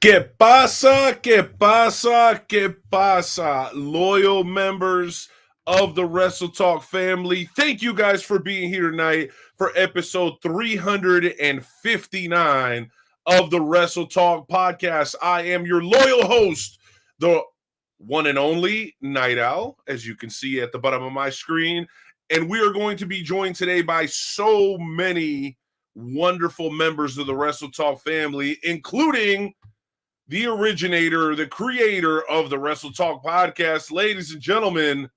¿Qué pasa? ¿Qué pasa? ¿Qué pasa? Loyal members of the Wrestle Talk family, thank you guys for being here tonight for episode 359 of the Wrestle Talk podcast. I am your loyal host, the one and only Night Owl, as you can see at the bottom of my screen. And we are going to be joined today by so many wonderful members of the Wrestle Talk family, including the originator, the creator of the Wrestle Talk podcast. Ladies and gentlemen,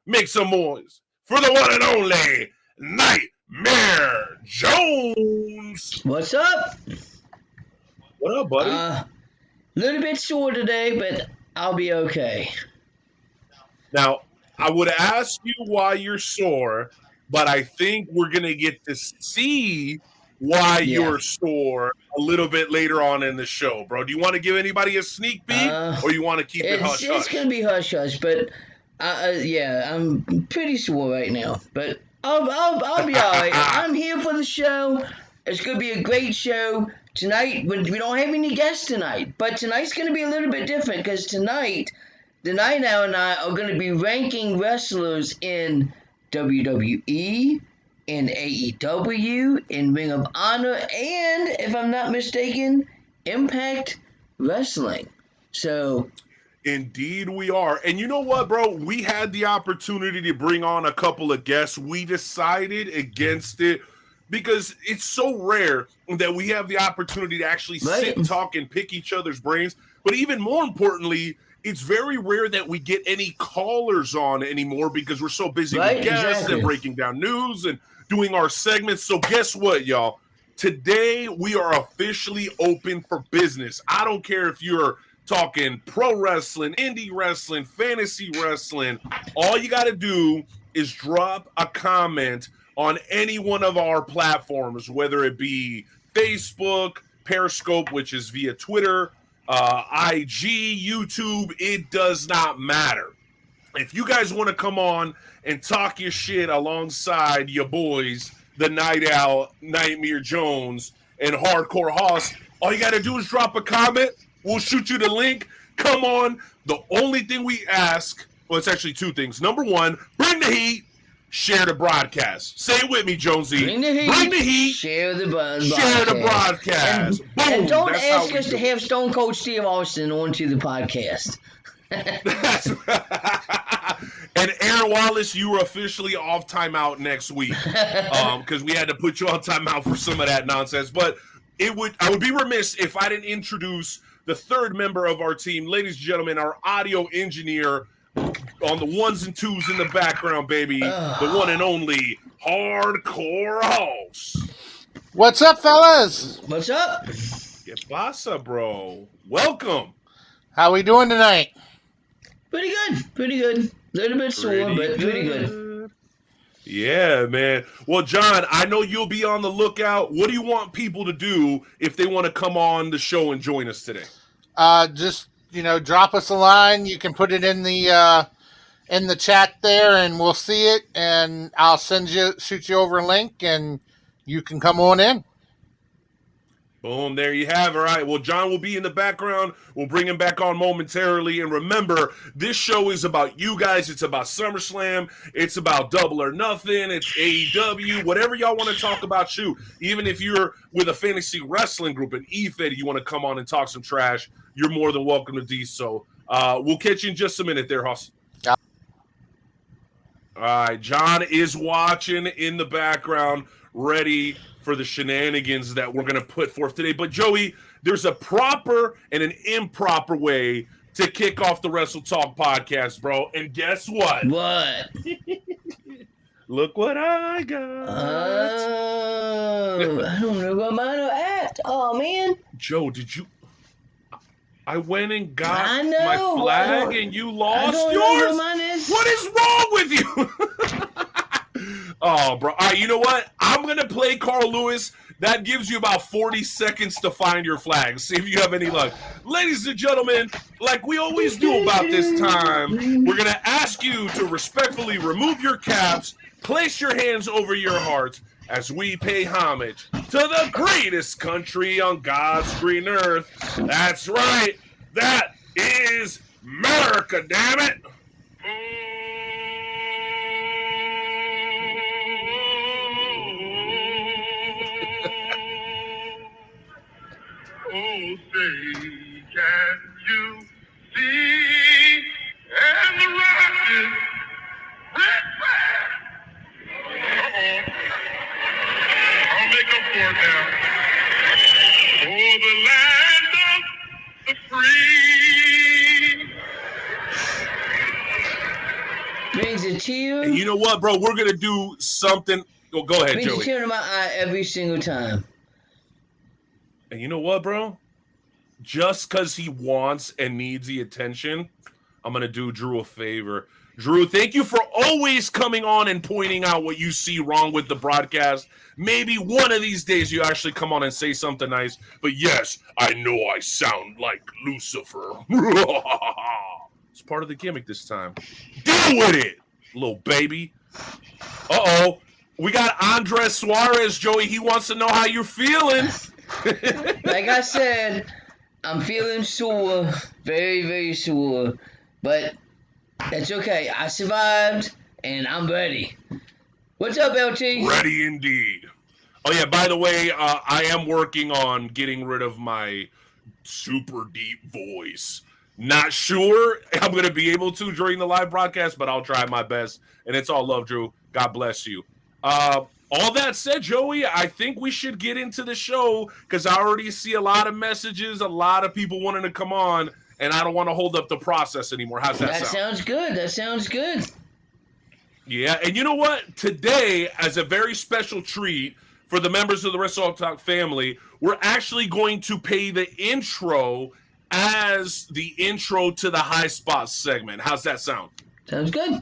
make some noise for the one and only Nightmare Jones. What's up? What up, buddy? A little bit sore today, but I'll be okay. Now, I would ask you why you're sore, but I think we're going to get to see why you're sore a little bit later on in the show, bro. Do you want to give anybody a sneak peek, or you want to keep it hush-hush? It's going to be hush-hush, but I'm pretty sore right now, but I'll be all right. I'm here for the show. It's going to be a great show. Tonight, we don't have any guests tonight, but tonight's going to be a little bit different because tonight, the Night Owl and I are going to be ranking wrestlers in WWE, in AEW, in Ring of Honor, and, if I'm not mistaken, Impact Wrestling. So, indeed we are. And you know what, bro? We had the opportunity to bring on a couple of guests. We decided against it because it's so rare that we have the opportunity to actually sit and talk and pick each other's brains. But even more importantly, it's very rare that we get any callers on anymore because we're so busy with guests and breaking down news and doing our segments. So guess what, y'all? Today we are officially open for business. I don't care if you're talking pro wrestling, indie wrestling, fantasy wrestling. All you got to do is drop a comment on any one of our platforms, whether it be Facebook, Periscope, which is via Twitter, IG, YouTube. It does not matter. If you guys want to come on and talk your shit alongside your boys, the Night Owl, Nightmare Jones, and Hardcore Hoss, all you got to do is drop a comment. We'll shoot you the link. Come on. The only thing we ask, well, it's actually two things. Number one, bring the heat, share the broadcast. Say it with me, Jonesy. Bring the heat, share the broadcast. Share the broadcast. And, boom, and don't ask us to have Stone Cold Steve Austin onto the podcast. And Aaron Wallace, you were officially off timeout next week because we had to put you on timeout for some of that nonsense. But I would be remiss if I didn't introduce the third member of our team, ladies and gentlemen, our audio engineer on the ones and twos in the background, baby, the one and only Hardcore Hoss. What's up, fellas? What's up? ¿Qué pasa, bro? Welcome. How we doing tonight? Pretty good. A little bit sore, but pretty good. Yeah, man. Well, John, I know you'll be on the lookout. What do you want people to do if they want to come on the show and join us today? Just, drop us a line. You can put it in the chat there, and we'll see it, and I'll shoot you over a link, and you can come on in. Boom, there you have it. All right, well, John will be in the background. We'll bring him back on momentarily. And remember, this show is about you guys. It's about SummerSlam. It's about Double or Nothing. It's AEW. Whatever y'all want to talk about, shoot. Even if you're with a fantasy wrestling group, an EFED, you want to come on and talk some trash, you're more than welcome to do so. We'll catch you in just a minute there, Hoss. Yeah. All right, John is watching in the background, ready for the shenanigans that we're going to put forth today. But, Joey, there's a proper and an improper way to kick off the Wrestle Talk podcast, bro. And guess what? What? Look what I got. Oh, I don't know where mine are at. Oh, man. Joe, did you... I went and got my flag and you lost yours? Know where mine is. What is wrong with you? Oh, bro. All right, you know what? I'm going to play Carl Lewis. That gives you about 40 seconds to find your flag. See if you have any luck. Ladies and gentlemen, like we always do about this time, we're going to ask you to respectfully remove your caps, place your hands over your hearts as we pay homage to the greatest country on God's green earth. That's right. That is America, damn it. Oh, say, can you see? And the rocket, red flag. Uh-oh. I'll make up for it now. For the land of the free. Brings a tear. And you know what, bro? We're going to do something. Oh, go ahead, Brings a Joey. tear to my eye every single time. And you know what, bro? Just because he wants and needs the attention, I'm going to do Drew a favor. Drew, thank you for always coming on and pointing out what you see wrong with the broadcast. Maybe one of these days you actually come on and say something nice. But yes, I know I sound like Lucifer. It's part of the gimmick this time. Deal with it, little baby. Uh-oh. We got Andres Suarez, Joey. He wants to know how you're feeling. Like I said, I'm feeling sore, very, very sore, but that's okay. I survived, and I'm ready. What's up, LT? Ready indeed. Oh, yeah, by the way, I am working on getting rid of my super deep voice. Not sure I'm going to be able to during the live broadcast, but I'll try my best, and it's all love, Drew. God bless you. All that said, Joey, I think we should get into the show because I already see a lot of messages, a lot of people wanting to come on, and I don't want to hold up the process anymore. How's that sound? That sounds good. That sounds good. Yeah, and you know what? Today, as a very special treat for the members of the Wrestle Talk family, we're actually going to pay the intro as the intro to the High Spots segment. How's that sound? Sounds good.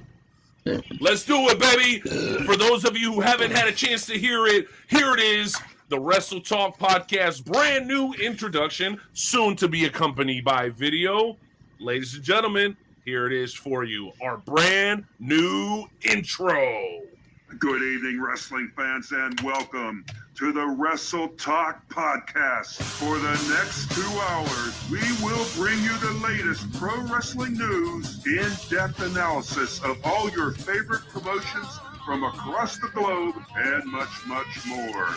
Let's do it, baby. For those of you who haven't had a chance to hear it, here it is, the Wrestle Talk Podcast, brand new introduction, soon to be accompanied by video. Ladies and gentlemen, here it is for you, our brand new intro. Good evening, wrestling fans, and welcome to the Wrestle Talk Podcast. For the next 2 hours, we will bring you the latest pro wrestling news, in-depth analysis of all your favorite promotions from across the globe, and much, much more.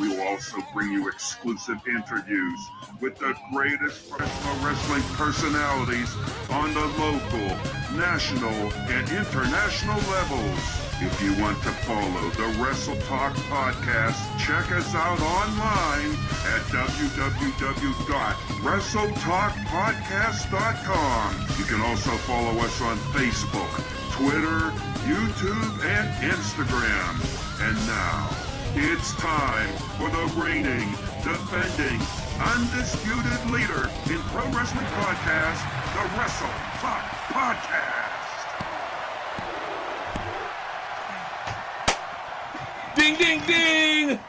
We will also bring you exclusive interviews with the greatest professional wrestling personalities on the local, national, and international levels. If you want to follow the Wrestle Talk Podcast, check us out online at www.wrestletalkpodcast.com. You can also follow us on Facebook, Twitter, YouTube, and Instagram. And now, it's time for the reigning, defending, undisputed leader in pro wrestling podcast, the Wrestle Talk Podcast. Ding, ding, ding!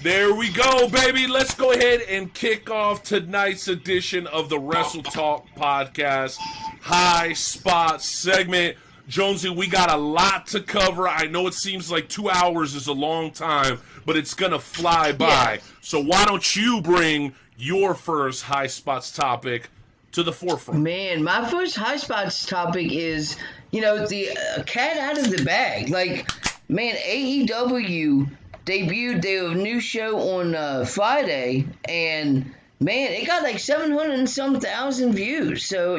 There we go, baby. Let's go ahead and kick off tonight's edition of the Wrestle Talk Podcast High Spot segment. Jonesy, we got a lot to cover. I know it seems like 2 hours is a long time, but it's going to fly by. Yeah. So why don't you bring your first High Spots topic to the forefront? Man, my first High Spots topic is, the cat out of the bag. Like, man, AEW debuted their new show on Friday, and, man, it got like 700 and some thousand views. So,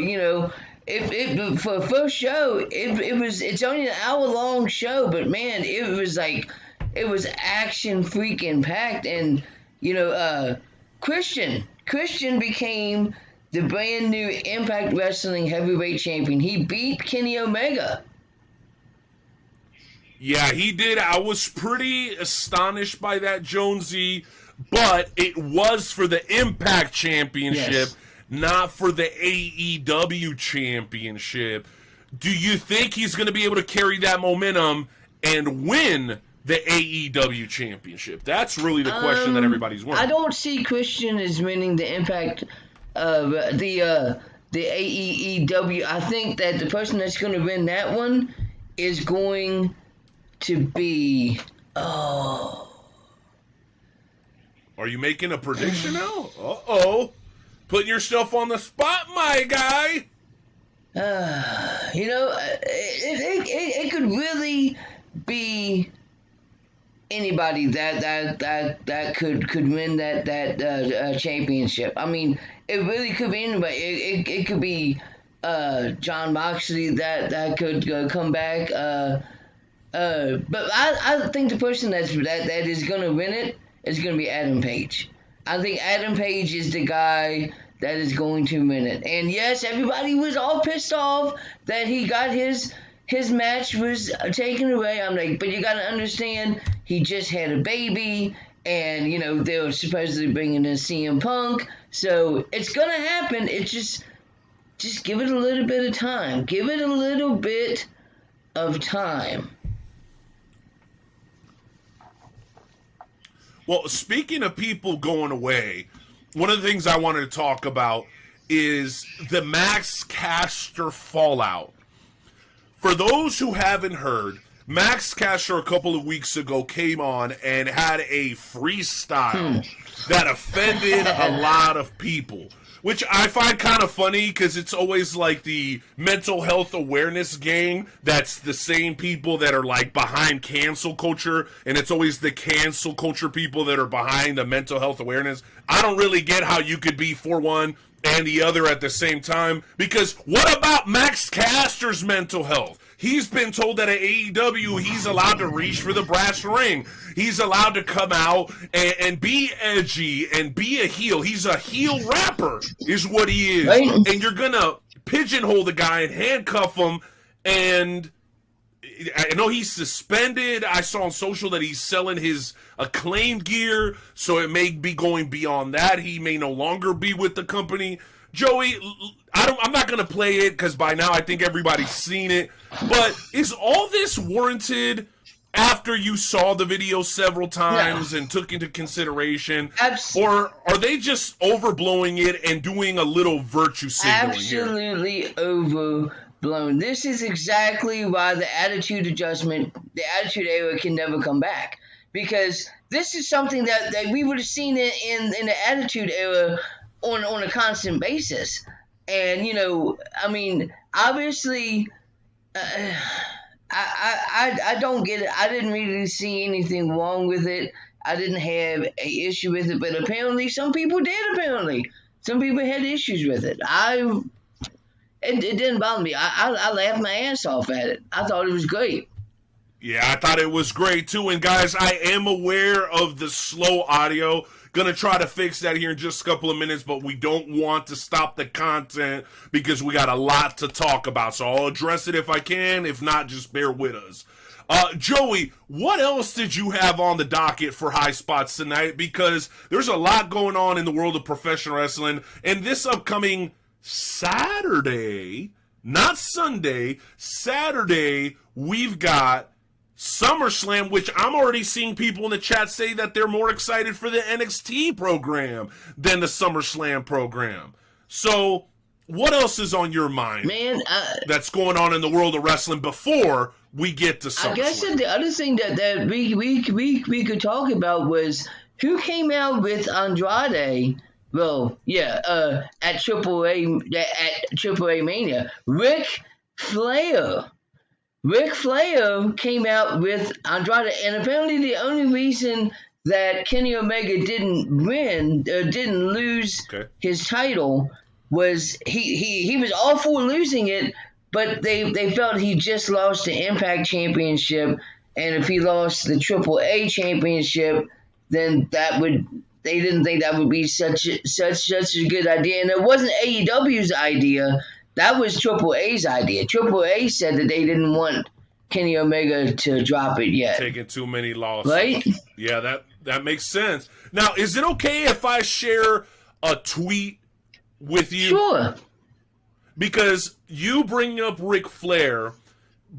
If for a first show, it's only an hour-long show, but man, it was action freaking packed, and Christian became the brand new Impact Wrestling Heavyweight Champion. He beat Kenny Omega. Yeah, he did. I was pretty astonished by that, Jonesy, but it was for the Impact Championship. Yes. Not for the AEW Championship. Do you think he's going to be able to carry that momentum and win the AEW Championship? That's really the question that everybody's wondering. I don't see Christian as winning the Impact, the AEW. I think that the person that's going to win that one is going to be. Oh. Are you making a prediction now? Uh-oh. Putting yourself on the spot, my guy. It could really be anybody that could win that championship. I mean, it really could be anybody. It could be John Moxley that could come back. But I think the person that is going to win it is going to be Adam Page. I think Adam Page is the guy that is going to win it. And yes, everybody was all pissed off that he got his match was taken away. I'm like, but you got to understand, he just had a baby, and they were supposedly bringing in CM Punk, so it's going to happen. It's just give it a little bit of time. Give it a little bit of time. Well, speaking of people going away, one of the things I wanted to talk about is the Max Caster fallout. For those who haven't heard, Max Caster a couple of weeks ago came on and had a freestyle that offended a lot of people, which I find kind of funny because it's always like the mental health awareness gang that's the same people that are like behind cancel culture, and it's always the cancel culture people that are behind the mental health awareness. I don't really get how you could be for one and the other at the same time, because what about Max Caster's mental health? He's been told that at AEW he's allowed to reach for the brass ring. He's allowed to come out and be edgy and be a heel. He's a heel rapper is what he is. Right. And you're going to pigeonhole the guy and handcuff him. And I know he's suspended. I saw on social that he's selling his acclaimed gear, so it may be going beyond that. He may no longer be with the company. Joey, I'm not going to play it because by now I think everybody's seen it. But is all this warranted after you saw the video several times and took into consideration? Or are they just overblowing it and doing a little virtue signaling Absolutely here? Overblown. This is exactly why the attitude adjustment, the attitude era can never come back. Because this is something that we would have seen in the attitude era on a constant basis. And, I mean, obviously, I don't get it. I didn't really see anything wrong with it. I didn't have an issue with it, but apparently some people did, Some people had issues with it. It didn't bother me. I laughed my ass off at it. I thought it was great. Yeah, I thought it was great too. And guys, I am aware of the slow audio. Gonna try to fix that here in just a couple of minutes, but we don't want to stop the content because we got a lot to talk about. So I'll address it if I can. If not, just bear with us. Joey, what else did you have on the docket for High Spots tonight? Because there's a lot going on in the world of professional wrestling. And this upcoming Saturday, not Sunday, Saturday, we've got SummerSlam, which I'm already seeing people in the chat say that they're more excited for the NXT program than the SummerSlam program. So, what else is on your mind, man, that's going on in the world of wrestling before we get to SummerSlam? I guess that the other thing that we could talk about was who came out with Andrade. Well, yeah, at AAA Mania, Ric Flair. Ric Flair came out with Andrade, and apparently the only reason that Kenny Omega didn't lose his title was he was all for losing it, but they felt he just lost the Impact Championship, and if he lost the AAA Championship, then they didn't think that would be such a good idea, and it wasn't AEW's idea. That was AAA's idea. AAA said that they didn't want Kenny Omega to drop it yet. Taking too many losses. Right? Yeah, that makes sense. Now, is it okay if I share a tweet with you? Sure. Because you bringing up Ric Flair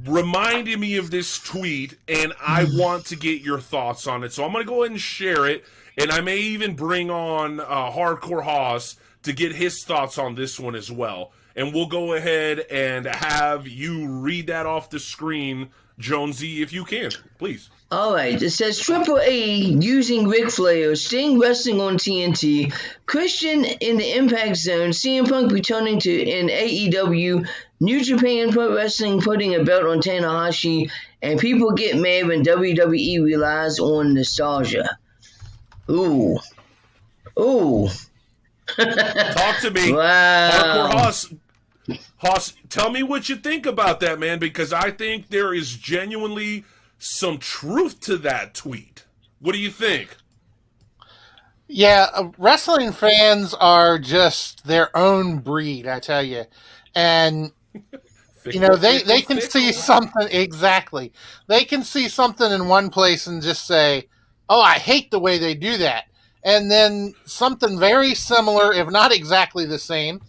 reminded me of this tweet, and I want to get your thoughts on it. So I'm going to go ahead and share it, and I may even bring on Hardcore Haas to get his thoughts on this one as well. And we'll go ahead and have you read that off the screen Jonesy, if you can, please. All right, it says Triple A using Ric Flair, Sting wrestling on TNT, Christian in the Impact Zone, CM Punk returning to in AEW, New Japan Pro Wrestling putting a belt on Tanahashi, and people get mad when WWE relies on nostalgia. Ooh. Talk to me. Wow. Hardcore Hoss, tell me what you think about that, man, because I think there is genuinely some truth to that tweet. What do you think? Yeah, wrestling fans are just their own breed, I tell you. And, they can see something, exactly. They can see something in one place and just say, oh, I hate the way they do that. And then something very similar, if not exactly the same,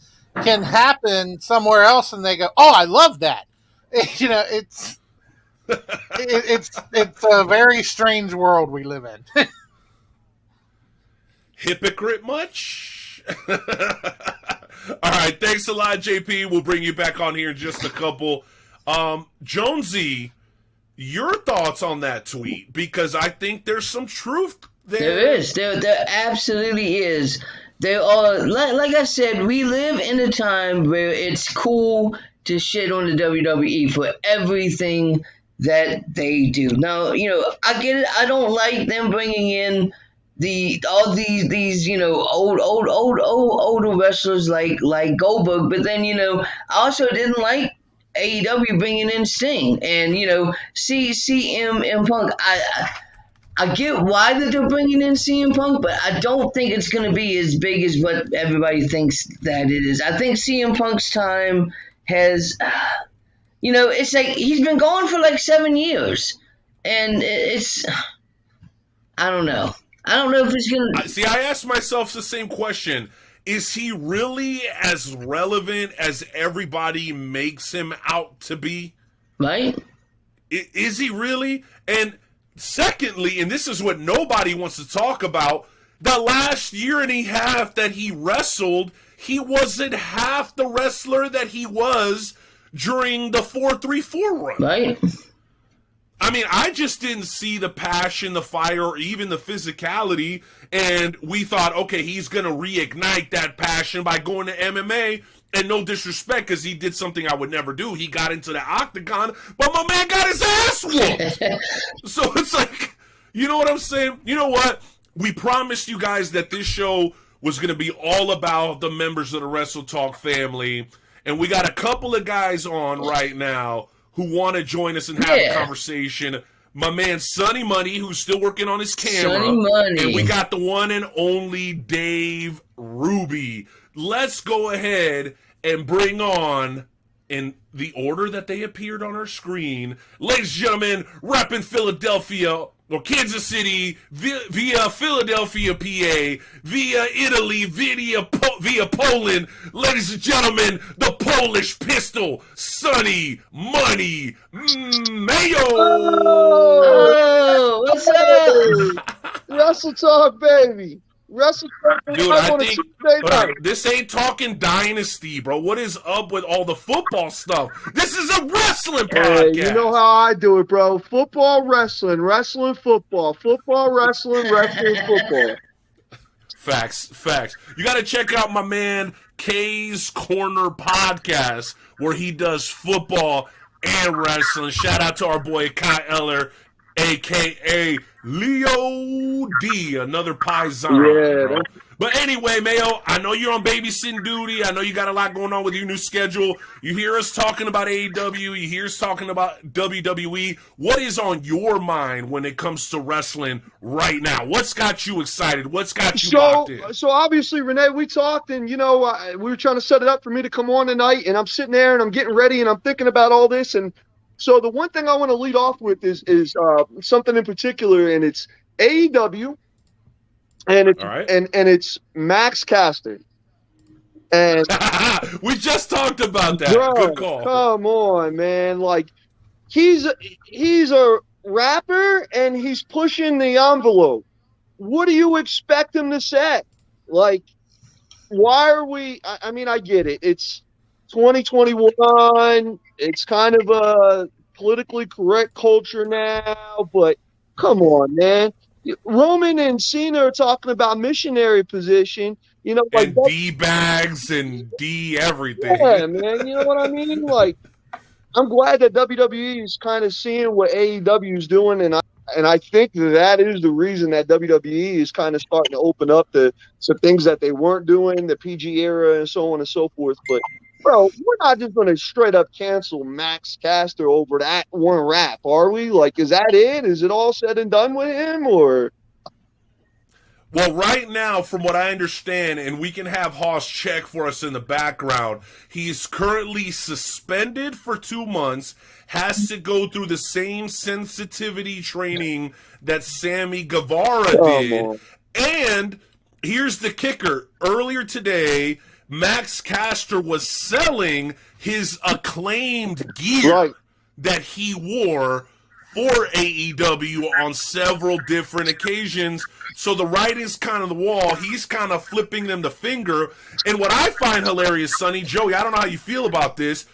can happen somewhere else and they go, oh, I love that. It's a very strange world we live in. Hypocrite much? All right, thanks a lot, JP. We'll bring you back on here in just a couple. Jonesy, your thoughts on that tweet? Because I think there's some truth there. There is. There absolutely is. There are, like I said, we live in a time where it's cool to shit on the WWE for everything that they do. Now, I get it. I don't like them bringing in all these older wrestlers like Goldberg, but then I also didn't like AEW bringing in Sting and CM Punk. I get why that they're bringing in CM Punk, but I don't think it's going to be as big as what everybody thinks that it is. I think CM Punk's time has, it's like he's been gone for like 7 years, and I don't know. I don't know if it's going to... See, I asked myself the same question. Is he really as relevant as everybody makes him out to be? Right? Is he really? And secondly, and this is what nobody wants to talk about, the last year and a half that he wrestled, he wasn't half the wrestler that he was during the 4-3-4 run. Right? I mean, I just didn't see the passion, the fire, or even the physicality, and we thought, okay, he's going to reignite that passion by going to MMA, and no disrespect, because he did something I would never do. He got into the octagon, but my man got his ass whooped. So it's like, you know what I'm saying? You know what? We promised you guys that this show was going to be all about the members of the Wrestle Talk family, and we got a couple of guys on right now who want to join us and have a conversation. My man Sonny Money, who's still working on his camera. Sonny Money. And we got the one and only Dave Ruby. Let's go ahead and bring on, in the order that they appeared on our screen, ladies and gentlemen, repping Philadelphia, or Kansas City, via Philadelphia, PA, via Italy, via Poland, ladies and gentlemen, the Polish Pistol, Sonny Money Mayo. Oh, what's up? Wrestle Talk, baby. Wrestle Talk. Dude, I think this ain't talking dynasty, bro. What is up with all the football stuff? This is a wrestling podcast. Hey, you know how I do it, bro. Football, wrestling, wrestling, football, football, wrestling, wrestling, football. Facts. You got to check out my man K's Corner podcast, where he does football and wrestling. Shout out to our boy Kai Eller, a.k.a. Leo D, another Paisan. Yeah. But anyway, Mayo, I know you're on babysitting duty. I know you got a lot going on with your new schedule. You hear us talking about AEW. You hear us talking about WWE. What is on your mind when it comes to wrestling right now? What's got you excited? What's got you locked in? So obviously, Renee, we talked, and, we were trying to set it up for me to come on tonight, and I'm sitting there, and I'm getting ready, and I'm thinking about all this, and so the one thing I want to lead off with is something in particular, and it's AEW, and it's and it's Max Caster. And we just talked about that. Bro, good call. Come on, man! Like he's a rapper, and he's pushing the envelope. What do you expect him to say? Like, why are we? I mean, I get it. It's 2021. It's kind of a politically correct culture now, but come on, man. Roman and Cena are talking about missionary position. You know, like And D bags and D everything. yeah, man. You know what I mean? Like, I'm glad that WWE is kind of seeing what AEW is doing, and I think that is the reason that WWE is kind of starting to open up to some things that they weren't doing, the PG era and so on and so forth. But bro, we're not just going to straight up cancel Max Caster over that one rap, are we? Like, is that it? Is it all said and done with him, or? Well, right now, from what I understand, and we can have Haas check for us in the background, he's currently suspended for 2 months, has to go through the same sensitivity training that Sammy Guevara did. Man. And here's the kicker. Earlier today, Max Caster was selling his acclaimed gear that he wore for AEW on several different occasions. So the writing's kind of the wall. He's kind of flipping them the finger. And what I find hilarious, Sonny, Joey, I don't know how you feel about this.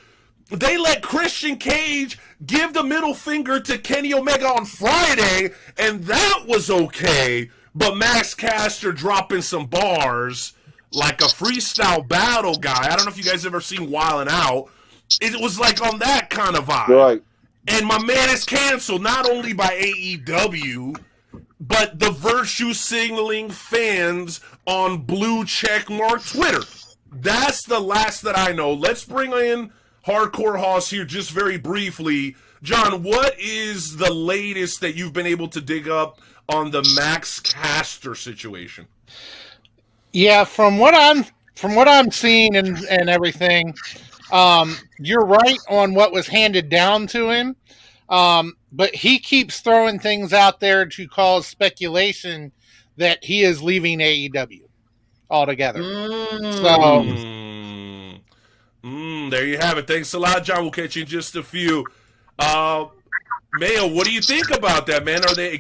They let Christian Cage give the middle finger to Kenny Omega on Friday, and that was okay. But Max Caster dropping some bars like a freestyle battle guy. I don't know if you guys ever seen Wildin' Out. It was like on that kind of vibe. Right. And my man is canceled not only by AEW, but the virtue signaling fans on blue checkmark Twitter. That's the last that I know. Let's bring in Hardcore Hoss here just very briefly. John, what is the latest that you've been able to dig up on the Max Caster situation? Yeah, from what I'm seeing and everything, you're right on what was handed down to him. But he keeps throwing things out there to cause speculation that he is leaving AEW altogether. There you have it. Thanks a lot, John. We'll catch you in just a few. Mayo, what do you think about that, man? Are they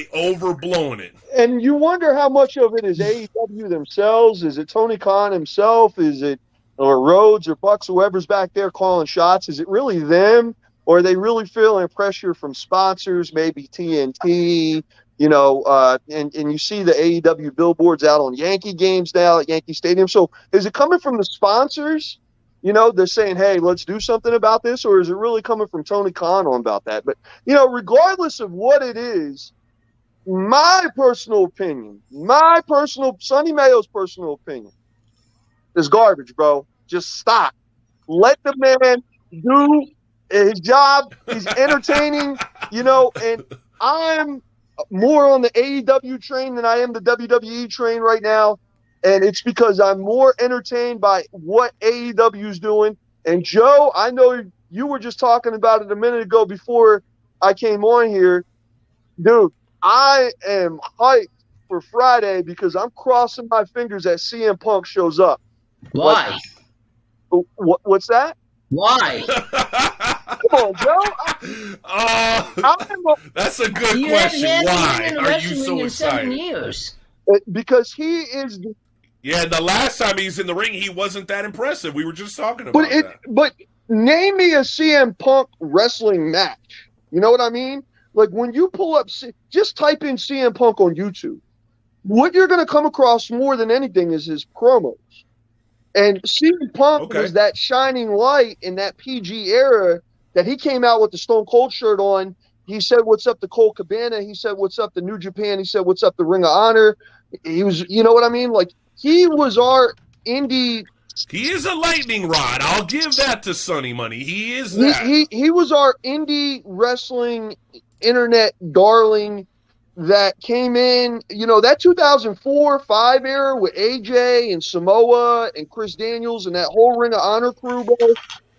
overblowing it? And you wonder how much of it is AEW themselves? Is it Tony Khan himself? Is it or Rhodes or Bucks, whoever's back there calling shots? Is it really them? Or are they really feeling pressure from sponsors, maybe TNT, and you see the AEW billboards out on Yankee games now at Yankee Stadium. So is it coming from the sponsors? They're saying, hey, let's do something about this, or is it really coming from Tony Khan on about that? But, regardless of what it is, my personal opinion, Sonny Mayo's personal opinion is garbage, bro. Just stop. Let the man do his job. He's entertaining, and I'm more on the AEW train than I am the WWE train right now. And it's because I'm more entertained by what AEW is doing. And Joe, I know you were just talking about it a minute ago before I came on here. Dude, I am hyped for Friday because I'm crossing my fingers that CM Punk shows up. Why? What's that? Why? Come on, Joe. That's a good question. Why are you so excited? 7 years. Because he is. Yeah, the last time he's in the ring, he wasn't that impressive. We were just talking about that. But name me a CM Punk wrestling match. You know what I mean? Like when you pull up, just type in CM Punk on YouTube. What you're going to come across more than anything is his promos. And CM Punk was that shining light in that PG era that he came out with the Stone Cold shirt on. He said, what's up to Colt Cabana? He said, what's up to New Japan? He said, what's up to Ring of Honor? He was, you know what I mean? Like, he was our indie. He is a lightning rod. I'll give that to Sonny Money. He is that. He was our indie wrestling internet darling that came in, that 2004-5 era with AJ and Samoa and Chris Daniels and that whole Ring of Honor crew, bro.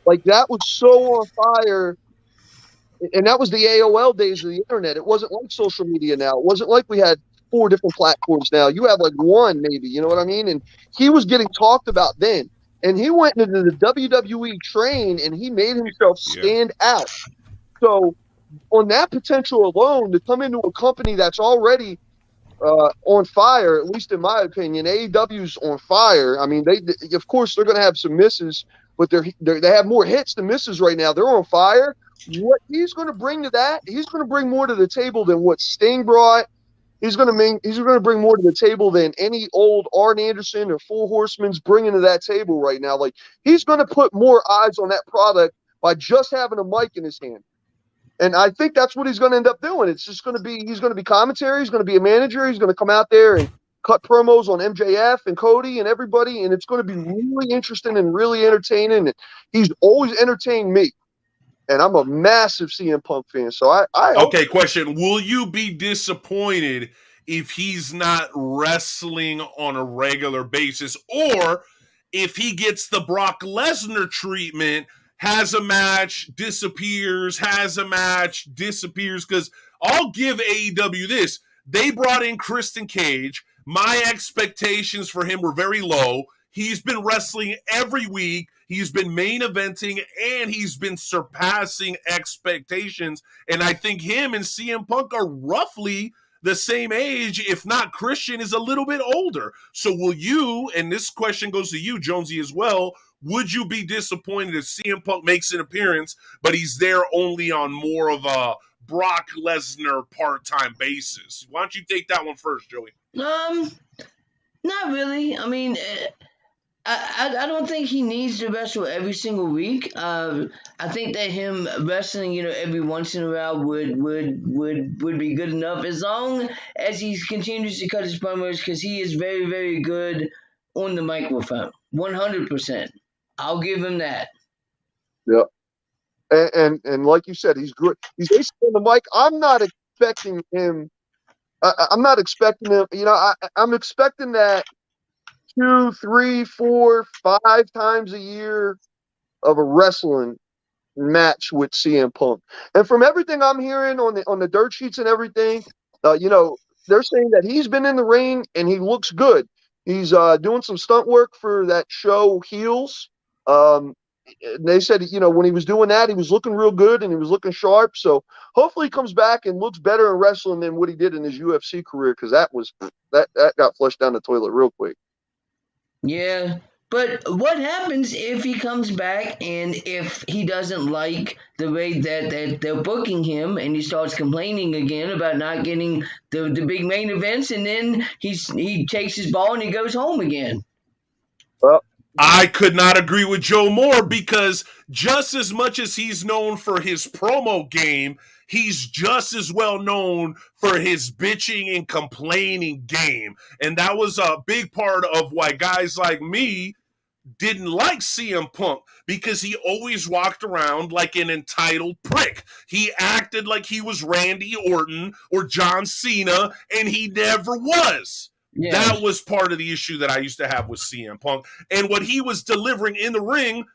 Like, that was so on fire. And that was the AOL days of the internet. It wasn't like social media now. It wasn't like we had 4 different platforms now. You have like one, maybe. You know what I mean? And he was getting talked about then. And he went into the WWE train and he made himself stand out. So on that potential alone, to come into a company that's already on fire, at least in my opinion, AEW's on fire. I mean, they of course they're going to have some misses, but they have more hits than misses right now. They're on fire. what he's going to bring to that, he's going to bring more to the table than what Sting brought. He's going to bring more to the table than any old Arn Anderson or Four Horsemen's bringing to that table right now. Like, he's going to put more eyes on that product by just having a mic in his hand. And I think that's what he's going to end up doing. It's just going to be, he's going to be commentary. He's going to be a manager. He's going to come out there and cut promos on MJF and Cody and everybody. And it's going to be really interesting and really entertaining. And he's always entertained me. And I'm a massive CM Punk fan. So I okay, question. Will you be disappointed if he's not wrestling on a regular basis, or if he gets the Brock Lesnar treatment, has a match, disappears, has a match, disappears? Because I'll give AEW this. They brought in Christian Cage. My expectations for him were very low. He's been wrestling every week. He's been main eventing, and he's been surpassing expectations. And I think him and CM Punk are roughly the same age, if not Christian is a little bit older. So will you, and this question goes to you, Jonesy, as well, would you be disappointed if CM Punk makes an appearance, but he's there only on more of a Brock Lesnar part-time basis? Why don't you take that one first, Joey? Not really. I mean, I don't think he needs to wrestle every single week. I think that him wrestling, every once in a while would be good enough, as long as he continues to cut his promos, because he is very, very good on the microphone. 100%. I'll give him that. Yeah. And like you said, he's good. He's basically on the mic. I'm not expecting him. I'm not expecting him. I'm expecting that 2, 3, 4, 5 times a year of a wrestling match with CM Punk. And from everything I'm hearing on the dirt sheets and everything, they're saying that he's been in the ring and he looks good. He's doing some stunt work for that show Heels. They said, when he was doing that, he was looking real good and he was looking sharp. So hopefully he comes back and looks better in wrestling than what he did in his UFC career, because that got flushed down the toilet real quick. Yeah, but what happens if he comes back and if he doesn't like the way that they're booking him, and he starts complaining again about not getting the big main events, and then he takes his ball and he goes home again? Well, I could not agree with Joe more, because just as much as he's known for his promo game, he's just as well known for his bitching and complaining game. And that was a big part of why guys like me didn't like CM Punk, because he always walked around like an entitled prick. He acted like he was Randy Orton or John Cena, and he never was. Yeah. That was part of the issue that I used to have with CM Punk. And what he was delivering in the ring,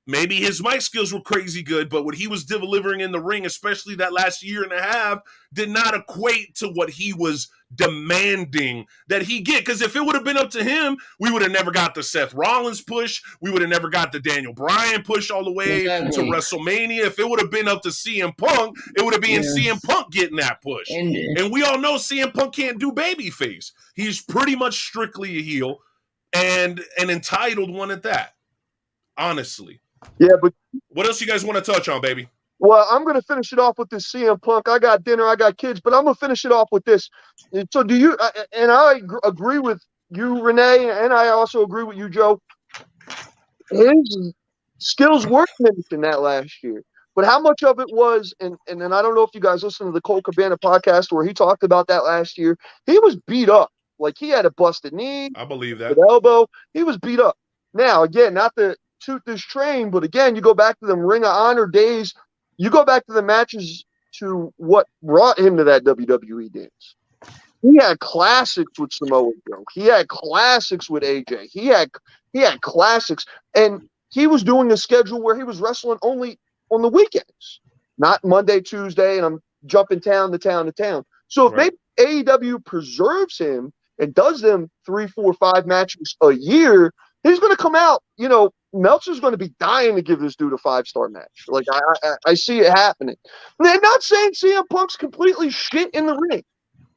maybe his mic skills were crazy good, but what he was delivering in the ring, especially that last year and a half, did not equate to what he was demanding that he get. Because if it would have been up to him, we would have never got the Seth Rollins push. We would have never got the Daniel Bryan push all the way to WrestleMania. If it would have been up to CM Punk, it would have been CM Punk getting that push. And we all know CM Punk can't do babyface. He's pretty much strictly a heel, and an entitled one at that, honestly. Yeah, but what else you guys want to touch on, baby? Well, I'm going to finish it off with this CM Punk. I got dinner, I got kids, but I'm going to finish it off with this. So do you, and I agree with you, Renee, and I also agree with you, Joe. His skills were mentioned that last year. But how much of it was, and then I don't know if you guys listened to the Cole Cabana podcast where he talked about that last year. He was beat up. Like, he had a busted knee. I believe that. Elbow. He was beat up. Now, again, not to toot this train, but again, you go back to them Ring of Honor days. You go back to the matches to what brought him to that WWE dance. He had classics with Samoa Joe. He had classics with AJ. He had classics. And he was doing a schedule where he was wrestling only on the weekends, not Monday, Tuesday, and I'm jumping town to town to town. So if maybe AEW preserves him and does them 3, 4, 5 matches a year, he's going to come out, Meltzer's going to be dying to give this dude a 5-star match. Like, I see it happening. They're not saying CM Punk's completely shit in the ring.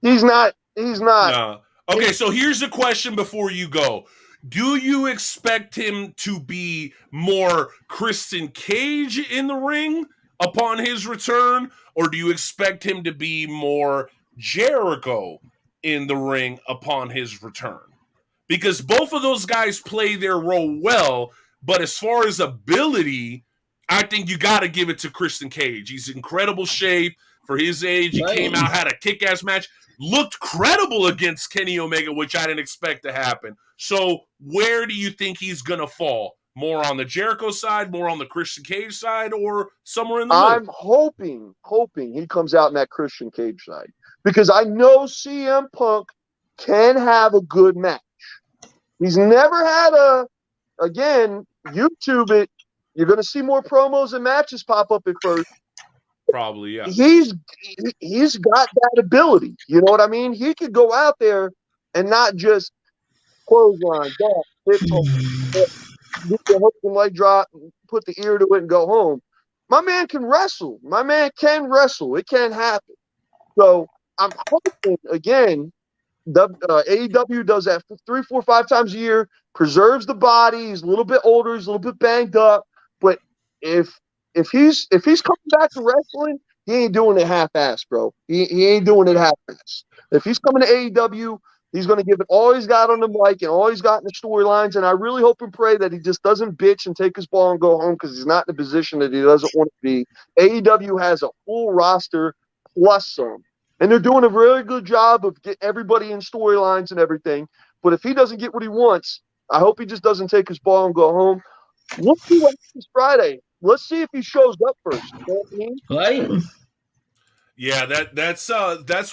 He's not. No. Okay, so here's the question before you go. Do you expect him to be more Christian Cage in the ring, upon his return, or do you expect him to be more Jericho in the ring upon his return? Because both of those guys play their role well, but as far as ability, I think you got to give it to Christian Cage. He's in incredible shape for his age. He came out, had a kick-ass match, looked credible against Kenny Omega, which I didn't expect to happen. So where do you think he's going to fall? More on the Jericho side, more on the Christian Cage side, or somewhere in the middle? I'm hoping he comes out in that Christian Cage side, because I know CM Punk can have a good match. He's never had again, YouTube it. You're going to see more promos and matches pop up at first. Probably, yeah. He's got that ability. You know what I mean? He could go out there and not just clothesline, hip get the hook and leg drop, put the ear to it, and go home. My man can wrestle. It can happen. So I'm hoping, again, AEW does that 3, 4, 5 times a year, preserves the body. He's a little bit older. He's a little bit banged up. But if he's coming back to wrestling, he ain't doing it half-ass, bro. He ain't doing it half-ass. If he's coming to AEW, he's going to give it all he's got on the mic and all he's got in the storylines. And I really hope and pray that he just doesn't bitch and take his ball and go home, because he's not in the position that he doesn't want to be. AEW has a full roster plus some. And they're doing a really good job of getting everybody in storylines and everything. But if he doesn't get what he wants, I hope he just doesn't take his ball and go home. We'll see what happens Friday. Let's see if he shows up first. You know what I mean? Right? Yeah, that's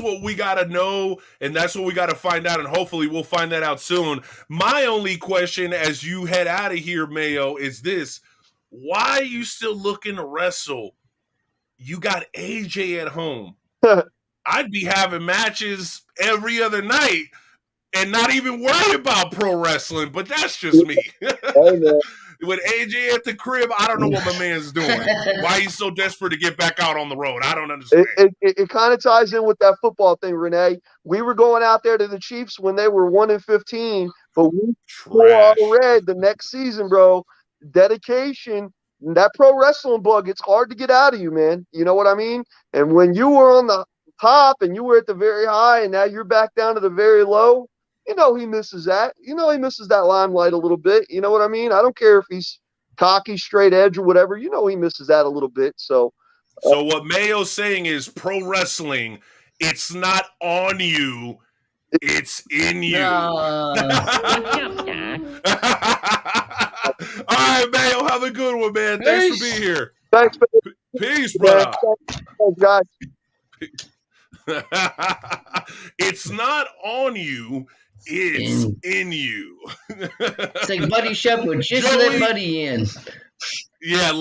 what we gotta know, and that's what we gotta find out, and hopefully we'll find that out soon. My only question as you head out of here, Mayo, is this: why are you still looking to wrestle? You got AJ at home. I'd be having matches every other night and not even worry about pro wrestling, but that's just me. With AJ at the crib, I don't know what my man's doing. Why he's so desperate to get back out on the road, I don't understand. It kind of ties in with that football thing, Renee. We were going out there to the Chiefs when they were 1-15, but we were all red the next season, bro. Dedication, that pro wrestling bug, it's hard to get out of you, man. You know what I mean? And when you were on the top and you were at the very high and now you're back down to the very low, you know he misses that. You know he misses that limelight a little bit. You know what I mean? I don't care if he's cocky, straight edge, or whatever. You know he misses that a little bit. So what Mayo's saying is pro wrestling, it's not on you, it's in you. All right, Mayo, have a good one, man. Thanks for being here. Thanks, man. Peace, brother. Thanks, guys. It's not on you, it's in you. It's like Buddy Shepard. Just let Buddy in. Yeah,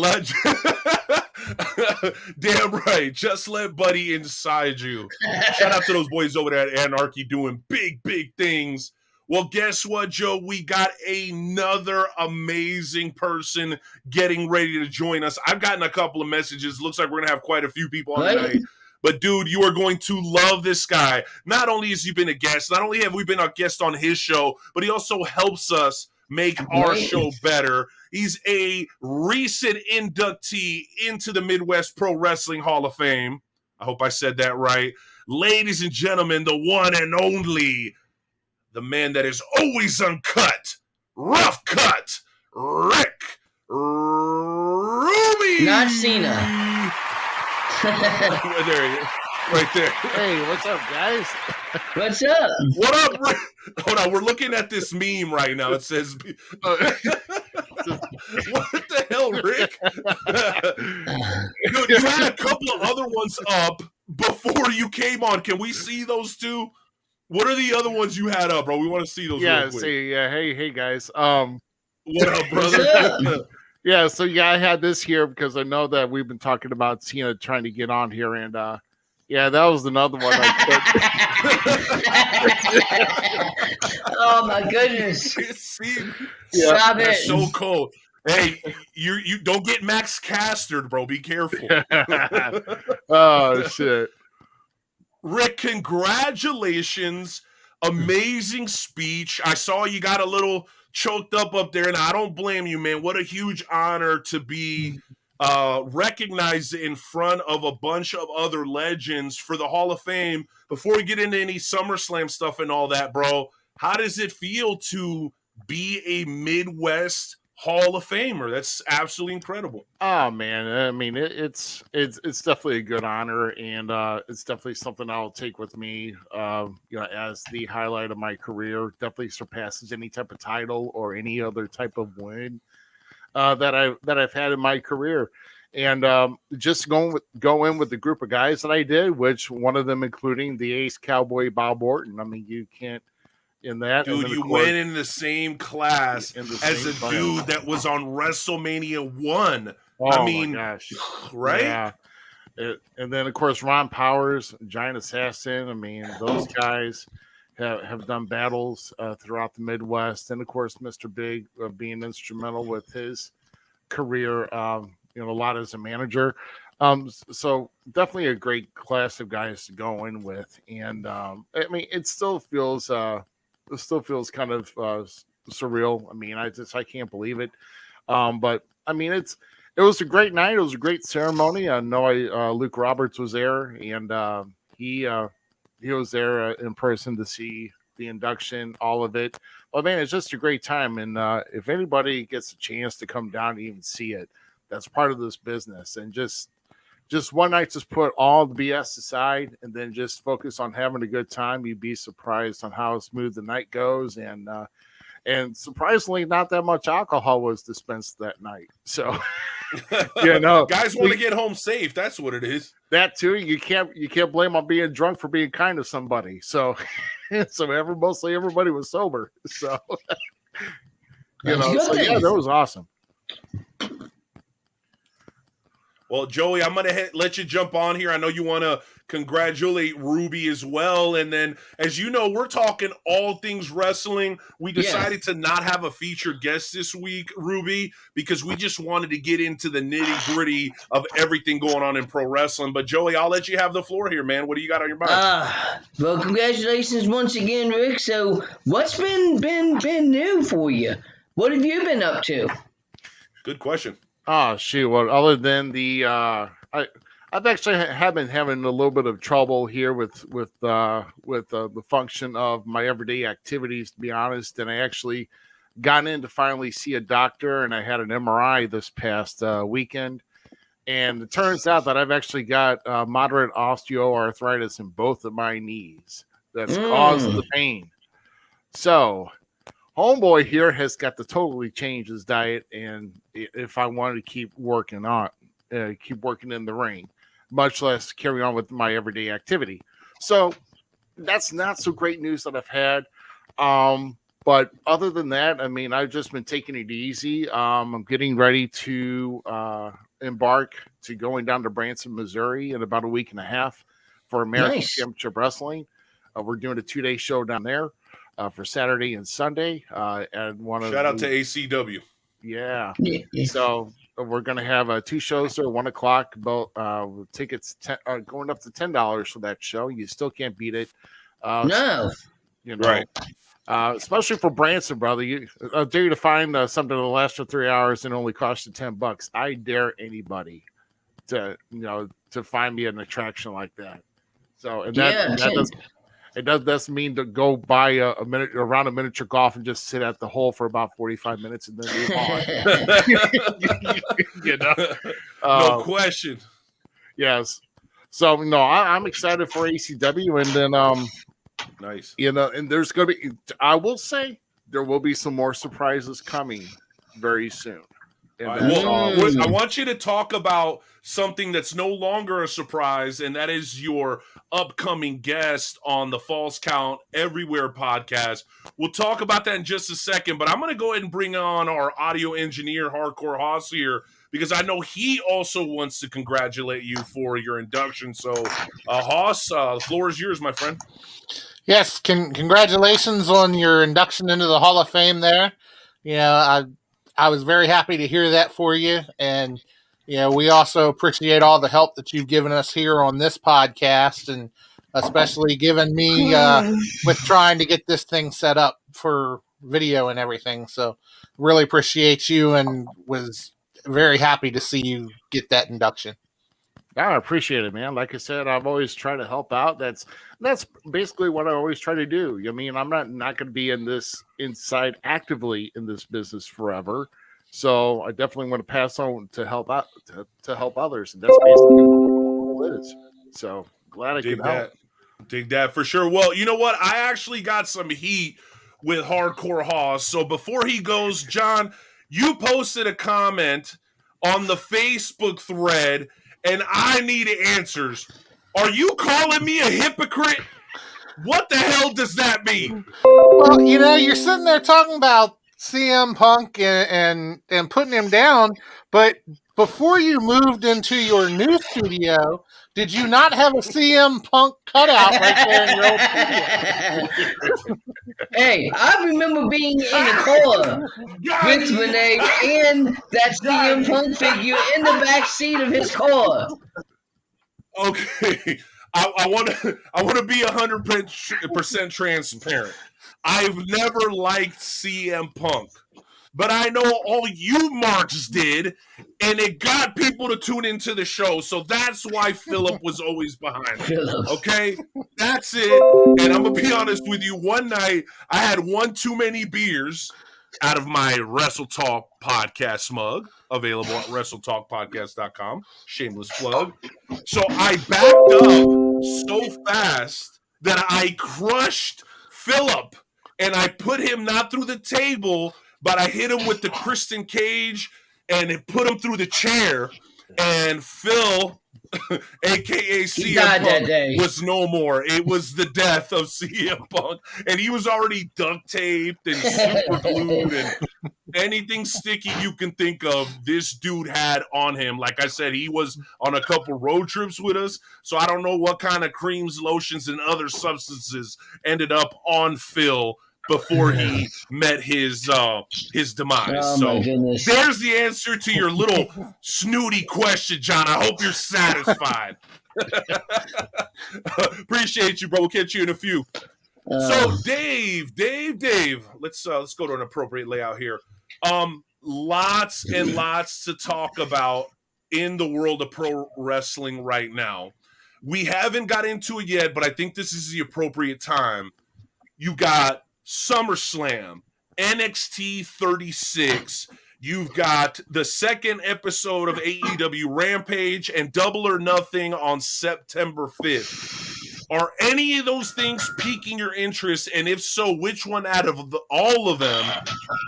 damn right. Just let Buddy inside you. Shout out to those boys over there at Anarchy doing big, big things. Well, guess what, Joe? We got another amazing person getting ready to join us. I've gotten a couple of messages. Looks like we're going to have quite a few people on tonight. But, dude, you are going to love this guy. Not only has he been a guest, not only have we been a guest on his show, but he also helps us make our show better. He's a recent inductee into the Midwest Pro Wrestling Hall of Fame. I hope I said that right. Ladies and gentlemen, the one and only, the man that is always uncut, rough cut, Rick Ruby. Not Cena. There he is. Right there. Hey, what's up, guys? What's up? What up, Rick? Hold on, we're looking at this meme right now. It says, what the hell, Rick? Dude, you had a couple of other ones up before you came on. Can we see those two? What are the other ones you had up, bro? We want to see those real quick. Hey guys. What up, brother? Yeah, so I had this here because I know that we've been talking about Cena trying to get on here, and yeah, that was another one I put. Oh my goodness! Stop it! That's so cold. Hey, you don't get Max Castered, bro. Be careful. Oh shit, Rick! Congratulations! Amazing speech. I saw you got a little choked up there, and I don't blame you, man. What a huge honor to be recognized in front of a bunch of other legends for the Hall of Fame. Before we get into any SummerSlam stuff and all that, bro, how does it feel to be a Midwest Hall of Famer? That's absolutely incredible. Oh man, I mean it's definitely a good honor, and it's definitely something I'll take with me. As the highlight of my career, definitely surpasses any type of title or any other type of win that I've had in my career. And just go in with the group of guys that I did, which one of them including the ace Cowboy Bob Orton. I mean, you can't. In that, dude, you went in the same class as a dude that was on WrestleMania 1. Oh, I mean, my gosh. Right? Yeah. And then, of course, Ron Powers, Giant Assassin. I mean, those guys have done battles throughout the Midwest. And, of course, Mr. Big being instrumental with his career, a lot as a manager. So definitely a great class of guys to go in with. And, I mean, it still feels kind of surreal. I mean, I can't believe it. But I mean, it was a great night. It was a great ceremony. I know Luke Roberts was there, and he was there in person to see the induction, all of it. Well, man, it's just a great time. And if anybody gets a chance to come down and even see it, that's part of this business. And just one night, just put all the BS aside and then just focus on having a good time. You'd be surprised on how smooth the night goes. And surprisingly, not that much alcohol was dispensed that night. So, guys want to get home safe. That's what it is. That too. You can't blame on being drunk for being kind to somebody. So, mostly everybody was sober. So, yeah, that was awesome. Well, Joey, I'm going to let you jump on here. I know you want to congratulate Ruby as well. And then, as you know, we're talking all things wrestling. We decided to not have a featured guest this week, Ruby, because we just wanted to get into the nitty-gritty of everything going on in pro wrestling. But, Joey, I'll let you have the floor here, man. What do you got on your mind? Well, congratulations once again, Rick. So what's been new for you? What have you been up to? Good question. Oh shoot! Well, other than the, I've actually been having a little bit of trouble here with the function of my everyday activities, to be honest. And I actually got in to finally see a doctor, and I had an MRI this past weekend. And it turns out that I've actually got moderate osteoarthritis in both of my knees. That's causing the pain. So, homeboy here has got to totally change his diet, and if I wanted to keep working in the ring, much less carry on with my everyday activity. So that's not so great news that I've had. But other than that, I mean, I've just been taking it easy. I'm getting ready to embark to going down to Branson, Missouri in about a week and a half for American Championship Wrestling. We're doing a 2-day show down there. For Saturday and Sunday, and shout out to ACW. Yeah. So we're gonna have 2 shows there, 1 o'clock. Both tickets going up to $10 for that show. You still can't beat it. No, right. Especially for Branson, brother. I dare you to find something that'll last for 3 hours and only cost you $10. I dare anybody to find me an attraction like that. So it doesn't mean to go buy a miniature golf and just sit at the hole for about 45 minutes and then move on. No question. Yes. So I'm excited for ACW, and then nice. And there's gonna be. I will say there will be some more surprises coming very soon. I want you to talk about something that's no longer a surprise, and that is your upcoming guest on the Falls Count Everywhere podcast. We'll talk about that in just a second, but I'm going to go ahead and bring on our audio engineer, Hardcore Hoss, here, because I know he also wants to congratulate you for your induction. So, Hoss, the floor is yours, my friend. Yes, congratulations on your induction into the Hall of Fame there. I was very happy to hear that for you. And, we also appreciate all the help that you've given us here on this podcast, and especially given me with trying to get this thing set up for video and everything. So really appreciate you, and was very happy to see you get that induction. I appreciate it, man. Like I said, I've always tried to help out. That's basically what I always try to do. I mean, I'm not going to be actively in this business forever. So I definitely want to pass on to help out to help others, and that's basically what it is. So glad I could help. Dig that for sure. Well, you know what? I actually got some heat with Hardcore Hoss. So before he goes, John, you posted a comment on the Facebook thread, and I need answers. Are you calling me a hypocrite? What the hell does that mean? Well, you're sitting there talking about CM Punk and putting him down, but before you moved into your new studio, did you not have a CM Punk cutout right there in your old studio? Hey, I remember being in the car with Renee and that CM Punk figure in the back seat of his car. Okay, I want to be 100% transparent. I've never liked CM Punk, but I know all you marks did, and it got people to tune into the show. So that's why Philip was always behind it. Okay, that's it. And I'm gonna be honest with you. One night I had one too many beers out of my Wrestle Talk podcast mug, available at WrestleTalkPodcast.com. Shameless plug. So I backed up so fast that I crushed Philip, and I put him not through the table, but I hit him with the Kristen Cage, and it put him through the chair. And Phil, aka CM Punk, was no more. It was the death of CM Punk, and he was already duct taped and super glued and anything sticky you can think of. This dude had on him. Like I said, he was on a couple road trips with us, so I don't know what kind of creams, lotions, and other substances ended up on Phil before he met his demise. Oh, so my goodness. There's the answer to your little snooty question, John. I hope you're satisfied. Appreciate you, bro. We'll catch you in a few. So Dave, let's go to an appropriate layout here. Lots and lots to talk about in the world of pro wrestling right now. We haven't got into it yet, but I think this is the appropriate time. You got SummerSlam, NXT 36. You've got the second episode of AEW Rampage and Double or Nothing on September 5th. Are any of those things piquing your interest? And if so, which one out of all of them,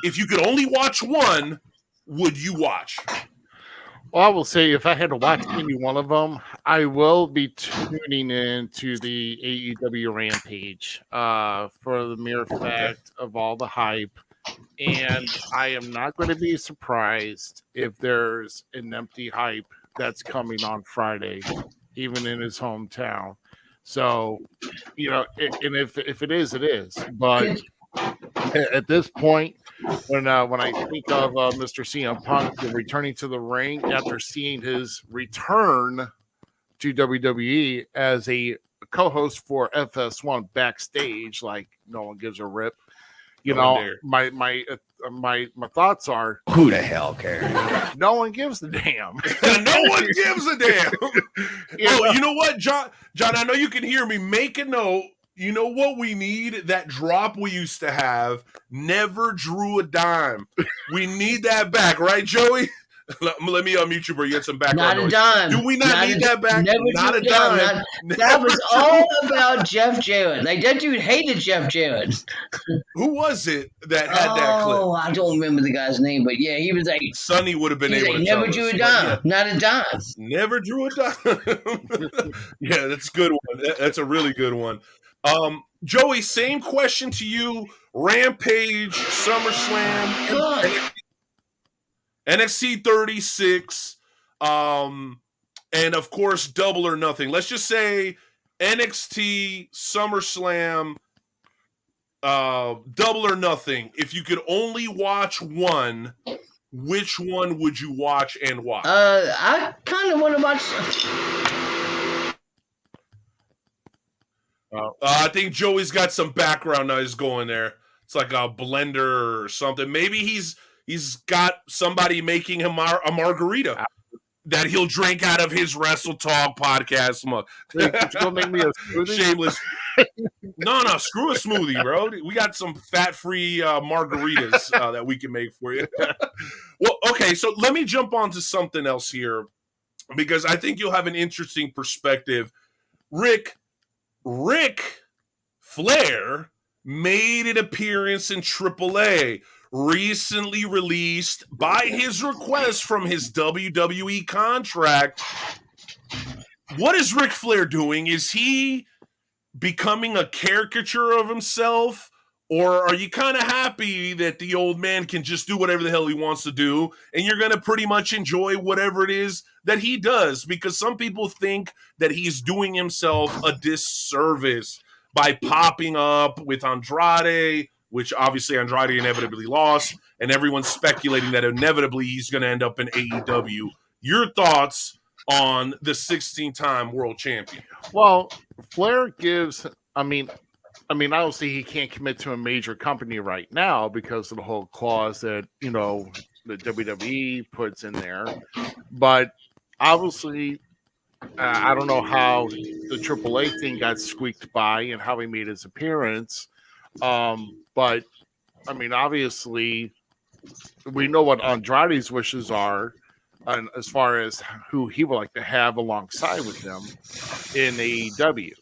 if you could only watch one, would you watch? Well, I will say if I had to watch any one of them, I will be tuning in to the AEW Rampage for the mere fact of all the hype. And I am not going to be surprised if there's an empty hype that's coming on Friday, even in his hometown. So, and if it is, it is. But at this point, when I think of Mr. CM Punk returning to the ring after seeing his return to WWE as a co-host for FS1 backstage, like no one gives a rip. My thoughts are, who the hell cares? No one gives a damn. No one gives a damn. You know what, John? I know you can hear me. Make a note. You know what we need? That drop we used to have. Never drew a dime. We need that back, right, Joey? Let me unmute you, bro. You get some background noise. Not a dime. Do we not need that back? Not a dime. That was all about Jeff Jarrett. Like, that dude hated Jeff Jarrett. Who was it that had that clip? Oh, I don't remember the guy's name, but yeah, he was like... Sonny would have been able to never drew a dime. Not a dime. Never drew a dime. Yeah, that's a good one. That's a really good one. Joey, same question to you. Rampage, SummerSlam, NXT 36, and of course, Double or Nothing. Let's just say NXT, SummerSlam, Double or Nothing. If you could only watch one, which one would you watch and why? I kind of want to watch... I think Joey's got some background noise going there. It's like a blender or something. Maybe he's He's got somebody making him a margarita that he'll drink out of his Wrestle Talk podcast mug. Could you go make me a smoothie? Shameless. No, screw a smoothie, bro. We got some fat-free margaritas that we can make for you. Well, okay, so let me jump on to something else here because I think you'll have an interesting perspective. Ric Flair made an appearance in AAA, recently released by his request from his WWE contract. What is Ric Flair doing? Is he becoming a caricature of himself? Or are you kind of happy that the old man can just do whatever the hell he wants to do and you're going to pretty much enjoy whatever it is that he does? Because some people think that he's doing himself a disservice by popping up with Andrade, which obviously Andrade inevitably lost, and everyone's speculating that inevitably he's going to end up in AEW. Your thoughts on the 16-time world champion? Well, Flair gives, I mean, obviously he can't commit to a major company right now because of the whole clause that, the WWE puts in there. But obviously, I don't know how the AAA thing got squeaked by and how he made his appearance. But, obviously, we know what Andrade's wishes are, and as far as who he would like to have alongside with him in AEW.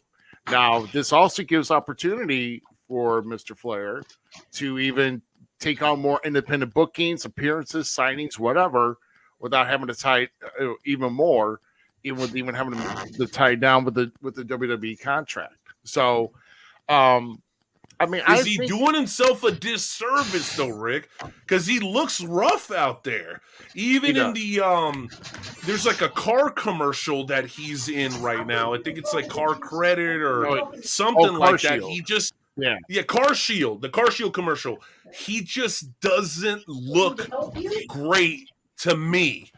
Now, this also gives opportunity for Mr. Flair to even take on more independent bookings, appearances, signings, whatever, without having to tie even more, even having to tie down with the WWE contract. So, is he doing himself a disservice though, Rick? Because he looks rough out there. Even in the there's like a car commercial that he's in right now. I think it's like Car Credit or something like that. Shield. He just Car Shield, the Car Shield commercial. He just doesn't look great to me.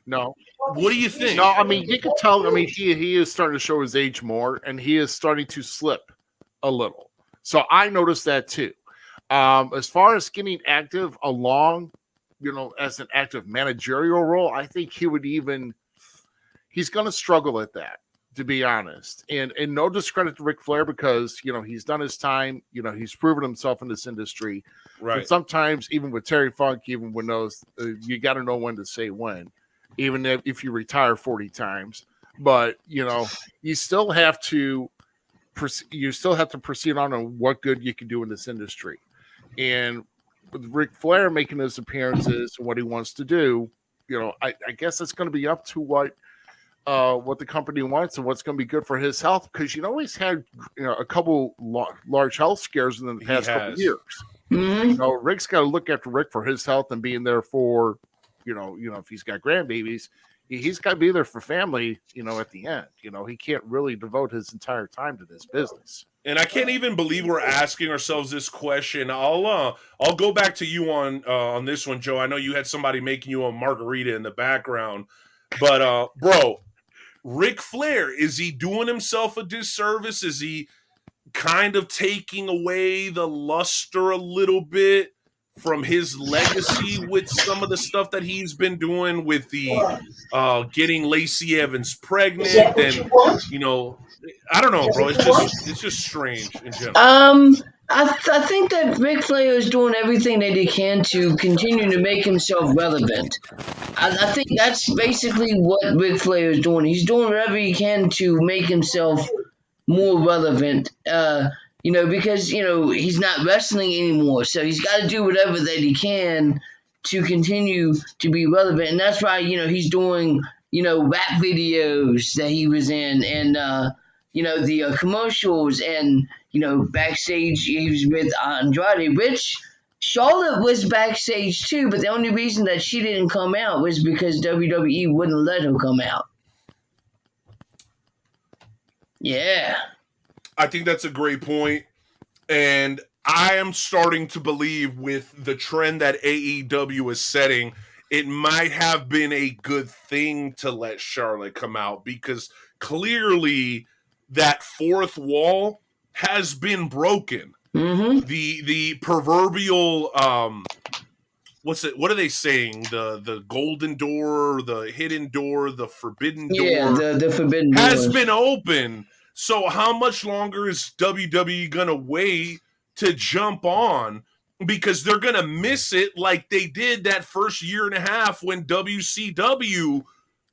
No. What do you think? No, you can tell. He is starting to show his age more, and he is starting to slip a little. So I noticed that too. As far as getting active along, as an active managerial role, I think he's going to struggle at that, to be honest. And no discredit to Ric Flair because, he's done his time. He's proven himself in this industry. Right. But sometimes, even with Terry Funk, even with those, you got to know when to say when, even if you retire 40 times. But, you still have to proceed on what good you can do in this industry. And with Ric Flair making his appearances and what he wants to do, I guess it's going to be up to what the company wants and what's going to be good for his health. Because he's had a couple large health scares in the past couple years. Mm-hmm. Rick's got to look after Rick for his health and being there for if he's got grandbabies. He's got to be there for family, at the end. He can't really devote his entire time to this business. And I can't even believe we're asking ourselves this question. I'll go back to you on this one, Joe. I know you had somebody making you a margarita in the background, but bro, Ric Flair, is he doing himself a disservice? Is he kind of taking away the luster a little bit from his legacy with some of the stuff that he's been doing with the getting Lacey Evans pregnant, and I don't know, bro. It's just strange in general. I think that Ric Flair is doing everything that he can to continue to make himself relevant. I think that's basically what Ric Flair is doing. He's doing whatever he can to make himself more relevant. Because, he's not wrestling anymore. So he's got to do whatever that he can to continue to be relevant. And that's why, he's doing, rap videos that he was in and, the commercials and, backstage he was with Andrade, which Charlotte was backstage too. But the only reason that she didn't come out was because WWE wouldn't let her come out. Yeah. I think that's a great point. And I am starting to believe with the trend that AEW is setting, it might have been a good thing to let Charlotte come out because clearly that fourth wall has been broken. Mm-hmm. The proverbial What are they saying? The golden door, the hidden door, the forbidden door Yeah, the forbidden has doors. been open. So how much longer is WWE gonna wait to jump on? Because they're gonna miss it like they did that first year and a half when WCW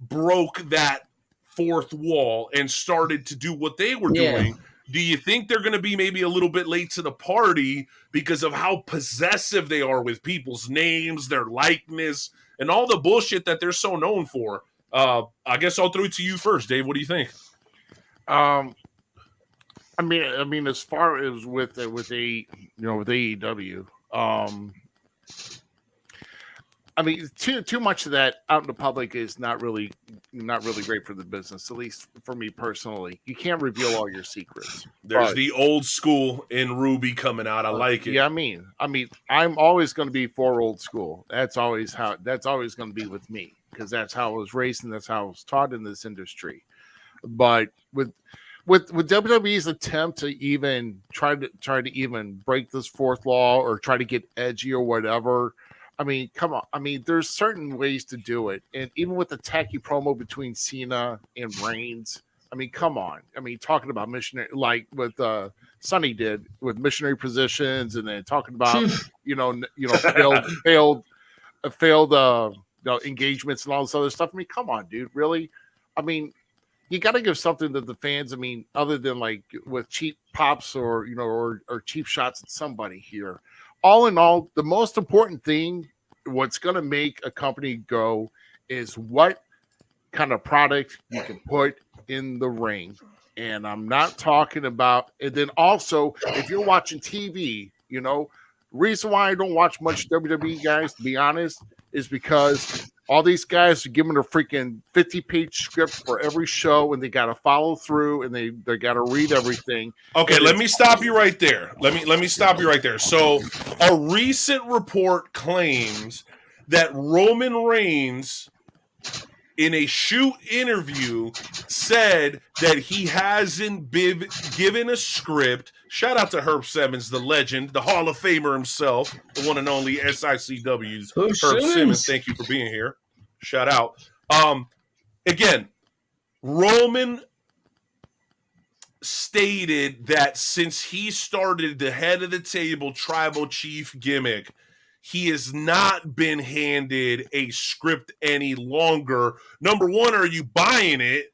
broke that fourth wall and started to do what they were Yeah. doing. Do you think they're going to be maybe a little bit late to the party because of how possessive they are with people's names, their likeness, and all the bullshit that they're so known for? I guess I'll throw it to you first, Dave. What do you think? I mean, as far as with AEW, I mean, too much of that out in the public is not really great for the business. At least for me personally, you can't reveal all your secrets. There's the old school in Ruby coming out. I like it. Yeah, I mean, I'm always going to be for old school. That's always going to be with me because that's how I was raised and that's how I was taught in this industry. But with WWE's attempt to even try to even break this fourth law or try to get edgy or whatever. I mean, come on. I mean, there's certain ways to do it. And even with the tacky promo between Cena and Reigns, I mean, come on. I mean, talking about missionary, like what Sonny did with missionary positions and then talking about, failed engagements and all this other stuff. I mean, come on, dude. Really? I mean, you got to give something to the fans. I mean, other than like with cheap pops or cheap shots at somebody here. All in all, the most important thing, what's going to make a company go is what kind of product you can put in the ring. And I'm not talking about, and then also, if you're watching TV, reason why I don't watch much WWE, guys, to be honest, is because all these guys are giving a freaking 50-page script for every show, and they got to follow through, and they got to read everything. Okay, let me stop you right there. Let me stop you right there. So, a recent report claims that Roman Reigns, in a shoot interview, said that he hasn't been given a script. Shout out to Herb Simmons, the legend, the Hall of Famer himself, the one and only SICW's Herb Simmons. Thank you for being here. Shout out. Again, Roman stated that since he started the head of the table tribal chief gimmick, he has not been handed a script any longer. Number one, are you buying it?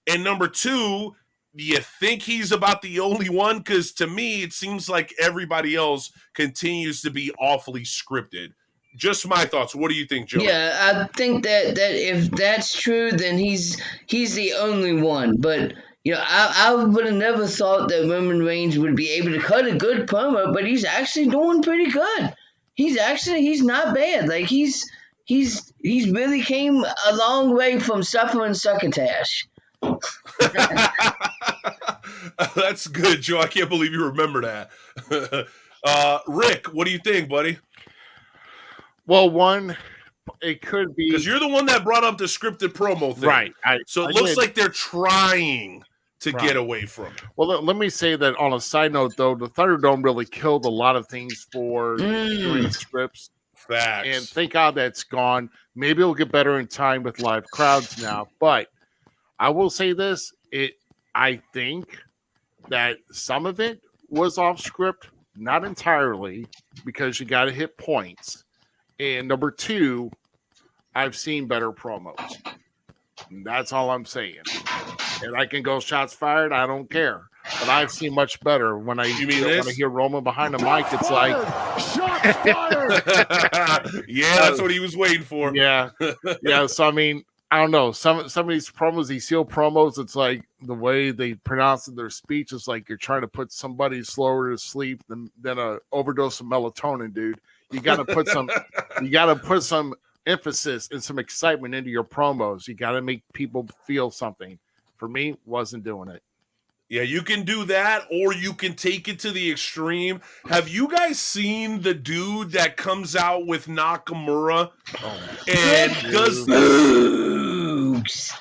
And number two, do you think he's about the only one? Because to me, it seems like everybody else continues to be awfully scripted. Just my thoughts. What do you think, Joe? Yeah, I think that if that's true, then he's the only one. But I would have never thought that Roman Reigns would be able to cut a good promo, but he's actually doing pretty good. He's not bad. Like he's really came a long way from suffering succotash. That's good, Joe. I can't believe you remember that. Rick, what do you think, buddy? Well, one, it could be because you're the one that brought up the scripted promo thing, right? So it looks like they're trying to get away from it. Well, let me say that on a side note, though, the Thunderdome really killed a lot of things for doing scripts. Facts. And thank God that's gone. Maybe it'll get better in time with live crowds now. But I will say this: I think that some of it was off script, not entirely, because you got to hit points. And number two, I've seen better promos. And that's all I'm saying. And I can go shots fired. I don't care. But I've seen much better when I hear Roman behind the mic. It's like, shots fired. Yeah, that's what he was waiting for. Yeah. So I mean, I don't know. Some of these promos, these heel promos, it's like the way they pronounce their speech is like you're trying to put somebody slower to sleep than a overdose of melatonin, dude. You got to put some emphasis and some excitement into your promos. You got to make people feel something. For me, wasn't doing it. Yeah, you can do that, or you can take it to the extreme. Have you guys seen the dude that comes out with Nakamura and does Boogs?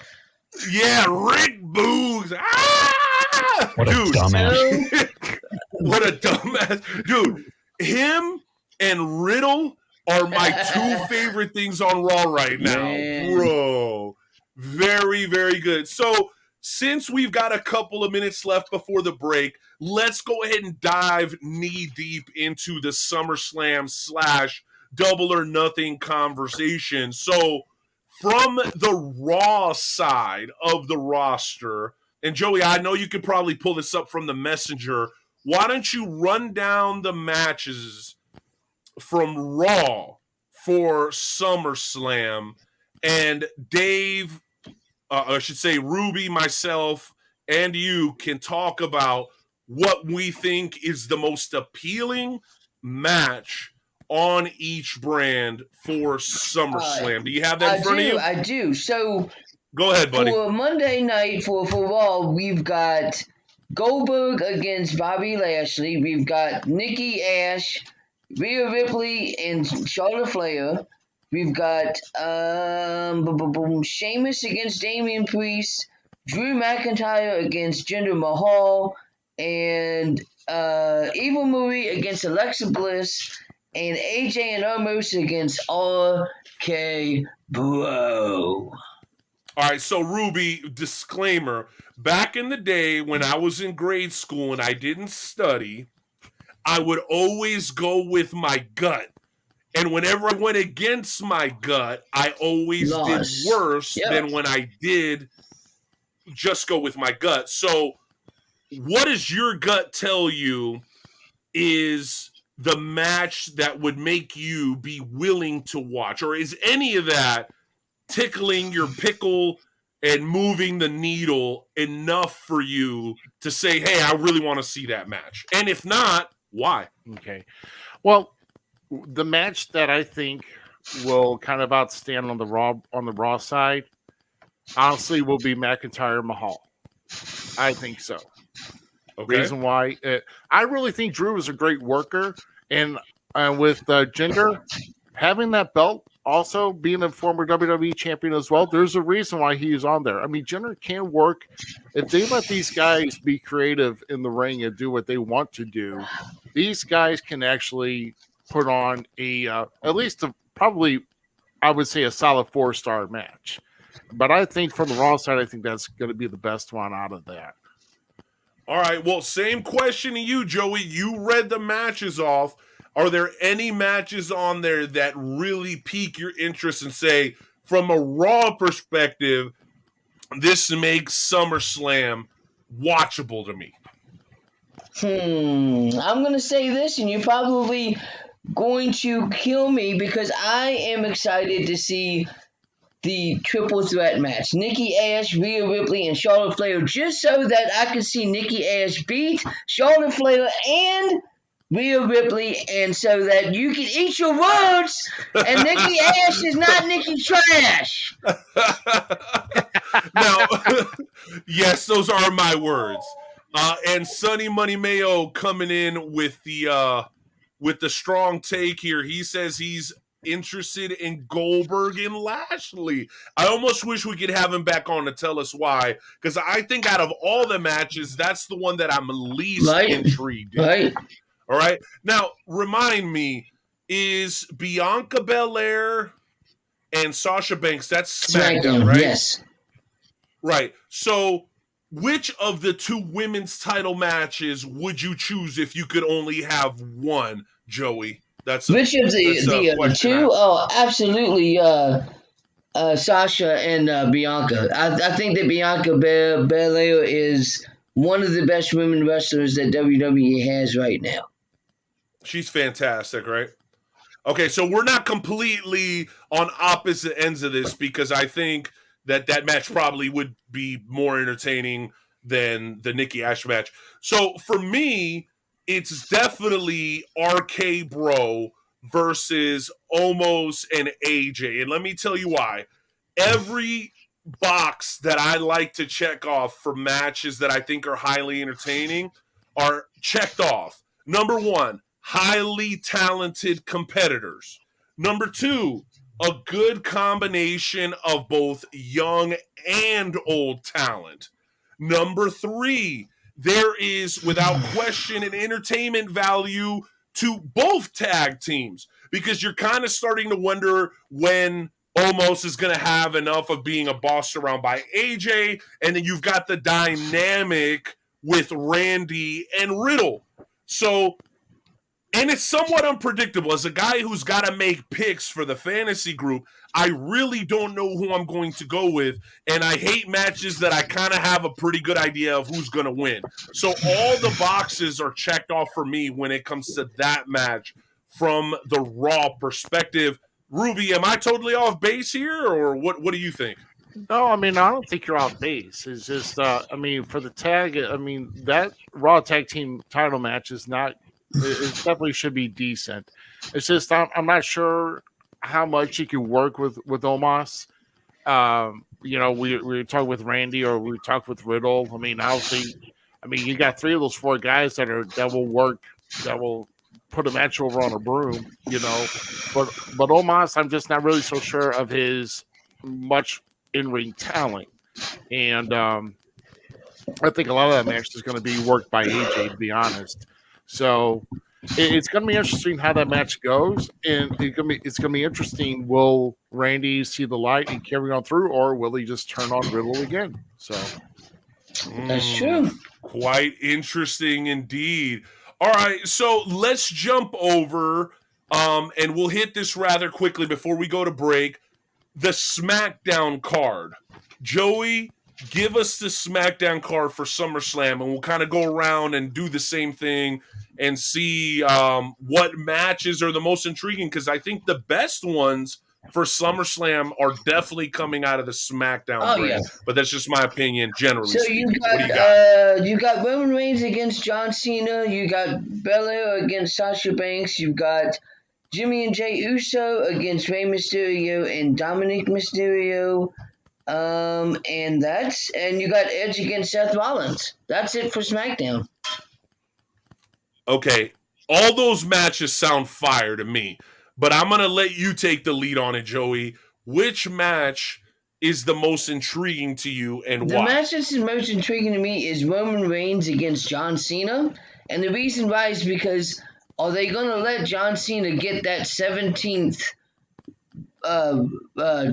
Yeah, Rick Boogs. Ah! What a dumbass. What a dumbass. Dude, him and Riddle are my two favorite things on Raw right now. Man. Bro. Very, very good. So, since we've got a couple of minutes left before the break, let's go ahead and dive knee deep into the SummerSlam / Double or Nothing conversation. So, from the Raw side of the roster, and Joey, I know you could probably pull this up from the messenger. Why don't you run down the matches from Raw for SummerSlam? And Dave, I should say Ruby, myself, and you can talk about what we think is the most appealing match on each brand for SummerSlam. Do you have that in front of you? I do. So Go ahead, buddy. for Monday night for Raw, we've got Goldberg against Bobby Lashley. We've got Nikki Ash, Rhea Ripley, and Charlotte Flair. We've got Sheamus against Damian Priest, Drew McIntyre against Jinder Mahal, and Eva Mourinho against Alexa Bliss, and AJ and Omos against RK Bro. All right, so Ruby, disclaimer. Back in the day when I was in grade school and I didn't study, I would always go with my gut. And whenever I went against my gut, I always did worse than when I did just go with my gut. So what does your gut tell you is the match that would make you be willing to watch? Or is any of that tickling your pickle and moving the needle enough for you to say, hey, I really want to see that match? And if not, why? Okay. Well, the match that I think will kind of outstand on the Raw side, honestly, will be McIntyre Mahal. I think so. Okay. Reason why, I really think Drew is a great worker, and with Jinder having that belt, also being a former WWE champion as well, there's a reason why he's on there. I mean, Jinder can work if they let these guys be creative in the ring and do what they want to do. These guys can actually put on at least probably, I would say, a solid 4-star match. But I think from the Raw side, I think that's going to be the best one out of that. All right, well, same question to you, Joey. You read the matches off. Are there any matches on there that really pique your interest and say, from a Raw perspective, this makes SummerSlam watchable to me? I'm going to say this, and you're probably going to kill me because I am excited to see the triple threat match. Nikki Ash, Rhea Ripley, and Charlotte Flair, just so that I can see Nikki Ash beat Charlotte Flair and Rhea Ripley, and so that you can eat your words, and Nikki Ash is not Nikki Trash. Now, yes, those are my words. And Sonny Money Mayo coming in with the strong take here. He says he's interested in Goldberg and Lashley. I almost wish we could have him back on to tell us why, because I think out of all the matches, that's the one that I'm least intrigued in. Right. All right. Now, remind me, is Bianca Belair and Sasha Banks, that's SmackDown, right? Yes. Right. So, which of the two women's title matches would you choose if you could only have one, Joey? Which of the two? Oh, absolutely. Sasha and Bianca. I think that Bianca Belair is one of the best women wrestlers that WWE has right now. She's fantastic, right? Okay, so we're not completely on opposite ends of this, because I think that match probably would be more entertaining than the Nikki Ash match. So for me, it's definitely RK Bro versus Omos and AJ. And let me tell you why. Every box that I like to check off for matches that I think are highly entertaining are checked off. Number one, highly talented competitors. Number two, a good combination of both young and old talent. Number three, there is, without question, an entertainment value to both tag teams, because you're kind of starting to wonder when Omos is going to have enough of being a boss around by AJ, and then you've got the dynamic with Randy and Riddle. So, and it's somewhat unpredictable. As a guy who's got to make picks for the fantasy group, I really don't know who I'm going to go with, and I hate matches that I kind of have a pretty good idea of who's going to win. So all the boxes are checked off for me when it comes to that match from the Raw perspective. Ruby, am I totally off base here, or what do you think? No, I mean, I don't think you're off base. It's just, I mean, for the tag, I mean, that Raw Tag Team title match is not, it definitely should be decent. It's just, I'm not sure how much you can work with Omos. You know, we talk with Randy or we talk with Riddle. I mean, obviously, I mean, you got 3 of those 4 guys that will work, that will put a match over on a broom, you know. But Omos, I'm just not really so sure of his much in-ring talent. And I think a lot of that match is going to be worked by AJ, to be honest. So it's going to be interesting how that match goes, and it's going to be interesting. Will Randy see the light and carry on through, or will he just turn on Riddle again? So That's true. Quite interesting indeed. All right, so let's jump over, and we'll hit this rather quickly before we go to break. The SmackDown card. Joey, give us the SmackDown card for SummerSlam, and we'll kind of go around and do the same thing and see what matches are the most intriguing, because I think the best ones for SummerSlam are definitely coming out of the SmackDown brand. Yeah. But that's just my opinion, generally So speaking. you got Roman Reigns against John Cena. You got Belair against Sasha Banks. You got Jimmy and Jey Uso against Rey Mysterio and Dominic Mysterio. And you got Edge against Seth Rollins. That's it for SmackDown. Okay, all those matches sound fire to me, but I'm going to let you take the lead on it, Joey. Which match is the most intriguing to you, and why? The match that's the most intriguing to me is Roman Reigns against John Cena. And the reason why is because, are they going to let John Cena get that 17th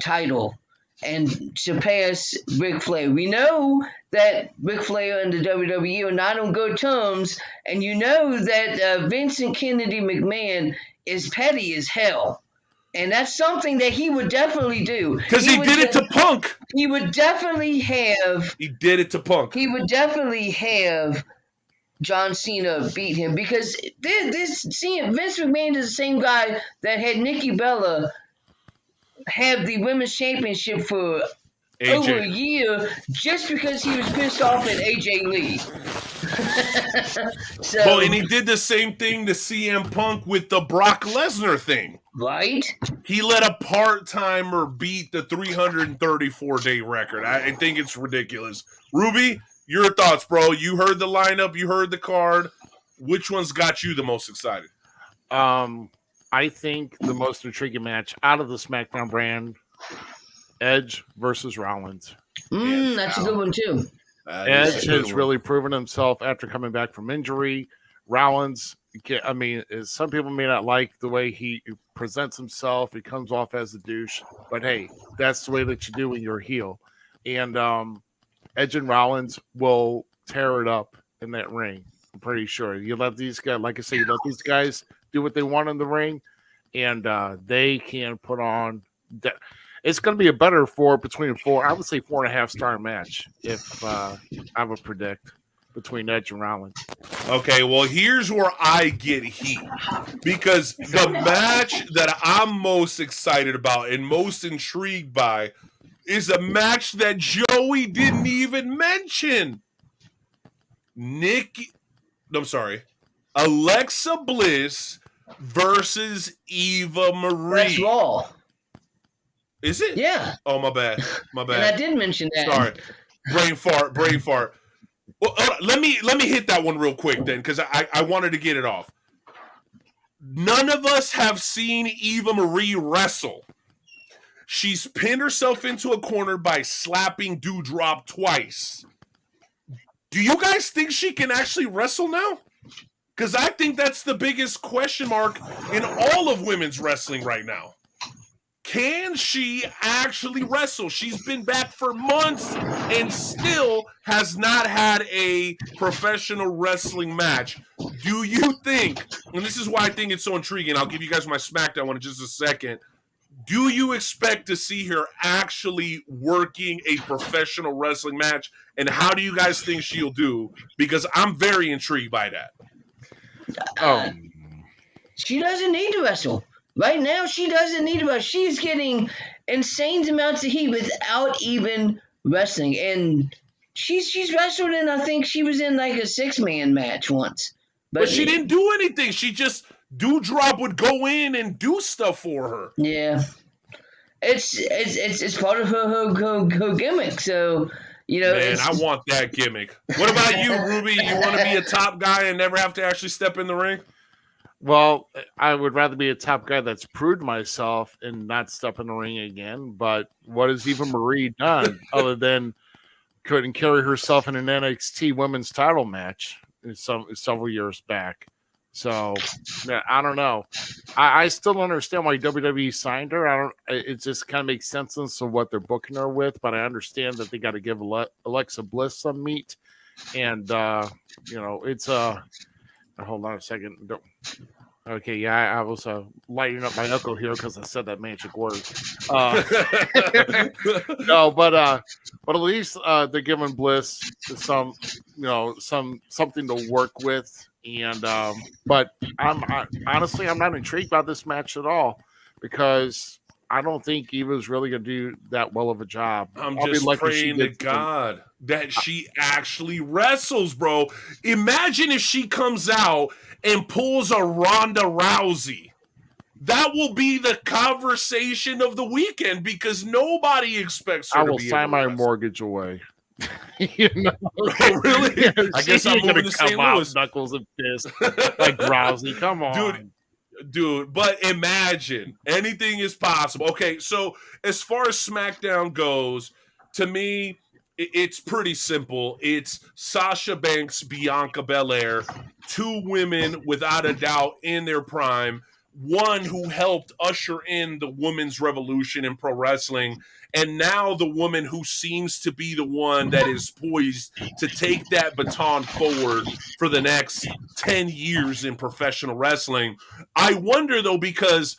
title and surpass Ric Flair? We know that Ric Flair and the WWE are not on good terms, and you know that Vincent Kennedy McMahon is petty as hell. And that's something that he would definitely do. Because he did it to Punk. He would definitely have... He did it to Punk. He would definitely have John Cena beat him, because Vince McMahon is the same guy that had Nikki Bella have the women's championship for over a year just because he was pissed off at AJ Lee. Well, and he did the same thing to CM Punk with the Brock Lesnar thing. Right? He let a part-timer beat the 334-day record. I think it's ridiculous. Ruby, your thoughts, bro. You heard the lineup. You heard the card. Which one's got you the most excited? I think the most intriguing match out of the SmackDown brand, Edge versus Rollins. That's a good one, too. Edge has really proven himself after coming back from injury. Rollins, I mean, some people may not like the way he presents himself. He comes off as a douche. But, hey, that's the way that you do when you're a heel. And Edge and Rollins will tear it up in that ring. I'm pretty sure. You let these guys, like I say, you let these guys do what they want in the ring, and they can put on. It's going to be a better between 4. I would say 4.5 star match if I would predict between Edge and Rollins. Okay, well, here's where I get heat, because the match that I'm most excited about and most intrigued by is a match that Joey didn't even mention. Alexa Bliss versus Eva Mourinho. That's Raw. Is it? Yeah. Oh, my bad. And I did mention that. Sorry. Brain fart. Well, let me hit that one real quick then, because I wanted to get it off. None of us have seen Eva Marie wrestle. She's pinned herself into a corner by slapping Doudrop twice. Do you guys think she can actually wrestle now? Because I think that's the biggest question mark in all of women's wrestling right now. Can she actually wrestle? She's been back for months and still has not had a professional wrestling match. Do you think, and this is why I think it's so intriguing, I'll give you guys my SmackDown one in just a second. Do you expect to see her actually working a professional wrestling match? And how do you guys think she'll do? Because I'm very intrigued by that. She doesn't need to wrestle. Right now, she doesn't need to wrestle. She's getting insane amounts of heat without even wrestling. And she's wrestled in, I think she was in like a 6-man match once. But she didn't do anything. She just, Doudrop would go in and do stuff for her. Yeah. It's part of her gimmick. So, you know. Man, I want that gimmick. What about you, Ruby? You want to be a top guy and never have to actually step in the ring? Well, I would rather be a top guy that's proved myself and not step in the ring again. But what has Eva Marie done other than couldn't carry herself in an NXT women's title match several years back? So yeah, I don't know. I still don't understand why WWE signed her. It just kind of makes sense as to what they're booking her with, but I understand that they got to give Alexa Bliss some meat, and it's hold on a second. Okay, yeah, I was lighting up my knuckle here because I said that magic word. No, but at least they're giving Bliss something to work with, and but honestly, I'm not intrigued by this match at all because I don't think Eva's really going to do that well of a job. I'm just praying to God that she actually wrestles, bro. Imagine if she comes out and pulls a Ronda Rousey. That will be the conversation of the weekend because nobody expects her to be able to sign my wrestle. Mortgage away. Really? I guess I'm moving to St. Louis. Knuckles and fist like Rousey. Come on. Dude, but imagine anything is possible. Okay, so as far as SmackDown goes, to me, it's pretty simple. It's Sasha Banks, Bianca Belair, two women without a doubt in their prime. One who helped usher in the women's revolution in pro wrestling, and now the woman who seems to be the one that is poised to take that baton forward for the next 10 years in professional wrestling. I wonder, though, because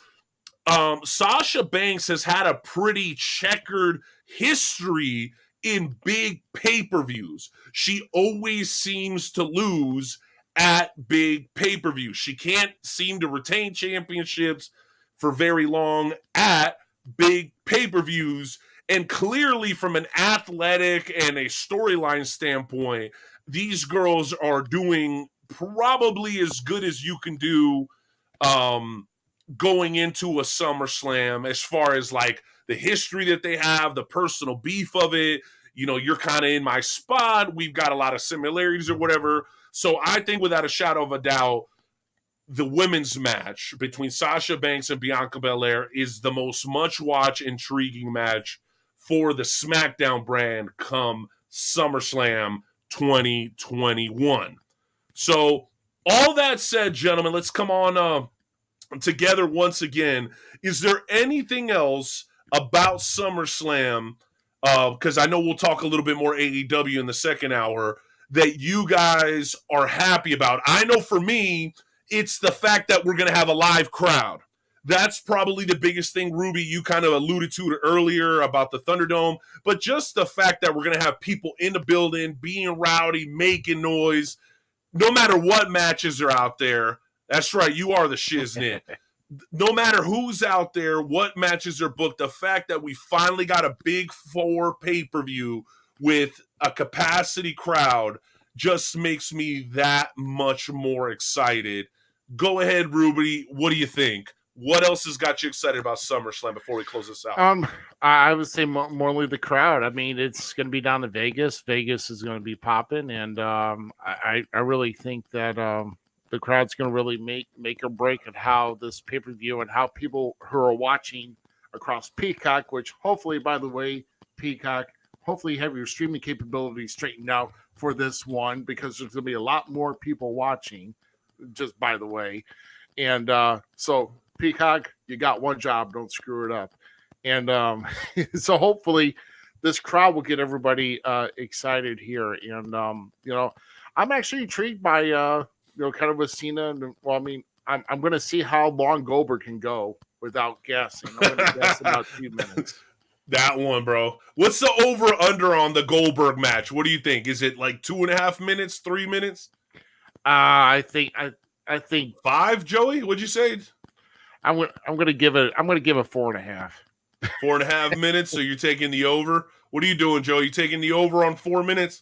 Sasha Banks has had a pretty checkered history in big pay-per-views. She always seems to lose at big pay-per-views. She can't seem to retain championships for very long at big pay-per-views. And clearly from an athletic and a storyline standpoint, these girls are doing probably as good as you can do going into a SummerSlam as far as like the history that they have, the personal beef of it. You know, you're kind of in my spot. We've got a lot of similarities or whatever. So I think without a shadow of a doubt, the women's match between Sasha Banks and Bianca Belair is the most much-watch, intriguing match for the SmackDown brand come SummerSlam 2021. So all that said, gentlemen, let's come on together once again. Is there anything else about SummerSlam, because I know we'll talk a little bit more AEW in the second hour, that you guys are happy about? I know for me, it's the fact that we're going to have a live crowd. That's probably the biggest thing, Ruby. You kind of alluded to it earlier about the Thunderdome, but just the fact that we're going to have people in the building, being rowdy, making noise, no matter what matches are out there. That's right, you are the shiznit. No matter who's out there, what matches are booked, the fact that we finally got a big 4 pay-per-view with a capacity crowd just makes me that much more excited. Go ahead, Ruby. What do you think? What else has got you excited about SummerSlam before we close this out? I would say morely the crowd. I mean, it's going to be down to Vegas. Vegas is going to be popping, and I really think that the crowd's going to really make or break at how this pay-per-view and how people who are watching across Peacock, which hopefully, by the way, Peacock, hopefully you have your streaming capabilities straightened out for this one because there's going to be a lot more people watching. just by the way. And so Peacock, you got one job, don't screw it up. And so hopefully this crowd will get everybody excited here. And I'm actually intrigued by kind of with Cena. And well, I mean, I'm going to see how long Goldberg can go without guessing. I'm going to guess about 2 minutes. That one, bro. What's the over under on the Goldberg match? What do you think? Is it like 2.5 minutes, 3 minutes? I think 5, Joey? What'd you say? I'm gonna give it 4.5. 4.5 minutes. So you're taking the over. What are you doing, Joey? You taking the over on 4 minutes?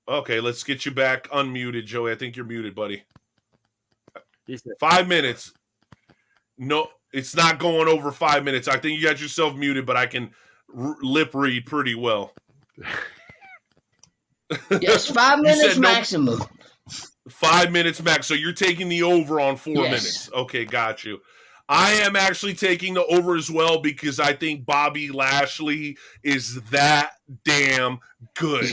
Okay, let's get you back unmuted, Joey. I think you're muted, buddy. 5 minutes. No, it's not going over 5 minutes. I think you got yourself muted, but I can lip read pretty well. Yes, 5 minutes maximum. 5 minutes max. So you're taking the over on 4 minutes. Okay, got you. I am actually taking the over as well because I think Bobby Lashley is that damn good.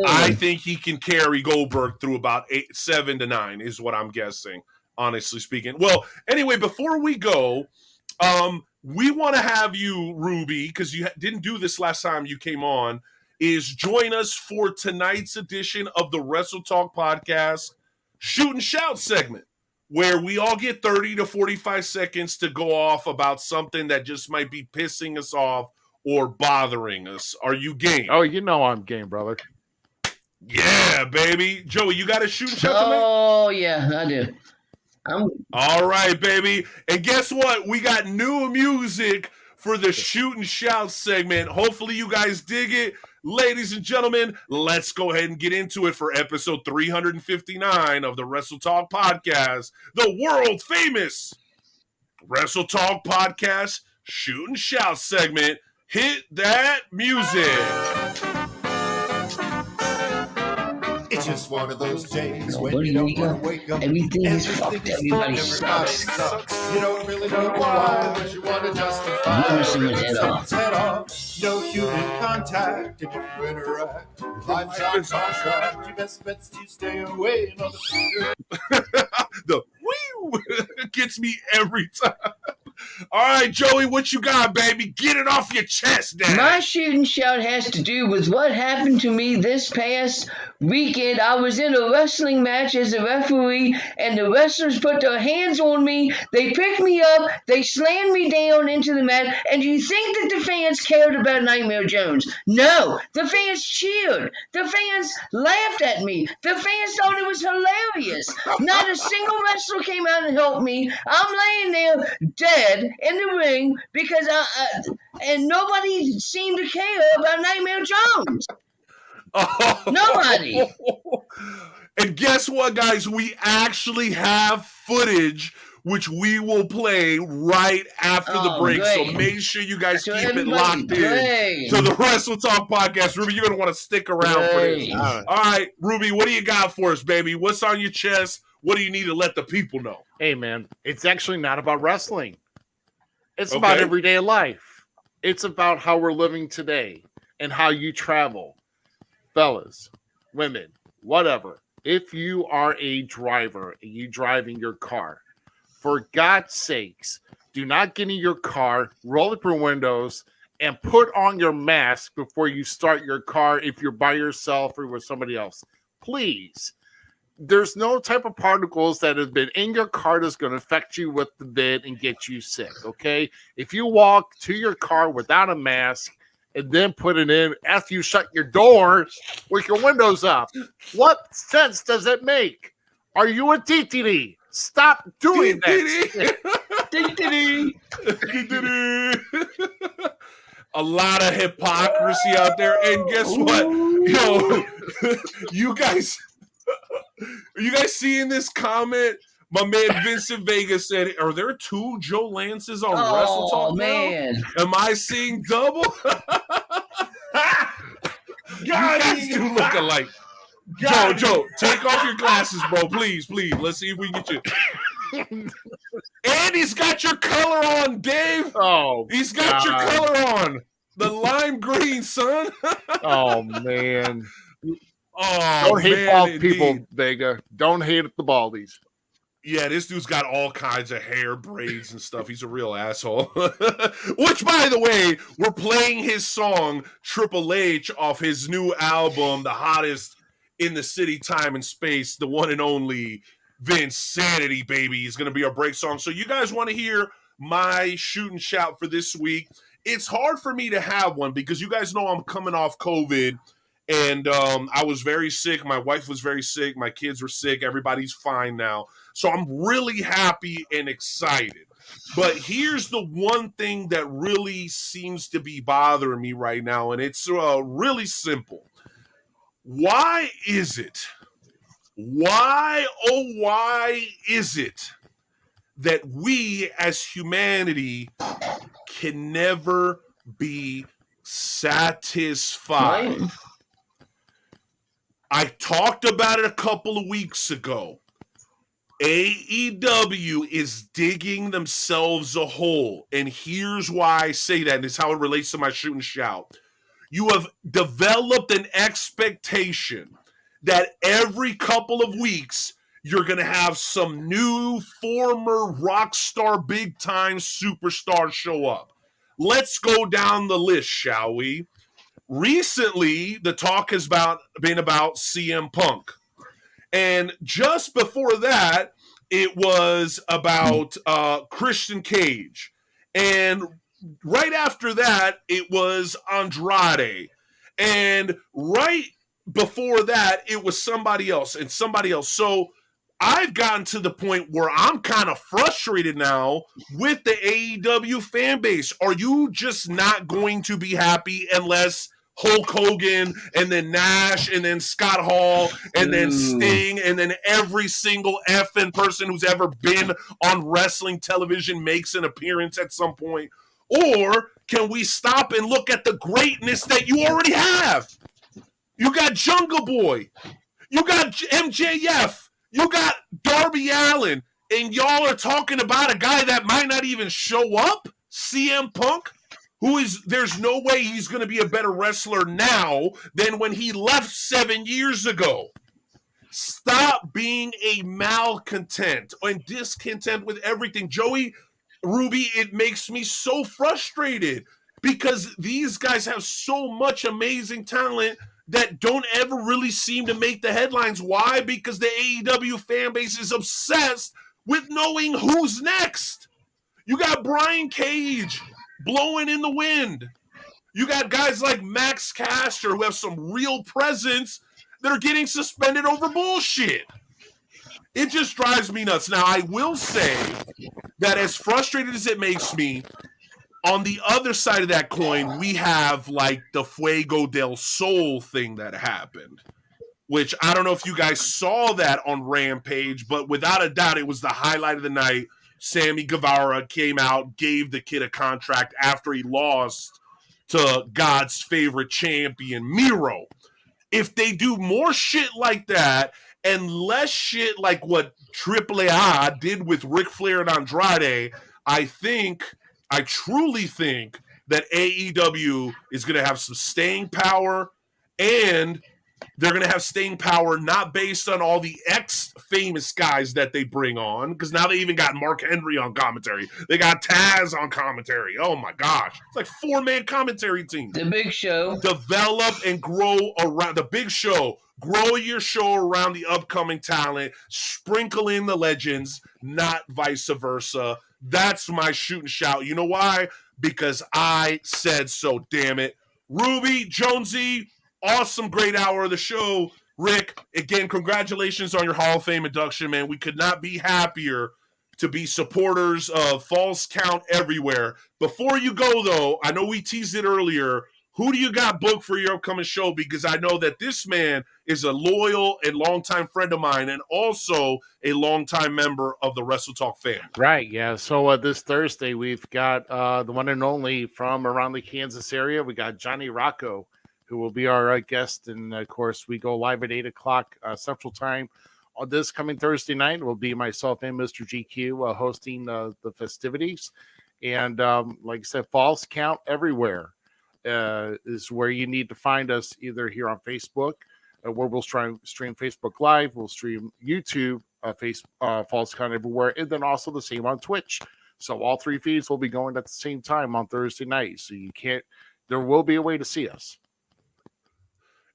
I think he can carry Goldberg through about 7 to 9 is what I'm guessing, honestly speaking. Well, anyway, before we go, we want to have you, Ruby, because you didn't do this last time you came on, is join us for tonight's edition of the Wrestle Talk podcast Shoot and Shout segment, where we all get 30 to 45 seconds to go off about something that just might be pissing us off or bothering us. Are you game? Oh, you know I'm game, brother. Yeah, baby. Joey, you got a shoot and shout tonight? Oh, yeah, I do. All right, baby. And guess what? We got new music for the shoot and shout segment. Hopefully you guys dig it. Ladies and gentlemen, let's go ahead and get into it for episode 359 of the Wrestle Talk podcast, the world famous Wrestle Talk podcast shoot and shout segment. Hit that music. It's just one of those days when you don't want to wake up. Everything is fucked. Everybody sucks. You don't really know why, but you want to justify. Head off. No human contact, and you interact. Life shines on track. Your best bet's to stay away. The wheel gets me every time. All right, Joey, what you got, baby? Get it off your chest now. My shoot and shout has to do with what happened to me this past weekend. I was in a wrestling match as a referee, and the wrestlers put their hands on me. They picked me up. They slammed me down into the mat. And do you think that the fans cared about Nightmare Jones? No. The fans cheered. The fans laughed at me. The fans thought it was hilarious. Not a single wrestler came out and helped me. I'm laying there dead in the ring because and nobody seemed to care about Nightmare Jones. Oh. Nobody. And guess what, guys? We actually have footage which we will play right after the break. Great. So make sure you guys keep it locked in to the Wrestle Talk podcast. Ruby, you're going to want to stick around for this. All right, Ruby, what do you got for us, baby? What's on your chest? What do you need to let the people know? Hey, man, it's actually not about wrestling. It's about everyday life. It's about how we're living today and how you travel. Fellas, women, whatever. If you are a driver and you driving your car, for God's sakes, do not get in your car, roll up your windows, and put on your mask before you start your car if you're by yourself or with somebody else. Please. There's no type of particles that have been in your car that's going to affect you with the vid and get you sick, okay? If you walk to your car without a mask and then put it in after you shut your door with your windows up, what sense does it make? Are you a TTD? Stop doing that. A lot of hypocrisy out there. And guess what? Yo, you guys seeing this comment? My man Vincent Vega said, are there 2 Joe Lances on Wrestle Talk man. now? Am I seeing double? You guys do look alike. Joe, take off your glasses, bro. Please. Let's see if we can get you. And he's got your color on, Dave. Oh, he's got your color on. The lime green, son. Oh, man. Oh, Don't hate man, bald people, indeed. Vega. Don't hate the baldies. Yeah, this dude's got all kinds of hair, braids, and stuff. He's a real asshole. Which, by the way, we're playing his song Triple H off his new album, The Hottest in the City, Time, and Space, the one and only Vinsanity, baby, is going to be our break song. So you guys want to hear my shoot and shout for this week? It's hard for me to have one because you guys know I'm coming off COVID, and I was very sick. My wife was very sick. My kids were sick. Everybody's fine now. So I'm really happy and excited. But here's the one thing that really seems to be bothering me right now, and it's really simple. Why is it? Why, oh, why is it that we as humanity can never be satisfied? Right? I talked about it a couple of weeks ago. AEW is digging themselves a hole. And here's why I say that, and it's how it relates to my shoot and shout. You have developed an expectation that every couple of weeks you're going to have some new former rock star, big time superstar show up. Let's go down the list, shall we? Recently, the talk has been about CM Punk. And just before that, it was about Christian Cage. And right after that, it was Andrade. And right before that, it was somebody else and somebody else. So I've gotten to the point where I'm kind of frustrated now with the AEW fan base. Are you just not going to be happy unless Hulk Hogan and then Nash and then Scott Hall and then Sting and then every single effing person who's ever been on wrestling television makes an appearance at some point? Or can we stop and look at the greatness that you already have? You got Jungle Boy. You got MJF. You got Darby Allin. And y'all are talking about a guy that might not even show up? CM Punk? There's no way he's going to be a better wrestler now than when he left 7 years ago. Stop being a malcontent and discontent with everything. Joey, Ruby, it makes me so frustrated because these guys have so much amazing talent that don't ever really seem to make the headlines. Why? Because the AEW fan base is obsessed with knowing who's next. You got Brian Cage blowing in the wind. You got guys like Max Caster who have some real presence that are getting suspended over bullshit. It just drives me nuts. Now, I will say that as frustrated as it makes me, on the other side of that coin, we have like the Fuego del Sol thing that happened, which I don't know if you guys saw that on Rampage, but without a doubt, it was the highlight of the night. Sammy Guevara came out, gave the kid a contract after he lost to God's favorite champion, Miro. If they do more shit like that and less shit like what AAA did with Ric Flair and Andrade, I truly think that AEW is going to have some staying power, and they're going to have staying power not based on all the ex-famous guys that they bring on, because now they even got Mark Henry on commentary. They got Taz on commentary. Oh, my gosh. It's like 4-man commentary team. The Big Show. Develop and grow around the Big Show. Grow your show around the upcoming talent. Sprinkle in the legends, not vice versa. That's my shoot and shout. You know why? Because I said so, damn it. Ruby, Jonesy, awesome, great hour of the show. Rick, again, congratulations on your Hall of Fame induction, man. We could not be happier to be supporters of Falls Count everywhere. Before you go, though, I know we teased it earlier. Who do you got booked for your upcoming show? Because I know that this man is a loyal and longtime friend of mine and also a longtime member of the Wrestle Talk family. Right, yeah. So this Thursday, we've got the one and only from around the Kansas area. We got Johnny Rocco, who will be our guest. And, of course, we go live at 8 o'clock Central Time. On this coming Thursday night will be myself and Mr. GQ hosting the festivities. And like I said, Falls Count everywhere is where you need to find us, either here on Facebook, where we'll stream Facebook Live, we'll stream YouTube, False Count everywhere, and then also the same on Twitch. So all 3 feeds will be going at the same time on Thursday night. So there will be a way to see us.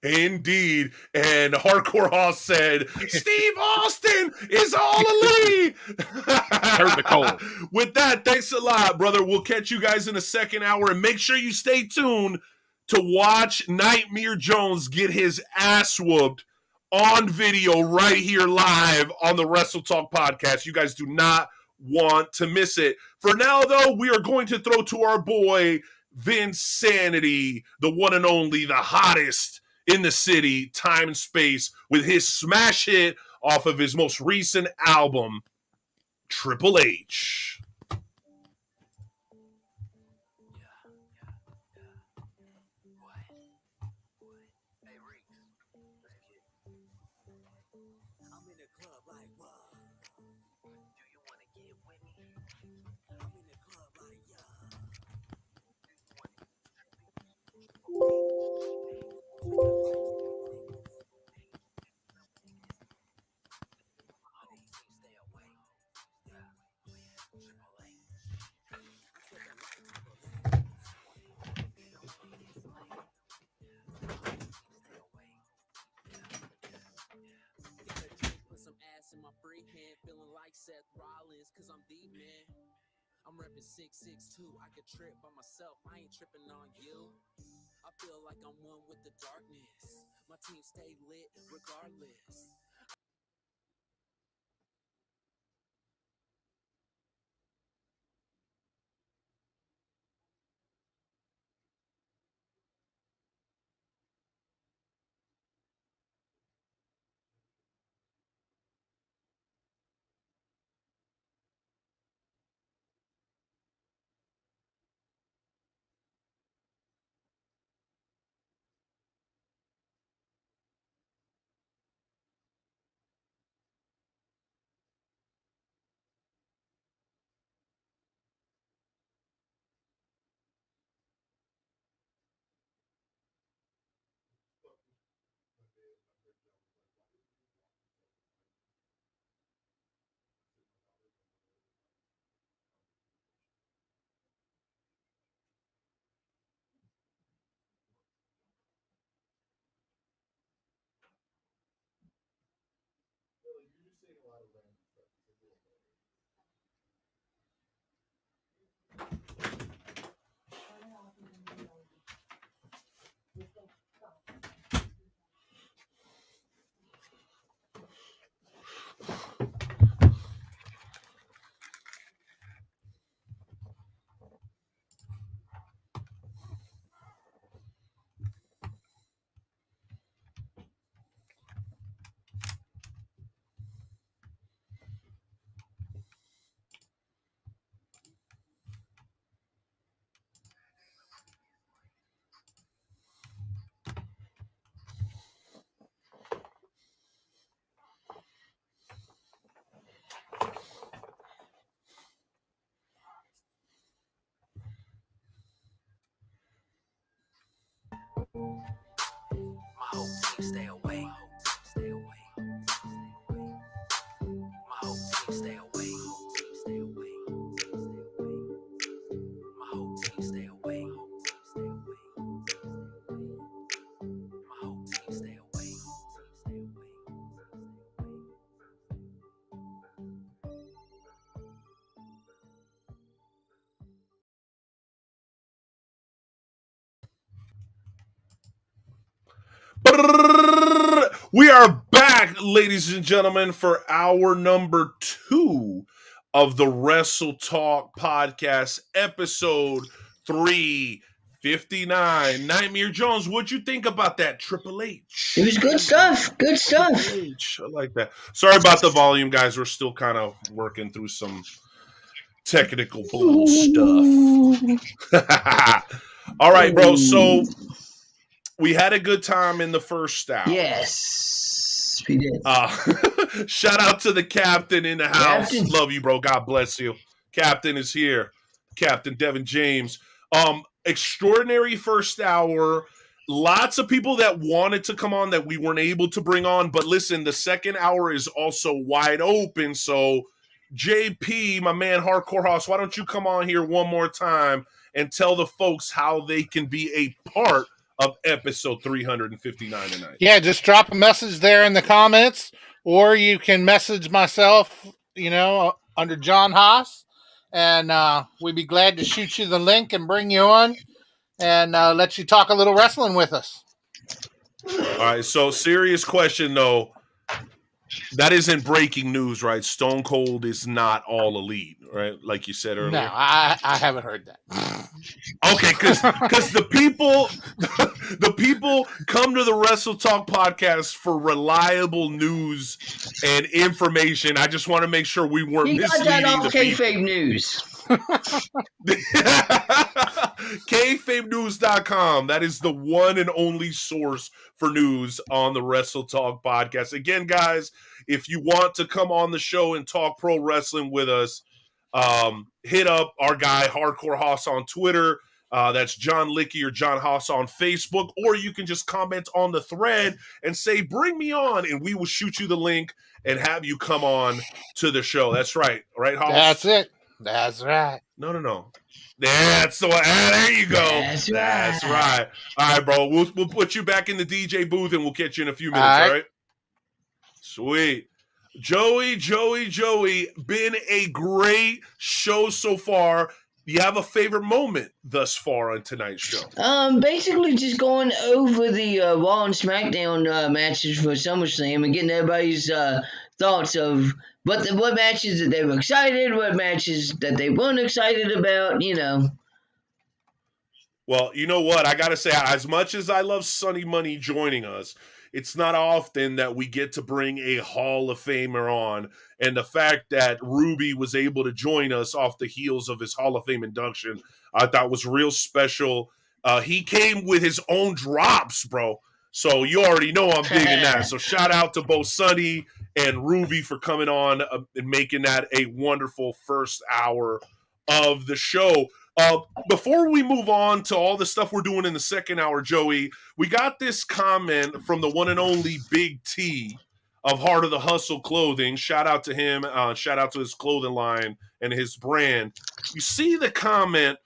Indeed. And Hardcore Hoss said, Steve Austin is all elite. Turn the cold. With that, thanks a lot, brother. We'll catch you guys in the second hour. And make sure you stay tuned to watch Nightmare Jones get his ass whooped on video right here live on the Wrestle Talk podcast. You guys do not want to miss it. For now, though, we are going to throw to our boy Vince Sanity, the one and only, the hottest in the city, time and space, with his smash hit off of his most recent album, Triple H. Feeling like Seth Rollins, cause I'm the man. I'm repping 662. I could trip by myself. I ain't tripping on you. I feel like I'm one with the darkness. My team stay lit regardless. My whole team stay away. Stay away. My whole team stay away. Stay away. My whole team stay away. Stay away. My whole team stay away. Stay away. We are back, ladies and gentlemen, for hour number 2 of the Wrestle Talk podcast, episode 359. Nightmare Jones, what'd you think about that Triple H? It was good stuff. Good stuff. Triple H, I like that. Sorry about the volume, guys. We're still kind of working through some technical bull stuff. All right, bro. So we had a good time in the first hour. Yes, we did. Shout out to the captain in the house. Captain. Love you, bro. God bless you. Captain is here. Captain Devin James. Extraordinary first hour. lots of people that wanted to come on that we weren't able to bring on. But listen, the second hour is also wide open. So, JP, my man, Hardcore House, why don't you come on here one more time and tell the folks how they can be a part of episode 359 tonight? Yeah, just drop a message there in the comments, or you can message myself, under John Haas, and we'd be glad to shoot you the link and bring you on and let you talk a little wrestling with us. All right, so serious question, though. That isn't breaking news, right? Stone Cold is not all elite, right? Like you said earlier. No, I haven't heard that. Okay, because the people come to the Wrestle Talk podcast for reliable news and information. I just want to make sure we weren't misleading the people. Kayfabe news. KayfabeNews.com. That is the one and only source for news on the Wrestle Talk podcast. Again, guys, if you want to come on the show and talk pro wrestling with us, hit up our guy Hardcore Hoss on Twitter. That's John Licky or John Haas on Facebook, or you can just comment on the thread and say, bring me on, and we will shoot you the link and have you come on to the show. That's right. Right, Haas? That's it. That's right. No. That's the one. There you go. That's right. All right, bro. We'll put you back in the DJ booth, and we'll catch you in a few minutes, all right? Sweet. Joey, been a great show so far. Do you have a favorite moment thus far on tonight's show? Basically just going over the Raw and SmackDown matches for SummerSlam and getting everybody's thoughts of what matches that they were excited, what matches that they weren't excited about, Well, you know what? I got to say, as much as I love Sonny Money joining us, it's not often that we get to bring a Hall of Famer on. And the fact that Ruby was able to join us off the heels of his Hall of Fame induction, I thought was real special. He came with his own drops, bro. So you already know I'm digging that. So shout out to both Sonny and Ruby for coming on and making that a wonderful first hour of the show. Before we move on to all the stuff we're doing in the second hour, Joey, we got this comment from the one and only Big T of Heart of the Hustle Clothing. Shout out to him. Shout out to his clothing line and his brand. You see the comment.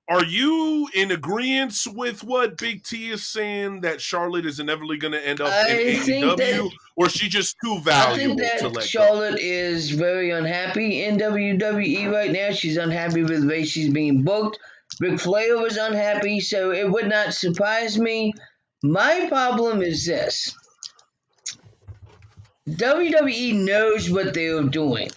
Are you in agreement with what Big T is saying, that Charlotte is inevitably going to end up in AEW, or is she just too valuable to let Charlotte is very unhappy in WWE right now. She's unhappy with the way she's being booked. Ric Flair was unhappy, so it would not surprise me. My problem is this. WWE knows what they're doing.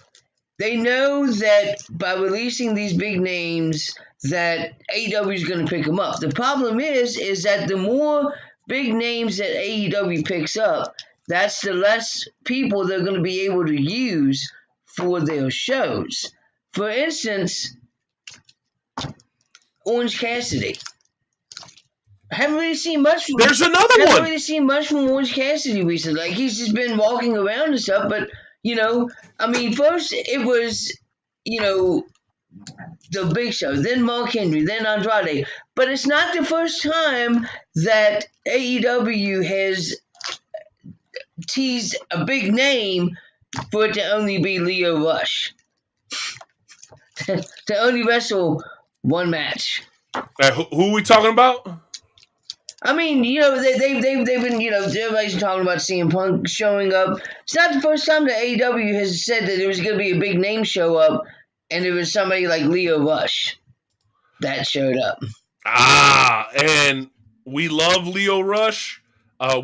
They know that by releasing these big names that AEW is going to pick them up. The problem is that the more big names that AEW picks up, that's the less people they're going to be able to use for their shows. For instance, Orange Cassidy. I haven't really seen much from There's another one. I haven't really seen much from Orange Cassidy recently. Like, he's just been walking around and stuff, but, first it was, the Big Show, then Mark Henry, then Andrade. But it's not the first time that AEW has teased a big name for it to only be Lio Rush. To only wrestle one match. Who are we talking about? I mean, they've been, everybody's talking about CM Punk showing up. It's not the first time that AEW has said that there was going to be a big name show up, and it was somebody like Lio Rush that showed up. And we love Lio Rush.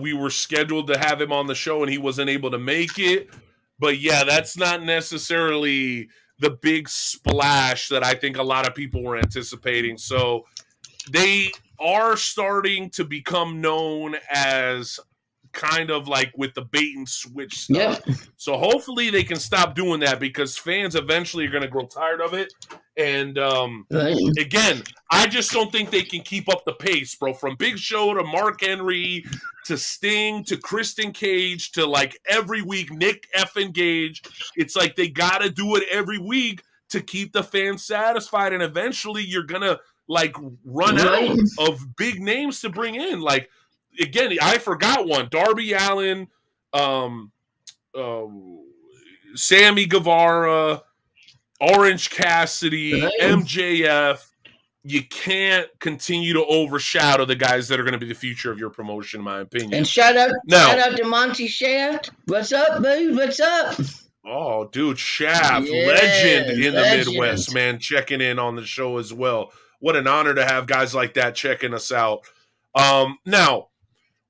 We were scheduled to have him on the show, and he wasn't able to make it. But yeah, that's not necessarily the big splash that I think a lot of people were anticipating. So they are starting to become known as kind of like with the bait and switch stuff. Yep. So hopefully they can stop doing that, because fans eventually are going to grow tired of it. And again, I just don't think they can keep up the pace, bro. From Big Show to Mark Henry to Sting to Kristen Cage to like every week Nick effing Gage. It's like they got to do it every week to keep the fans satisfied. And eventually you're going to like run out of big names to bring in. Like again, I forgot one: Darby Allin, Sammy Guevara, Orange Cassidy, MJF. You can't continue to overshadow the guys that are going to be the future of your promotion, in my opinion. And shout out to Monty Shaft. What's up, dude? What's up? Oh, dude, Shaft, legend in the Midwest, man, checking in on the show as well. What an honor to have guys like that checking us out. Now,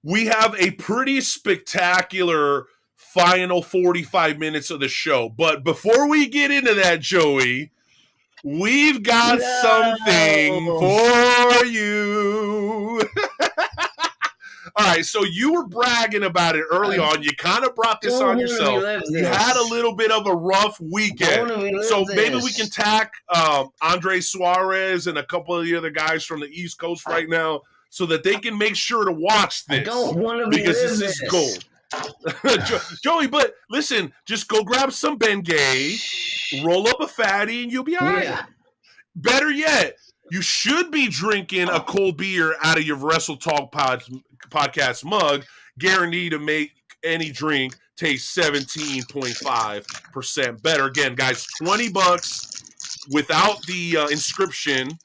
we have a pretty spectacular final 45 minutes of the show. But before we get into that, Joey, we've got something for you. All right, so you were bragging about it early on. You kind of brought this on yourself. You had a little bit of a rough weekend. So maybe we can tack Andre Suarez and a couple of the other guys from the East Coast right now so that they can make sure to watch this. I don't want to because this is gold. Joey, but listen, just go grab some Bengay, roll up a fatty, and you'll be all right. Better yet, you should be drinking a cold beer out of your Wrestle Talk podcast mug, guaranteed to make any drink taste 17.5% better. Again, guys, $20 without the inscription.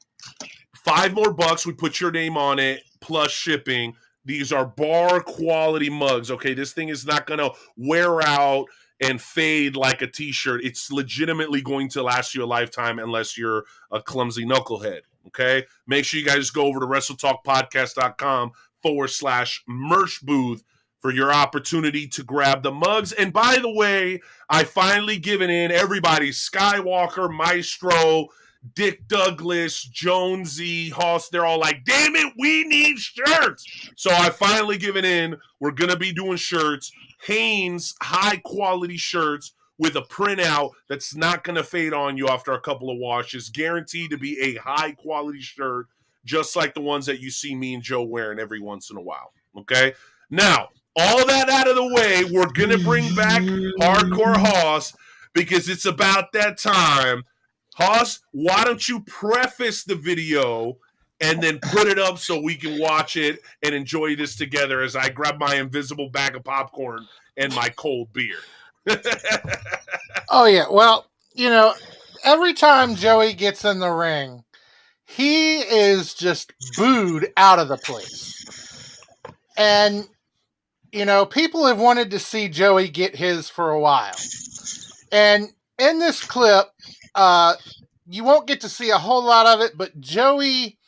$5 more. We put your name on it plus shipping. These are bar quality mugs. Okay, this thing is not going to wear out and fade like a t-shirt. It's legitimately going to last you a lifetime unless you're a clumsy knucklehead. Okay, make sure you guys go over to WrestleTalkPodcast.com/merch booth for your opportunity to grab the mugs. And by the way, I finally given in everybody, Skywalker, Maestro, Dick Douglas, Jonesy, Hoss, they're all like, damn it, we need shirts. So I finally given in. We're going to be doing shirts. Hanes high-quality shirts with a printout that's not going to fade on you after a couple of washes. Guaranteed to be a high-quality shirt, just like the ones that you see me and Joe wearing every once in a while. Okay? Now, all that out of the way, we're going to bring back Hardcore Hoss because it's about that time. Hoss, why don't you preface the video and then put it up so we can watch it and enjoy this together as I grab my invisible bag of popcorn and my cold beer. Oh, yeah. Well, every time Joey gets in the ring, he is just booed out of the place. And, people have wanted to see Joey get his for a while. And in this clip, you won't get to see a whole lot of it, but Joey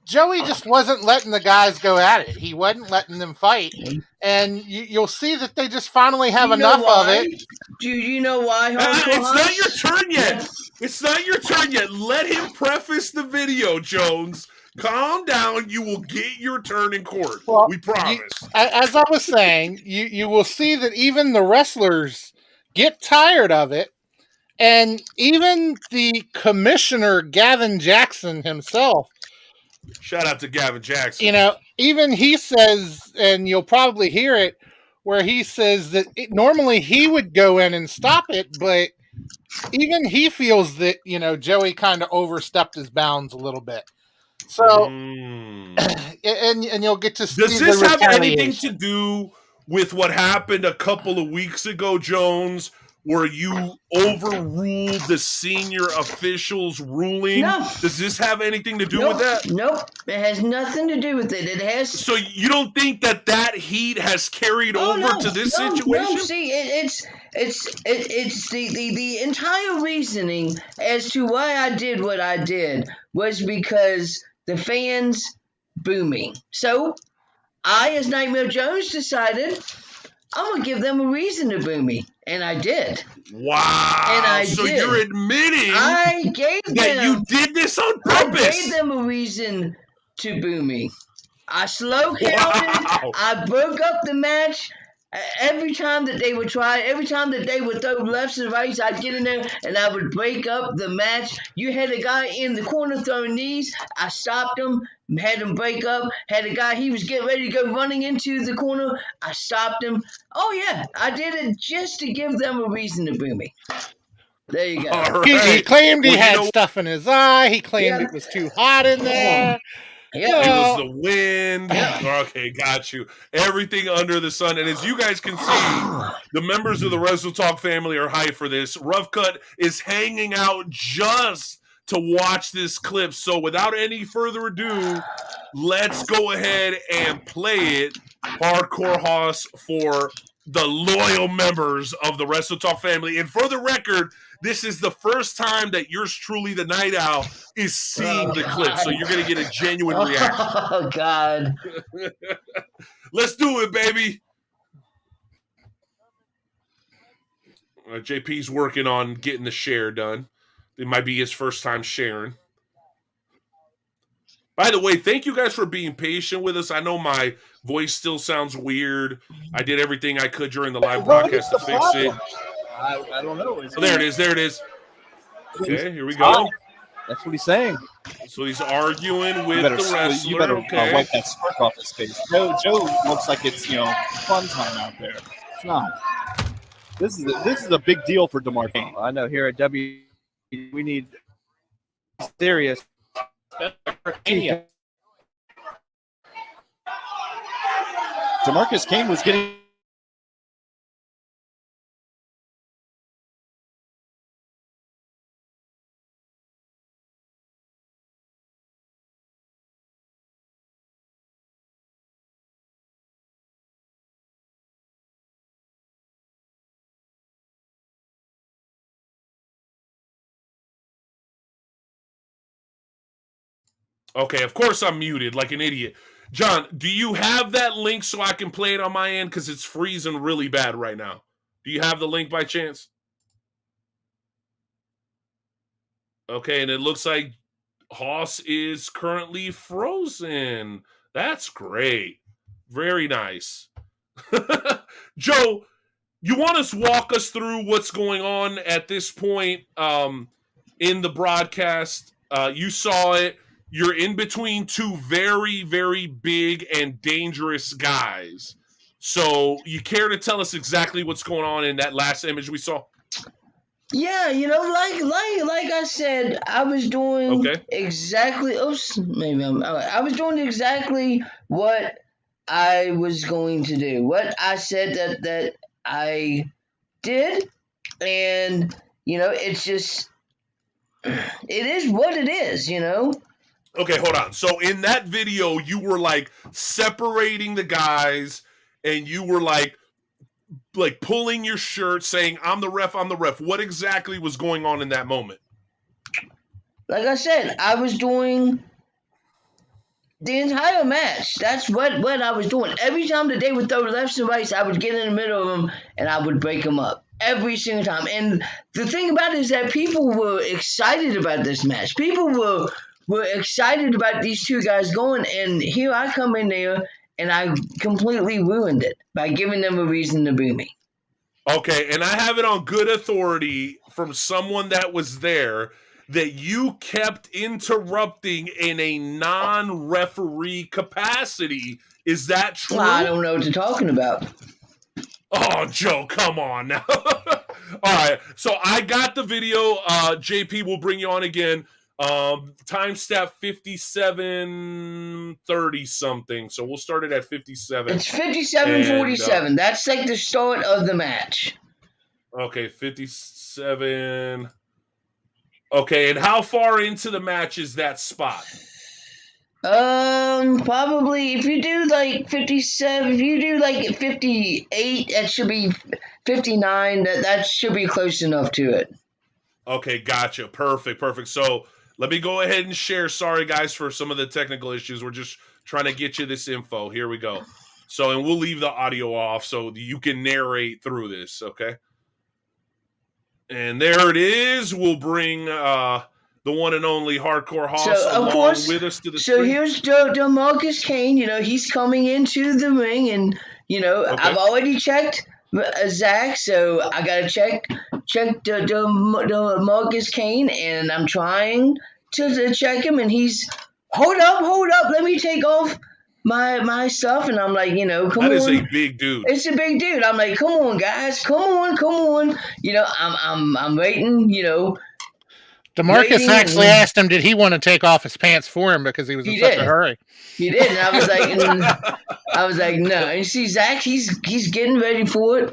just wasn't letting the guys go at it. He wasn't letting them fight. And you'll see that they just finally have enough of it. Do you know why? It's not your turn yet. It's not your turn yet. Let him preface the video, Jones. Calm down. You will get your turn in court. Well, we promise. As I was saying, you will see that even the wrestlers get tired of it. And even the commissioner, Gavin Jackson himself. Shout out to Gavin Jackson. Even he says, and you'll probably hear it, where he says that normally he would go in and stop it, but even he feels that, Joey kind of overstepped his bounds a little bit. So, and you'll get to see Does this have anything to do with what happened a couple of weeks ago, Jones, where you overruled the senior officials' ruling? No. Does this have anything to do with that? Nope. It has nothing to do with it. It has. So you don't think that heat has carried over to this situation? No. See, it's the entire reasoning as to why I did what I did was because the fans boo me. So I, as Nightmare Jones, decided I'm going to give them a reason to boo me. And I did. Wow. And I so did. You're admitting that you did this on purpose. I gave them a reason to boo me. I slow counted. Wow. I broke up the match. Every time that they would throw lefts and rights, I'd get in there and I would break up the match. You had a guy in the corner throwing knees. I stopped him, had him break up. Had a guy, he was getting ready to go running into the corner. I stopped him. Oh, yeah, I did it just to give them a reason to boo me. There you go. All He right. claimed he Well, you had know, stuff in his eye. He claimed Yeah. it was too hot in there. Yep. it was No. the wind. Yep. Okay, got you. Everything under the sun. And as you guys can see, the members of the Wrestle Talk family are hyped for this. Rough Cut is hanging out just to watch this clip. So without any further ado, let's go ahead and play it. Hardcore Hoss for the loyal members of the Wrestle Talk family. And for the record, this is the first time that yours truly, the Night Owl, is seeing the clip. So you're going to get a genuine reaction. Oh, God. Let's do it, baby. JP's working on getting the share done. It might be his first time sharing. By the way, thank you guys for being patient with us. I know my voice still sounds weird. I did everything I could during the live broadcast to fix it. I don't know. Oh, there it is. There it is. Okay, here we go. That's what he's saying. So he's arguing with the wrestler. You better okay. wipe that smirk off his face. Joe looks like it's fun time out there. It's not. This is a big deal for DeMarco. I know here at W, we need serious. DeMarcus Kane was getting. Okay, of course I'm muted like an idiot. John, do you have that link so I can play it on my end? Because it's freezing really bad right now. Do you have the link by chance? Okay, and it looks like Hoss is currently frozen. That's great. Very nice. Joe, you want to walk us through what's going on at this point in the broadcast? You saw it. You're in between two very, very big and dangerous guys. So you care to tell us exactly what's going on in that last image we saw? Yeah, like I said, I was doing exactly. Oops, maybe I was doing exactly what I was going to do. What I said that I did, and it's just it is what it is. Okay, hold on. So in that video, you were like separating the guys, and you were like pulling your shirt, saying, "I'm the ref. I'm the ref." What exactly was going on in that moment? Like I said, I was doing the entire match. That's what I was doing. Every time that they would throw lefts and rights, I would get in the middle of them and I would break them up. Every single time. And the thing about it is that people were excited about this match. People were excited about these two guys going, and here I come in there and I completely ruined it by giving them a reason to boo me. Okay, and I have it on good authority from someone that was there that you kept interrupting in a non-referee capacity. Is that true? Well, I don't know what you're talking about. Oh, Joe, come on now. All right, so I got the video. JP will bring you on again. Time stamp 57:30 something. So we'll start it at 57. It's 57:47. That's like the start of the match. Okay, 57. Okay, and how far into the match is that spot? Probably if you do like 57, if you do like 58, that should be 59. That should be close enough to it. Okay, gotcha. Perfect. So let me go ahead and share. Sorry, guys, for some of the technical issues. We're just trying to get you this info. Here we go. So, and we'll leave the audio off so you can narrate through this, okay? And there it is. We'll bring the one and only Hardcore Hoss along with us to the screen. So here's DeMarcus Kane. He's coming into the ring, and I've already checked Zach, so I gotta check DeMarcus Kane, and I'm trying to check him, and he's hold up. Let me take off my stuff, and I'm like, come That on. is a big dude. It's a big dude. I'm like, come on, guys, come on. I'm waiting. DeMarcus waiting, actually and asked him, did he want to take off his pants for him because he was in He such did. a hurry. he did, and I was like, no. And see, Zach, he's getting ready for it.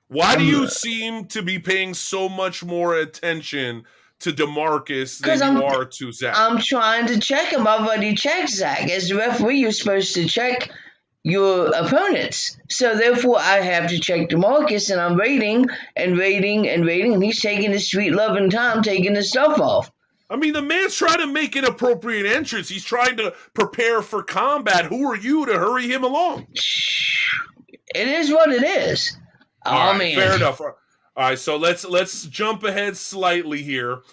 Why do you seem to be paying so much more attention to DeMarcus than you are to Zach? I'm trying to check him. I've already checked Zach. As the referee, you're supposed to check your opponents. So therefore, I have to check DeMarcus, and I'm waiting, and he's taking his sweet loving time taking his stuff off. I mean, the man's trying to make an appropriate entrance. He's trying to prepare for combat. Who are you to hurry him along? It is what it is. All right, man. fair enough. All right, so let's jump ahead slightly here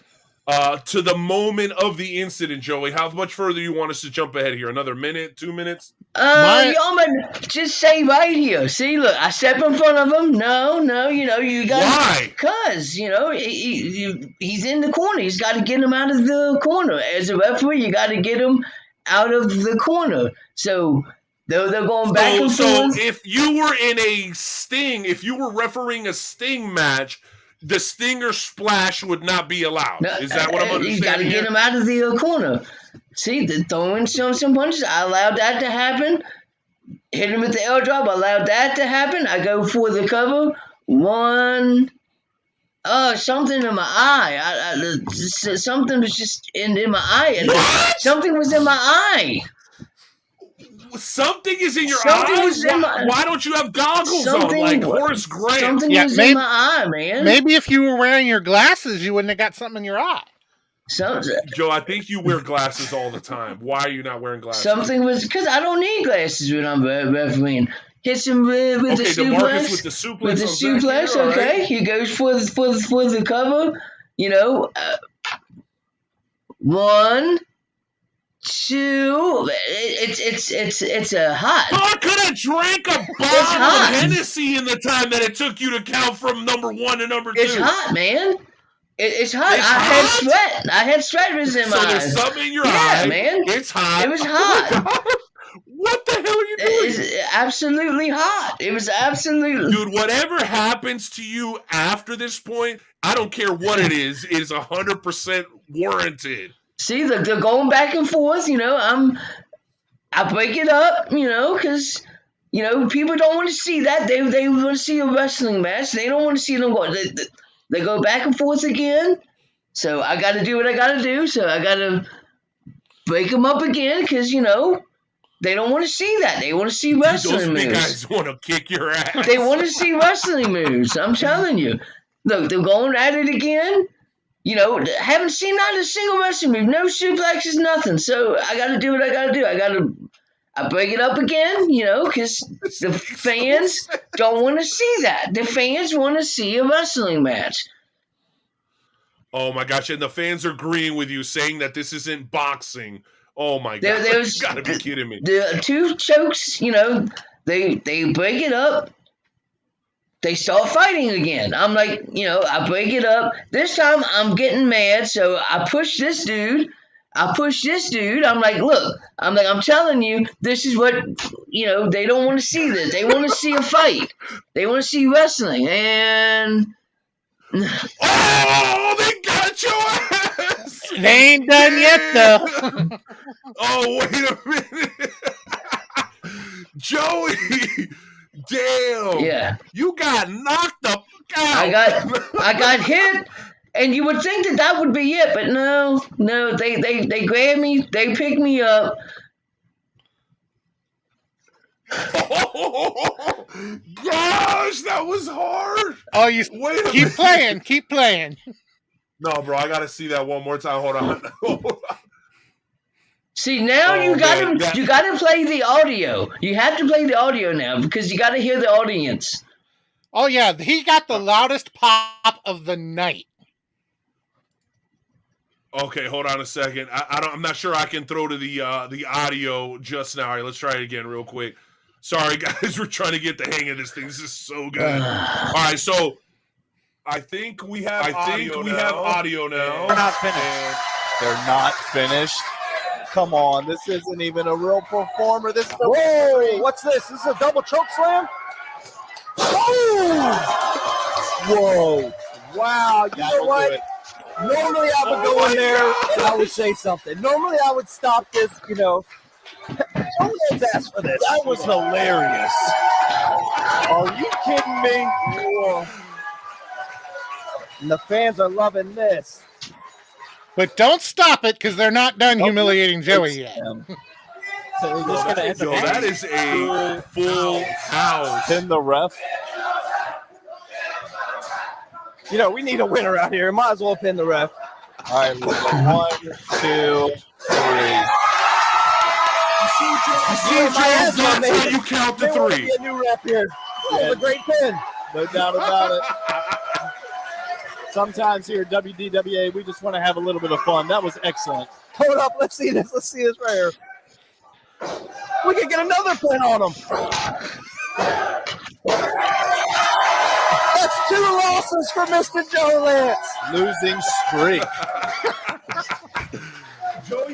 to the moment of the incident, Joey. How much further you want us to jump ahead here? Another minute, 2 minutes? Y'all just say right here. See, look, I step in front of him. No, you got. Why? Because he's in the corner. He's got to get him out of the corner. As a referee, you got to get him out of the corner. So they're going back and forth. So if you were in a sting, if you were refereeing a sting match, the stinger splash would not be allowed. Is that what I'm understanding? You got to get him out of the corner. See, throwing some punches. I allowed that to happen. Hit him with the L drop. I allowed that to happen. I go for the cover. One. Something in my eye. Something was just in my eye. What? Something was in my eye. Something is in your eye? Why don't you have goggles on like Horace Grant? Something was in my eye, man. Maybe if you were wearing your glasses, you wouldn't have got something in your eye. Joe, I think you wear glasses all the time. Why are you not wearing glasses? Something was because I don't need glasses when I'm refereeing. Hits him with the suplex. With the suplex. With the suplex, here, okay. Right. He goes for the cover. One, two. It's a hot. I could have drank a bottle of Hennessy in the time that it took you to count from number 1 to number 2. It's hot, man. It's hot. I had sweat in my eyes. So there's something in your eye. Yeah, man. It's hot. It was hot. What the hell are you doing? It's absolutely hot. It was absolutely. Dude, whatever happens to you after this point, I don't care what it is 100% warranted. See, they're going back and forth. I break it up. Because people don't want to see that. They want to see a wrestling match. They don't want to see them go. They go back and forth again. So I got to do what I got to do. So I got to break them up again because, they don't want to see that. They want to see wrestling moves. Those big guys want to kick your ass. They want to see wrestling moves. I'm telling you. Look, they're going at it again. Haven't seen not a single wrestling move. No suplexes, nothing. So I got to do what I got to do. I break it up again, because the fans don't want to see that. The fans want to see a wrestling match. Oh, my gosh. And the fans are agreeing with you, saying that this isn't boxing. Oh, my God. You got to be kidding me. The two chokes, they break it up. They start fighting again. I'm like, I break it up. This time I'm getting mad, so I push this dude. I'm like, look, I'm telling you, this is what, they don't want to see this. They want to see a fight. They want to see wrestling. And. Oh, they got your ass. They ain't done yet, though. Oh, wait a minute. Joey. Damn. Yeah. You got knocked the fuck out. I got hit. And you would think that would be it, but no, they grabbed me, they picked me up. Oh, gosh, that was hard. Oh, you keep playing. No, bro, I gotta see that one more time. Hold on. See, now you gotta play the audio. You have to play the audio now because you gotta hear the audience. Oh yeah, he got the loudest pop of the night. Okay, hold on a second. I'm not sure I can throw to the audio just now. All right, let's try it again real quick. Sorry, guys, we're trying to get the hang of this thing. This is so good. All right, so I think we have audio now. They're not finished. They're not finished. come on. This isn't even a real performer. This is whoa, what's this? This is a double choke slam? Oh! Whoa. Wow. You know what? Normally I would go in there and I would say something. Normally I would stop this, Let's ask for this. That was hilarious. Are you kidding me? Whoa. And the fans are loving this. But don't stop it because they're not done humiliating Joey yet. So we're just going to end the that is a full house. Pin the ref. We need a winner out here. Might as well pin the ref. All right, we'll go 1, 2, 3. That's how you count to 3. Be a new rep here. That was a great pin. No doubt about it. Sometimes here at WDWA, we just want to have a little bit of fun. That was excellent. Hold up. Let's see this. Let's see this right here. We can get another pin on him. That's 2 losses for Mr. Joe Lance. Losing streak. Joe,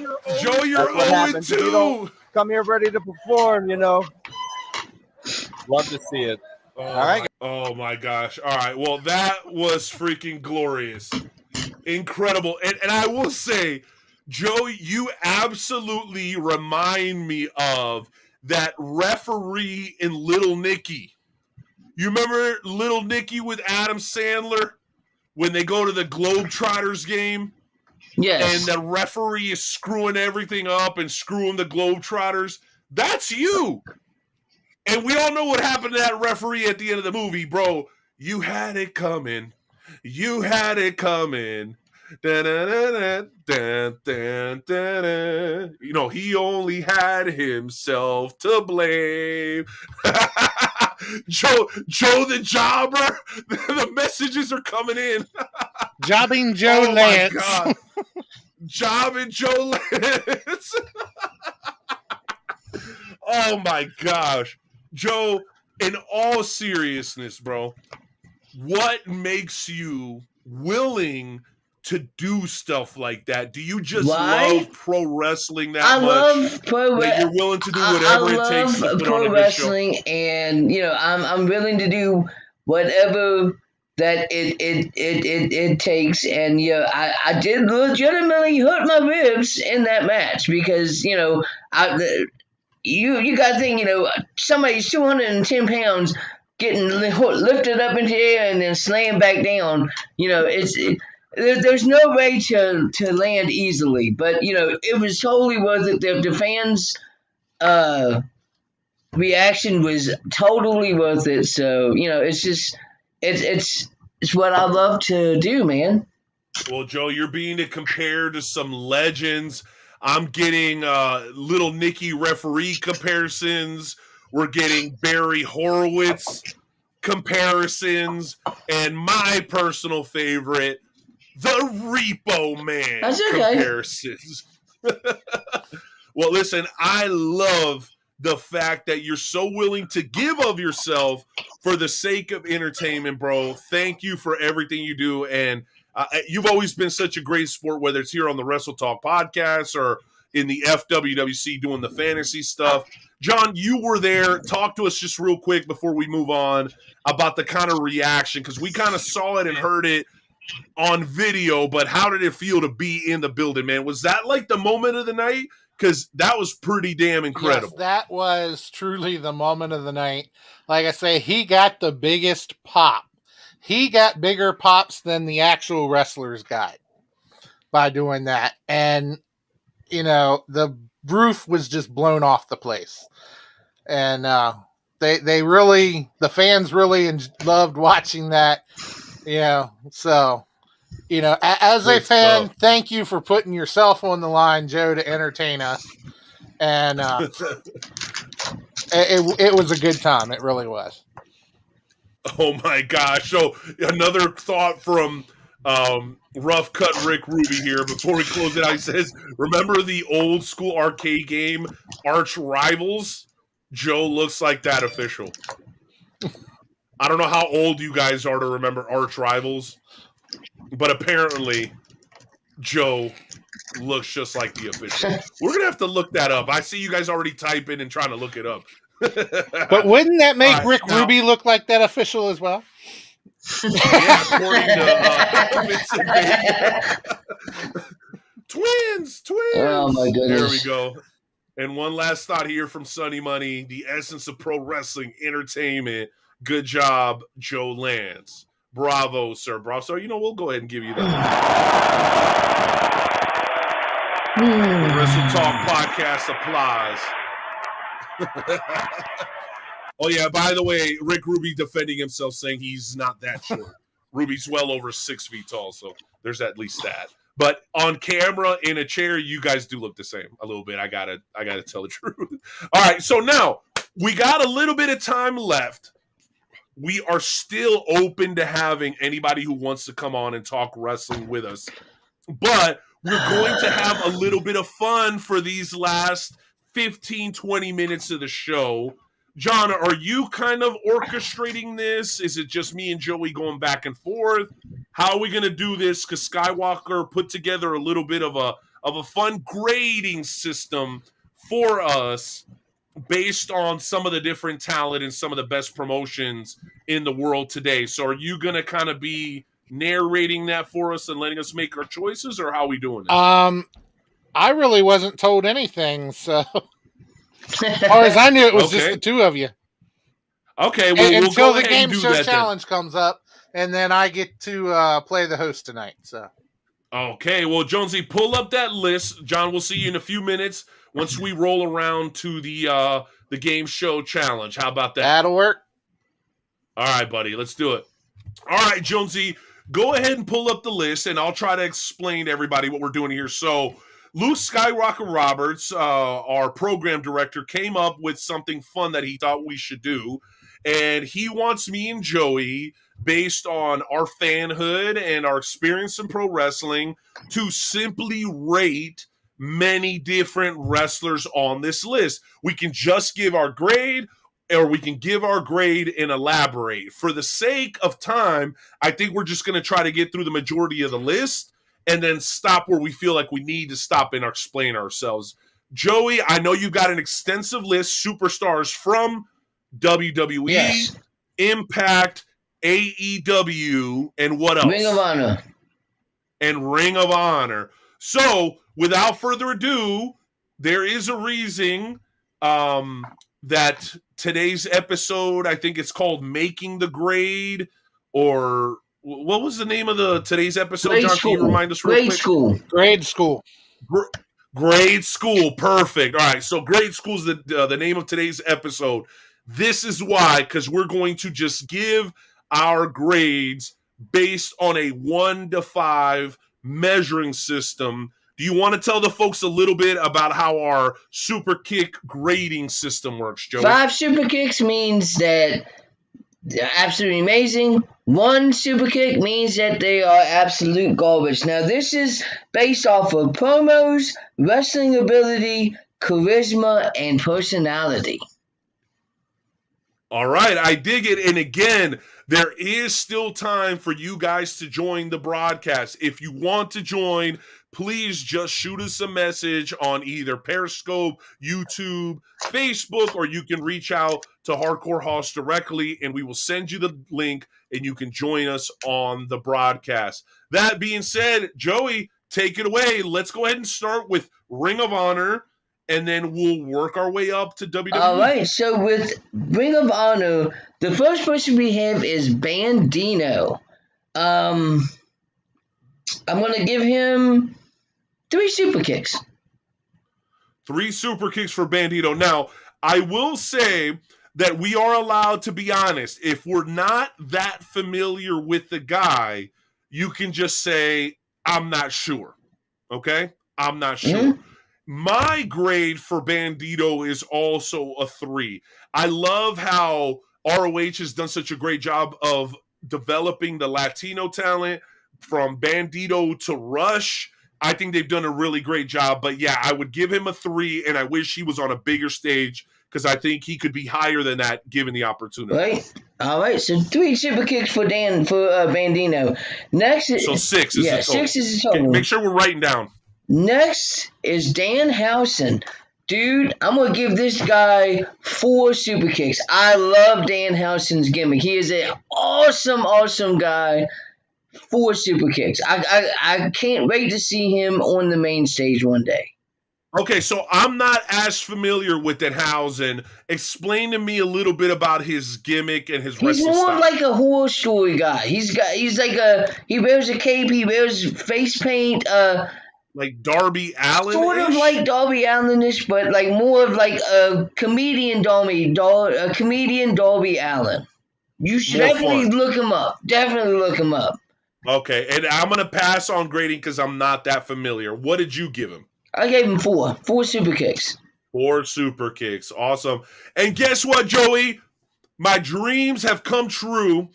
you're 0-2. Come here ready to perform, Love to see it. All right. Oh, my gosh. All right. Well, that was freaking glorious. Incredible. And I will say, Joe, you absolutely remind me of that referee in Little Nicky. You remember Little Nicky with Adam Sandler when they go to the Globetrotters game? Yes. And the referee is screwing everything up and screwing the Globetrotters? That's you. And we all know what happened to that referee at the end of the movie, bro. You had it coming. You had it coming. He only had himself to blame. Joe the jobber. The messages are coming in. Jobbing Joe Lance. My God. Jobbing Joe Lance. Oh my gosh. Joe, in all seriousness, bro, what makes you willing to do stuff like that? Do you just love pro wrestling that much? Love pro wrestling. You're willing to do whatever it takes to put on a good show? And I'm willing to do whatever that it takes. And I did legitimately hurt my ribs in that match because you got to think somebody's 210 pounds getting lifted up into the air and then slammed back down. There's no way to land easily, but it was totally worth it. The fans' reaction was totally worth it. So it's what I love to do, man. Well, Joe, you're being compared to some legends. I'm getting Little Nicky referee comparisons. We're getting Barry Horowitz comparisons, and my personal favorite, the Repo Man comparisons. Well, listen, I love the fact that you're so willing to give of yourself for the sake of entertainment, bro. Thank you for everything you do, and you've always been such a great sport, whether it's here on the Wrestle Talk podcast or in the FWWC doing the fantasy stuff. John, you were there. Talk to us just real quick before we move on about the kind of reaction, because we kind of saw it and heard it on video, but how did it feel to be in the building, man? Was that like the moment of the night? Because that was pretty damn incredible. Yes, that was truly the moment of the night. Like I say, he got the biggest pop. He got bigger pops than the actual wrestlers got by doing that. And, the roof was just blown off the place. And the fans really loved watching that. So, as a fan, thank you for putting yourself on the line, Joe, to entertain us. And it was a good time. It really was. Oh my gosh. So another thought from Rough Cut Rick Ruby here before we close it out. He says, remember the old school arcade game Arch Rivals? Joe looks like that official. I don't know how old you guys are to remember Arch Rivals, but apparently Joe looks just like the official. We're going to have to look that up. I see you guys already typing and trying to look it up. But wouldn't that make Rick Ruby look like that official as well? Yeah, according to Vincent Vega. Twins. Oh my goodness. There we go. And one last thought here from Sunny Money, the essence of pro wrestling entertainment. Good job, Joe Lance. Bravo, sir. Bravo. So, we'll go ahead and give you that. The Wrestle Talk podcast applause. Oh, yeah, by the way, Rick Ruby defending himself, saying he's not that short. Ruby's well over 6 feet tall, so there's at least that. But on camera, in a chair, you guys do look the same a little bit. I gotta tell the truth. All right, so now we got a little bit of time left. We are still open to having anybody who wants to come on and talk wrestling with us. But we're going to have a little bit of fun for these last 15, 20 minutes of the show. John, are you kind of orchestrating this? Is it just me and Joey going back and forth? How are we going to do this? Because Skywalker put together a little bit of a fun grading system for us based on some of the different talent and some of the best promotions in the world today. So are you going to kind of be narrating that for us and letting us make our choices, or how are we doing this? I really wasn't told anything, so as far as I knew, it was just the two of you. Okay, well, we'll until go the ahead game and do show that challenge comes up, and then I get to play the host tonight. So, okay, well, Jonesy, pull up that list. John, we'll see you in a few minutes once we roll around to the game show challenge. How about that? That'll work. All right, buddy, let's do it. All right, Jonesy, go ahead and pull up the list, and I'll try to explain to everybody what we're doing here. So, Lou Skyrocket Roberts, our program director, came up with something fun that he thought we should do. And he wants me and Joey, based on our fanhood and our experience in pro wrestling, to simply rate many different wrestlers on this list. We can just give our grade, or we can give our grade and elaborate. For the sake of time, I think we're just going to try to get through the majority of the list and then stop where we feel like we need to stop and explain ourselves. Joey, I know you've got an extensive list, superstars from WWE, yes. Impact, AEW, and what else? Ring of Honor. And Ring of Honor. So, without further ado, there is a reason that today's episode, I think it's called Making the Grade, or what was the name of today's episode, Grade John? School. Can you remind us real Grade quick? School. Grade School. Grade School. Perfect. All right, so Grade School is the name of today's episode. This is why, because we're going to just give our grades based on a 1 to 5 measuring system. Do you want to tell the folks a little bit about how our super kick grading system works, Joey? 5 super kicks means that they're absolutely amazing. 1 super kick means that they are absolute garbage. Now, this is based off of promos, wrestling ability, charisma, and personality. All right, I dig it. And again, there is still time for you guys to join the broadcast. If you want to join, please just shoot us a message on either Periscope, YouTube, Facebook, or you can reach out to Hardcore Hoss directly, and we will send you the link, and you can join us on the broadcast. That being said, Joey, take it away. Let's go ahead and start with Ring of Honor, and then we'll work our way up to WWE. All right, so with Ring of Honor, the first person we have is Bandito. I'm going to give him 3 super kicks. 3 super kicks for Bandito. Now, I will say that we are allowed to be honest. If we're not that familiar with the guy, you can just say, I'm not sure. Okay? I'm not sure. Mm-hmm. My grade for Bandito is also a 3. I love how ROH has done such a great job of developing the Latino talent from Bandito to Rush. I think they've done a really great job. But yeah, I would give him a 3, and I wish he was on a bigger stage because I think he could be higher than that given the opportunity. Right. All right, so 3 super kicks for Bandino. Next, So 6 is yeah, the total. 6 is the Okay, total. make sure we're writing down. Next is Danhausen. Dude, I'm gonna give this guy 4 super kicks. I love Danhausen's gimmick. He is an awesome guy. 4 super kicks. I can't wait to see him on the main stage one day. Okay, so I'm not as familiar with Denhausen. Explain to me a little bit about his gimmick and his He's wrestling more style. like a horror story guy. He wears a cape, he wears face paint, Like Darby Allin, sort of like Darby Allin-ish, but like more of like a comedian Darby Allin. You should More definitely fun. look him up. Definitely look him up. Okay, and I'm gonna pass on grading because I'm not that familiar. What did you give him? I gave him 4 super kicks. 4 super kicks. Awesome. And guess what, Joey? My dreams have come true.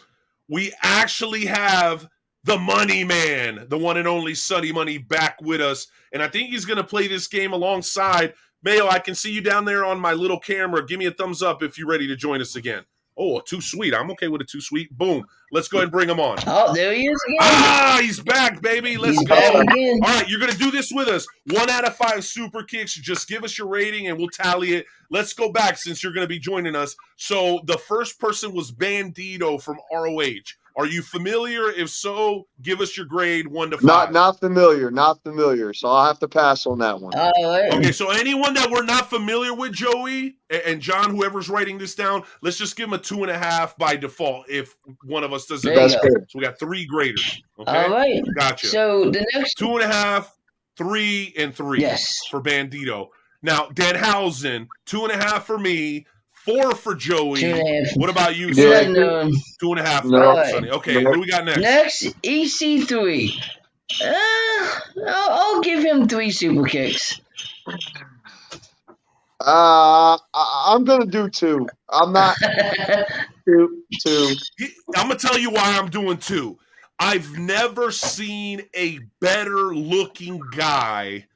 We actually have the Money Man, the one and only Sonny Money, back with us. And I think he's going to play this game alongside. Mayo, I can see you down there on my little camera. Give me a thumbs up if you're ready to join us again. Oh, too sweet. I'm okay with a too sweet. Boom. Let's go ahead and bring him on. Oh, there he is again. Ah, he's back, baby. Let's He's go. back again. All right, you're going to do this with us. 1 out of 5 super kicks. Just give us your rating and we'll tally it. Let's go back since you're going to be joining us. So the first person was Bandito from ROH. Are you familiar? If so, give us your grade 1 to 5. Not familiar. So I'll have to pass on that one. All right. Okay, so anyone that we're not familiar with, Joey and John, whoever's writing this down, let's just give him a 2.5 by default if one of us doesn't. There you go. So we got 3 graders. Okay, All right. gotcha. So the next 2.5, 3, and 3. Yes. For Bandito. Now Danhausen, 2.5 for me, 4 for Joey. 2.5. What about you, Yeah. Sonny? 2.5 for No. Sonny. Okay, what do we got next? Next, EC3. I'll give him 3 super kicks. I'm gonna do 2. I'm not 2. I'm gonna tell you why I'm doing 2. I've never seen a better looking guy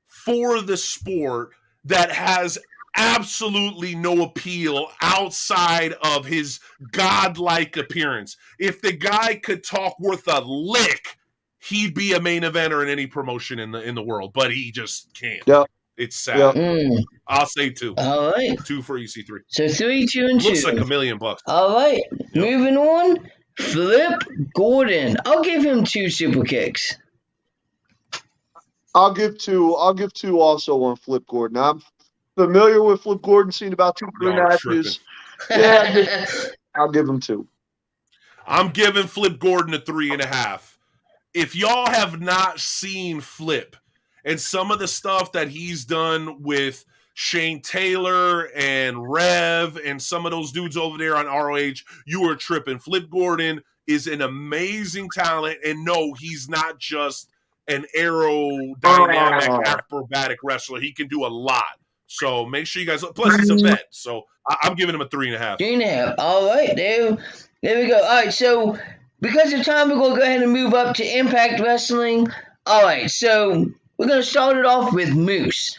for the sport that has absolutely no appeal outside of his godlike appearance. If the guy could talk worth a lick, he'd be a main eventer in any promotion in the world, but he just can't. Yep. It's sad. Yep. I'll say 2. All right. 2 for EC3. So 3, 2, and 2. Looks like $1 million. All right. Moving on. Flip Gordon. I'll give him 2 super kicks. I'll give 2 also on Flip Gordon. I'm familiar with Flip Gordon, seen about 2 3 Y'all are matches. Yeah, I'll give him 2. I'm giving Flip Gordon a 3.5. If y'all have not seen Flip and some of the stuff that he's done with Shane Taylor and Rev and some of those dudes over there on ROH, you are tripping. Flip Gordon is an amazing talent, and no, he's not just an aerodynamic, acrobatic wrestler. He can do a lot. So make sure you guys. Plus, he's a vet, so I'm giving him a 3.5. 3.5. All right, there we go. All right, so because of time, we're gonna go ahead and move up to Impact Wrestling. All right, so we're gonna start it off with Moose.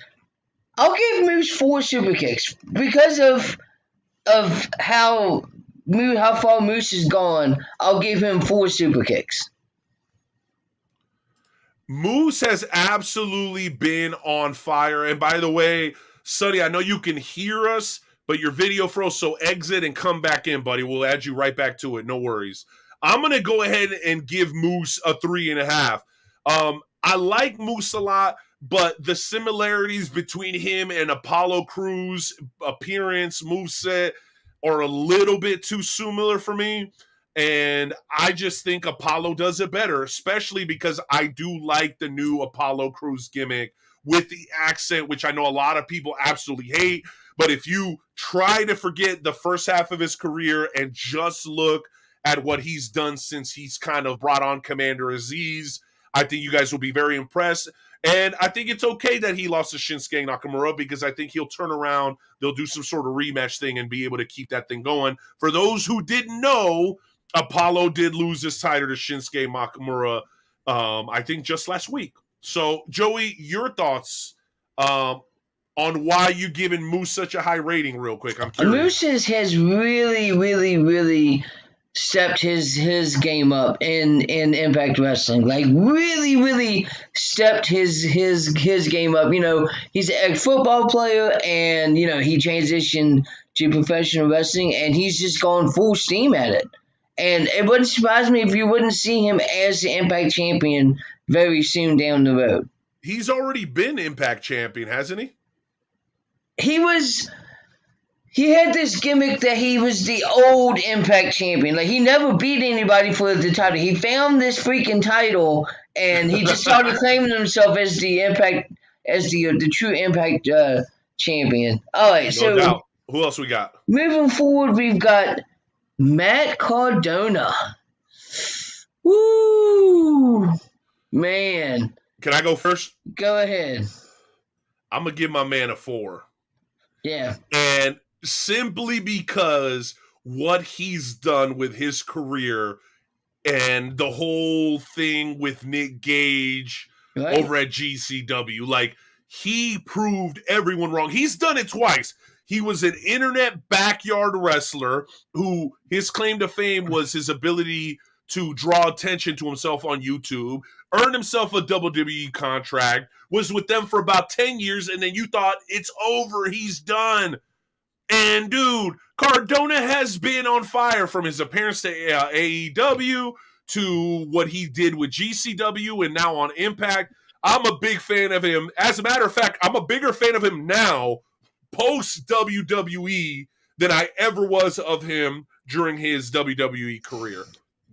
I'll give Moose 4 super kicks because of how far Moose has gone. I'll give him 4 super kicks. Moose has absolutely been on fire. And by the way, Sonny, I know you can hear us, but your video froze, so exit and come back in, buddy. We'll add you right back to it. No worries. I'm going to go ahead and give Moose a 3.5. I like Moose a lot, but the similarities between him and Apollo Crews' appearance, moveset, are a little bit too similar for me. And I just think Apollo does it better, especially because I do like the new Apollo Crews gimmick with the accent, which I know a lot of people absolutely hate. But if you try to forget the first half of his career and just look at what he's done since he's kind of brought on Commander Aziz, I think you guys will be very impressed. And I think it's okay that he lost to Shinsuke Nakamura because I think he'll turn around, they'll do some sort of rematch thing and be able to keep that thing going. For those who didn't know, Apollo did lose his title to Shinsuke Nakamura, I think just last week. So, Joey, your thoughts on on why you giving Moose such a high rating real quick. I'm curious. Moose has really, really, really stepped his game up in Impact Wrestling. Like really, really stepped his game up. You know, he's a football player, and you know he transitioned to professional wrestling, and he's just gone full steam at it. And it wouldn't surprise me if you wouldn't see him as the Impact champion very soon down the road. He's already been Impact champion, hasn't he? He had this gimmick that he was the old Impact champion. Like, he never beat anybody for the title. He found this freaking title, and he just started claiming himself as the Impact, as the true Impact champion. All right, No doubt. Who else we got? Moving forward, we've got Matt Cardona. Woo! Man. Can I go first? Go ahead. I'm going to give my man a 4. Yeah. And simply because what he's done with his career and the whole thing with Nick Gage over at GCW, like, he proved everyone wrong. He's done it twice. He was an internet backyard wrestler who his claim to fame was his ability to draw attention to himself on YouTube, earned himself a WWE contract, was with them for about 10 years, and then you thought, it's over, he's done. And, dude, Cardona has been on fire from his appearance to AEW to what he did with GCW and now on Impact. I'm a big fan of him. As a matter of fact, I'm a bigger fan of him now, post-WWE, than I ever was of him during his WWE career.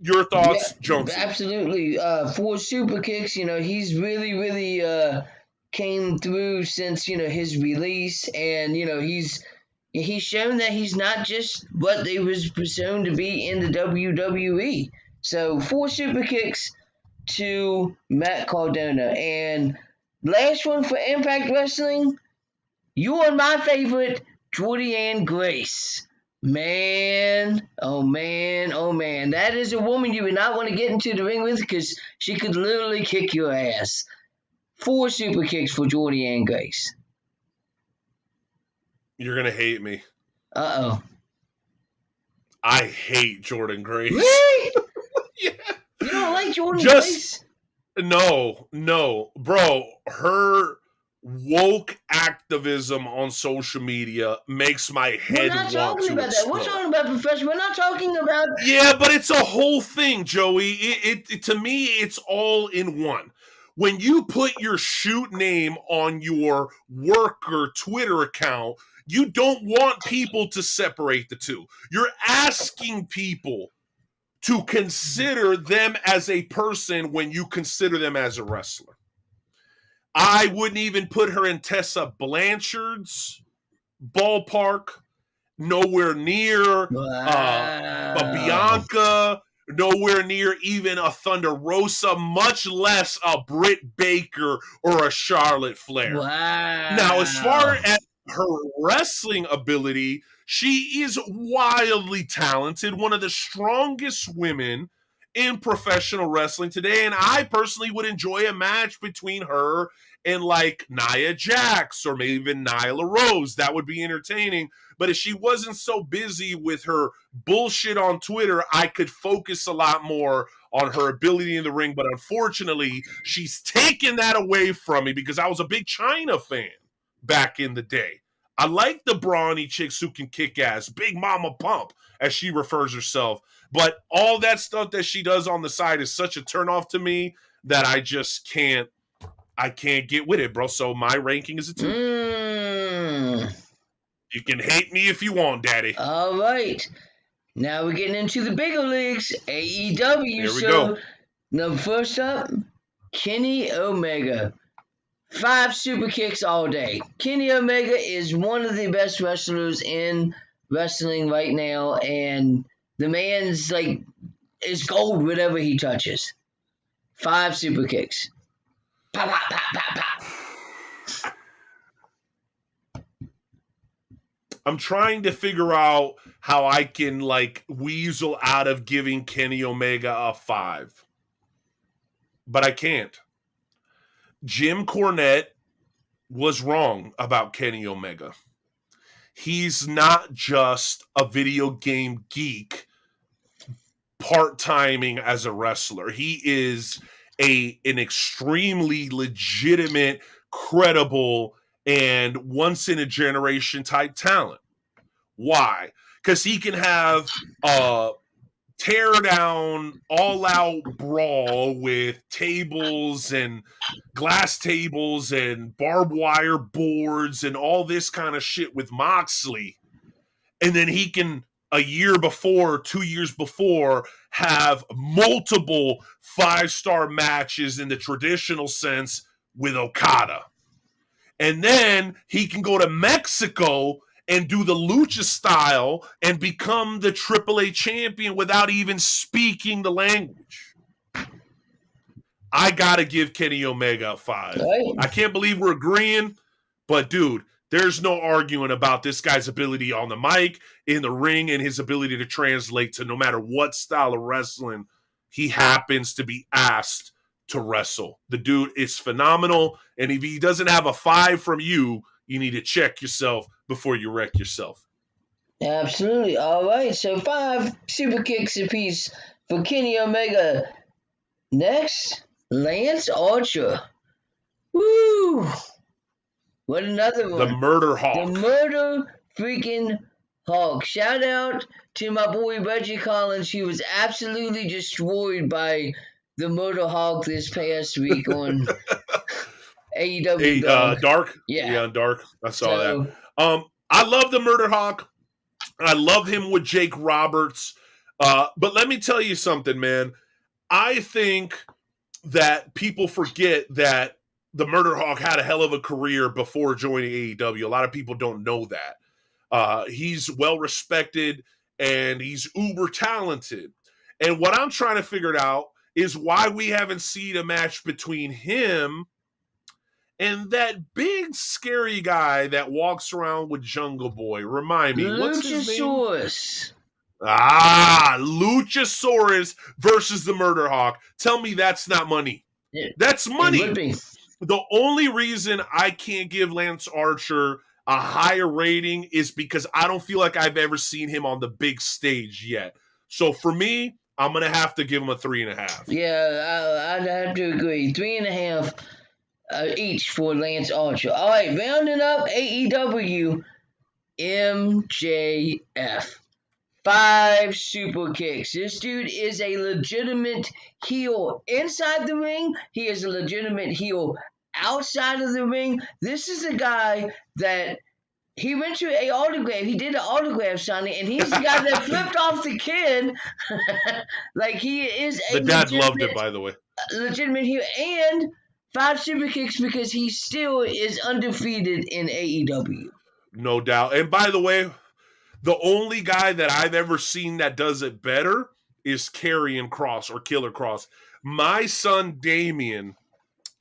Your thoughts, Jones? Absolutely. For super kicks, you know, he's really, really came through since, you know, his release, and, you know, he's shown that he's not just what they was presumed to be in the WWE. So 4 super kicks to Matt Cardona. And last one for Impact Wrestling, you are my favorite, Jordan Grace. Man, oh man, oh man. That is a woman you would not want to get into the ring with because she could literally kick your ass. 4 super kicks for Jordan Grace. You're going to hate me. Uh-oh. I hate Jordan Grace. Really? Yeah. You don't like Jordan Grace? No. Bro, her woke activism on social media makes my head want to explode. We're not talking about that. We're talking about professional. We're not talking about... Yeah, but it's a whole thing, Joey. It to me, it's all in one. When you put your shoot name on your work or Twitter account, you don't want people to separate the two. You're asking people to consider them as a person when you consider them as a wrestler. I wouldn't even put her in Tessa Blanchard's ballpark. Nowhere near a Bianca. Nowhere near even a Thunder Rosa, much less a Britt Baker or a Charlotte Flair. Wow. Now, as far as her wrestling ability, she is wildly talented, one of the strongest women in professional wrestling today, and I personally would enjoy a match between her and like Nia Jax or maybe even Nyla Rose. That would be entertaining. But if she wasn't so busy with her bullshit on Twitter, I could focus a lot more on her ability in the ring. But unfortunately, she's taken that away from me because I was a big Chyna fan back in the day. I like the brawny chicks who can kick ass, Big Mama Pump, as she refers herself. But all that stuff that she does on the side is such a turnoff to me that I just can't get with it, bro. So my ranking is a 2. You can hate me if you want, Daddy. All right. Now we're getting into the bigger leagues, AEW. Here we go. Now, first up, Kenny Omega. 5 super kicks all day. Kenny Omega is one of the best wrestlers in wrestling right now, and the man's like is gold whatever he touches. 5 super kicks. Pop, pop, pop, pop, pop. I'm trying to figure out how I can like weasel out of giving Kenny Omega a 5. But I can't. Jim Cornette was wrong about Kenny Omega. He's not just a video game geek part-timing as a wrestler. He is an extremely legitimate, credible, and once-in-a-generation type talent. Why? Because he can have a tear-down, all-out brawl with tables and glass tables and barbed wire boards and all this kind of shit with Moxley. And then he can, a year before, 2 years before, have multiple 5-star matches in the traditional sense with Okada. And then he can go to Mexico and do the lucha style and become the AAA champion without even speaking the language. I got to give Kenny Omega a 5. Right. I can't believe we're agreeing, but dude, there's no arguing about this guy's ability on the mic, in the ring, and his ability to translate to no matter what style of wrestling he happens to be asked to wrestle. The dude is phenomenal, and if he doesn't have a 5 from you, you need to check yourself before you wreck yourself. Absolutely. All right, so 5 super kicks apiece for Kenny Omega. Next, Lance Archer. Woo! What another one? The Murder Hawk. The Murder freaking Hawk. Shout out to my boy Reggie Collins. He was absolutely destroyed by the Murder Hawk this past week on AEW. Dark? Yeah, Dark. I saw that. I love the Murder Hawk. I love him with Jake Roberts. But let me tell you something, man. I think that people forget that the Murder Hawk had a hell of a career before joining AEW. A lot of people don't know that. He's well respected and he's uber talented. And what I'm trying to figure out is why we haven't seen a match between him and that big scary guy that walks around with Jungle Boy. Remind me, what's his name? Luchasaurus. Luchasaurus versus the Murder Hawk. Tell me that's not money. That's money. It would be. The only reason I can't give Lance Archer a higher rating is because I don't feel like I've ever seen him on the big stage yet. So for me, I'm going to have to give him a 3.5. Yeah, I'd have to agree. 3.5 each for Lance Archer. All right, rounding up AEW, MJF. 5 super kicks. This dude is a legitimate heel inside the ring. He is a legitimate heel outside of the ring. This is a guy that he went to a autograph. He did an autograph signing, and he's the guy that flipped off the kid. Like, he is a The dad loved it, by the way. Legitimate heel. And 5 super kicks because he still is undefeated in AEW. No doubt. And by the way, the only guy that I've ever seen that does it better is Karrion Kross or Killer Kross. My son Damien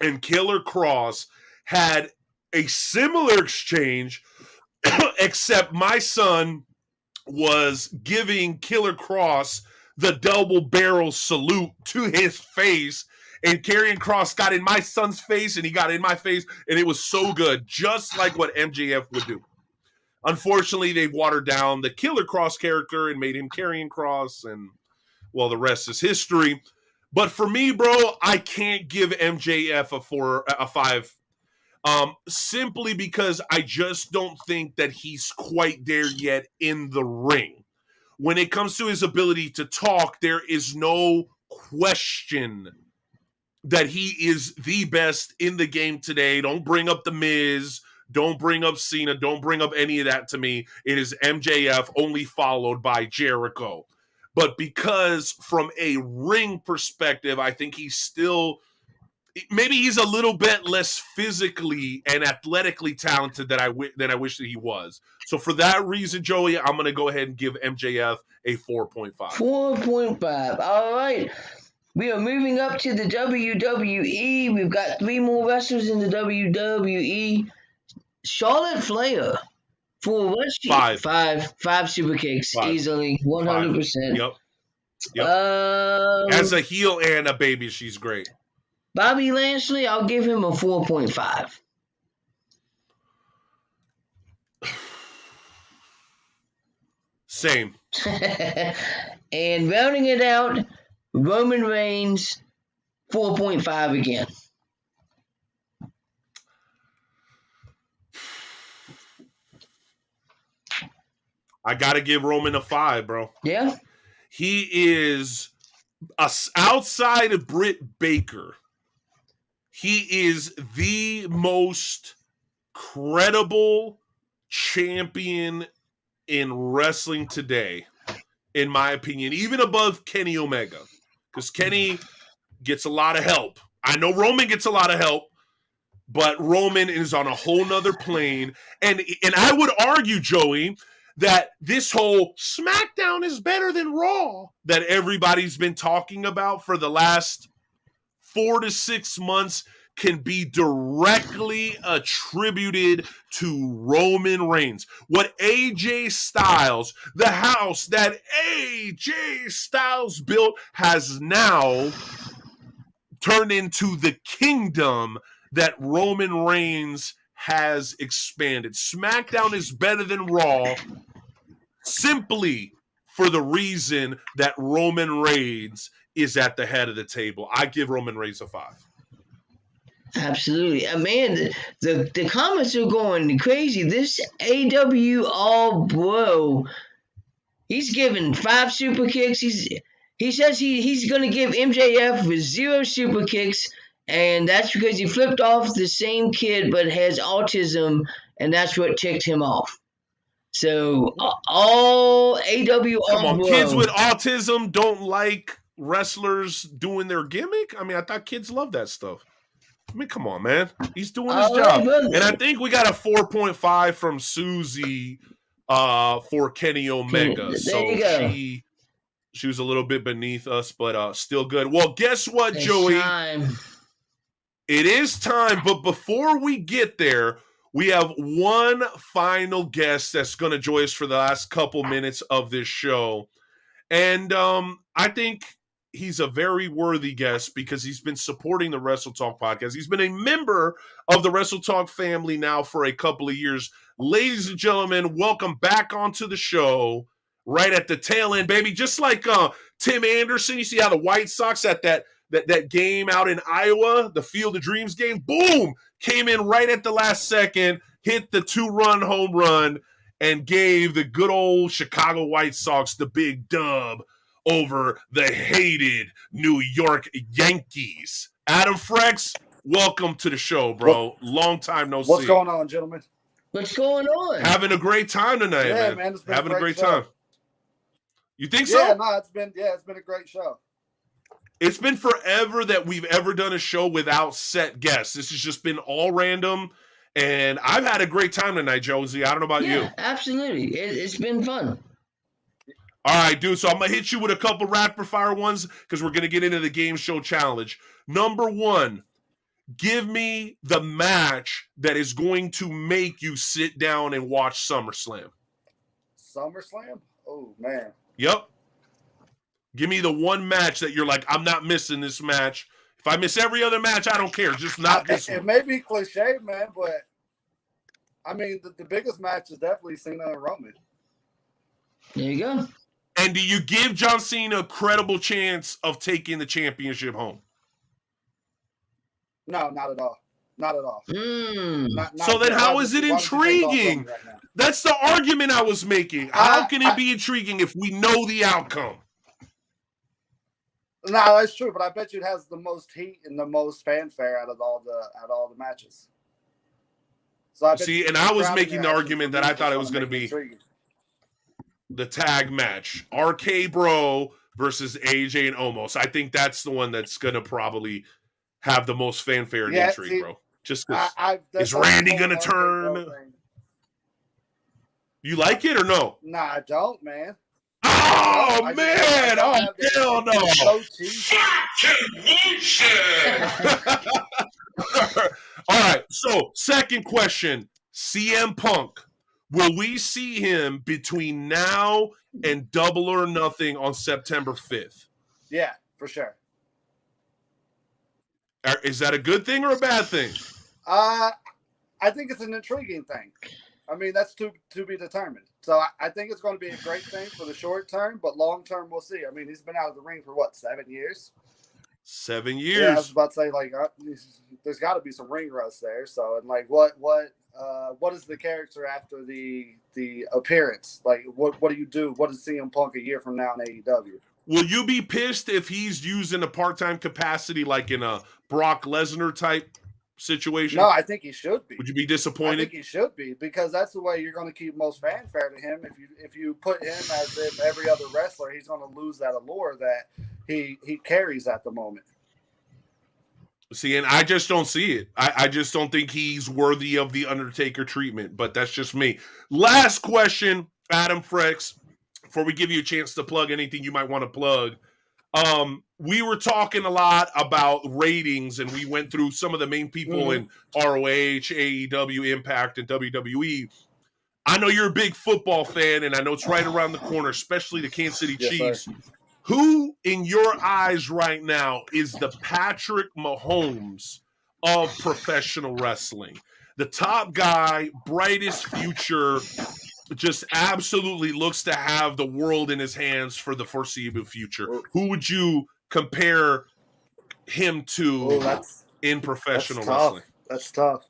and Killer Kross had a similar exchange, except my son was giving Killer Kross the double barrel salute to his face, and Karrion Kross got in my son's face, and he got in my face, and it was so good, just like what MJF would do. Unfortunately, they've watered down the Killer Kross character and made him Karrion Kross, and, well, the rest is history. But for me, bro, I can't give MJF a 5, simply because I just don't think that he's quite there yet in the ring. When it comes to his ability to talk, there is no question that he is the best in the game today. Don't bring up The Miz. Don't bring up Cena. Don't bring up any of that to me. It is MJF, only followed by Jericho. But because from a ring perspective, I think he's still, maybe he's a little bit less physically and athletically talented than I wish that he was. So for that reason, Joey, I'm going to go ahead and give MJF a 4.5. 4.5. All right. We are moving up to the WWE. We've got 3 more wrestlers in the WWE. Charlotte Flair for what? 5. 5 super kicks 5. Easily, 100%. Yep. As a heel and a baby, she's great. Bobby Lashley, I'll give him a 4.5. Same. And rounding it out, Roman Reigns 4.5 again. I got to give Roman a 5, bro. Yeah? He is outside of Britt Baker. He is the most credible champion in wrestling today, in my opinion, even above Kenny Omega, because Kenny gets a lot of help. I know Roman gets a lot of help, but Roman is on a whole nother plane. And I would argue, Joey, that this whole SmackDown is better than Raw that everybody's been talking about for the last 4 to 6 months can be directly attributed to Roman Reigns. What AJ Styles, the house that AJ Styles built, has now turned into the kingdom that Roman Reigns has expanded. SmackDown is better than Raw simply for the reason that Roman Reigns is at the head of the table. I give Roman Reigns a 5. Absolutely. Man, the comments are going crazy. This AW All Bro, he's giving 5 super kicks. He says he's going to give MJF with 0 super kicks, and that's because he flipped off the same kid but has autism, and that's what ticked him off. So all AW Come All on, Bro. kids with autism don't like wrestlers doing their gimmick? I mean, I thought kids love that stuff. I mean, come on, man. He's doing his job. And I think we got a 4.5 from Susie for Kenny Omega. There So you go. she was a little bit beneath us, but still good. Well, guess what, It's Joey? time. It is time, but before we get there, we have one final guest that's going to join us for the last couple minutes of this show. And I think he's a very worthy guest because he's been supporting the Wrestle Talk podcast. He's been a member of the Wrestle Talk family now for a couple of years. Ladies and gentlemen, welcome back onto the show right at the tail end, baby. Just like Tim Anderson, you see how the White Sox at that game out in Iowa, the Field of Dreams game, boom, came in right at the last second, hit the 2-run home run, and gave the good old Chicago White Sox the big dub over the hated New York Yankees. Adam Frex, welcome to the show, bro. Long time no see. What's going on, gentlemen? What's going on? Having a great time tonight, Yeah, man. It's been Having a great show. time. You think so? Yeah, no, it's been a great show. It's been forever that we've ever done a show without set guests. This has just been all random, and I've had a great time tonight, Josie. I don't know about you. Absolutely. It's been fun. All right, dude, so I'm going to hit you with a couple rapid-fire ones because we're going to get into the game show challenge. Number 1, give me the match that is going to make you sit down and watch SummerSlam. SummerSlam? Oh, man. Yep. Give me the one match that you're like, I'm not missing this match. If I miss every other match, I don't care. Just not this one. It may be cliche, man, but I mean, the biggest match is definitely Cena and Roman. There you go. And do you give John Cena a credible chance of taking the championship home? No, not at all. Not at all. So then how is it intriguing? Right, that's the argument I was making. How can it be intriguing if we know the outcome? No, that's true, but I bet you it has the most heat and the most fanfare out of all the matches. So I see, and I was making the argument that I thought it was going to be the tag match, RK Bro versus AJ and Omos. I think that's the one that's going to probably have the most fanfare and intrigue, bro. Just because is Randy going to turn? You like it or no? Nah, I don't, man. Oh, man! Oh, hell no! All right, so second question. CM Punk. Will we see him between now and Double or Nothing on September 5th? Yeah, for sure. Is that a good thing or a bad thing? I think it's an intriguing thing. I mean, that's to be determined. So I think it's going to be a great thing for the short term, but long term, we'll see. I mean, he's been out of the ring for what, 7 years? 7 Yeah, I was years. about to say, like, there's got to be some ring rust there. So, and like, what is the character after the appearance? Like, what do you do? What is CM Punk a year from now in AEW? Will you be pissed if he's used in a part-time capacity, like in a Brock Lesnar type situation? No, I think he should be. Would you be I disappointed? think he should be, because that's the way you're going to keep most fanfare to him. If you put him as if every other wrestler, he's going to lose that allure that he carries at the moment. See, and I just don't see it. I just don't think he's worthy of the Undertaker treatment, but that's just me. Last question, Adam Frex, before we give you a chance to plug anything you might want to plug. We were talking a lot about ratings, and we went through some of the main people in ROH, AEW, Impact, and WWE. I know you're a big football fan, and I know it's right around the corner, especially the Kansas City Chiefs. Sir. Who, in your eyes right now, is the Patrick Mahomes of professional wrestling? The top guy, brightest future, just absolutely looks to have the world in his hands for the foreseeable future. Who would you compare him to in professional wrestling? That's tough.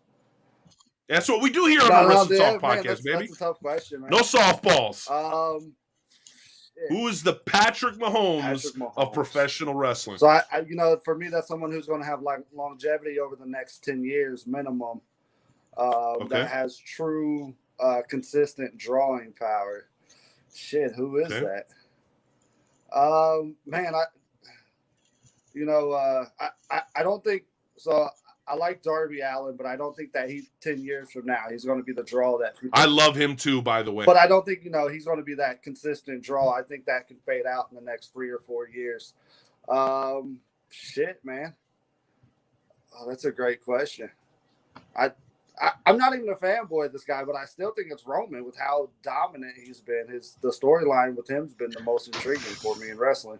That's what we do here on the Wrestle Talk podcast, baby. That's a tough question, man. No softballs. Shit. Who is the Patrick Mahomes of professional wrestling? So, for me, that's someone who's going to have like longevity over the next 10 years minimum, that has true consistent drawing power. Shit, who is that? Man, I don't think so. I like Darby Allin, but I don't think that 10 years from now, he's going to be the draw that people. I love him too, by the way. But I don't think, he's going to be that consistent draw. I think that can fade out in the next 3 or 4 years. Shit, man. Oh, that's a great question. I'm not even a fanboy of this guy, but I still think it's Roman with how dominant he's been. The storyline with him's been the most intriguing for me in wrestling.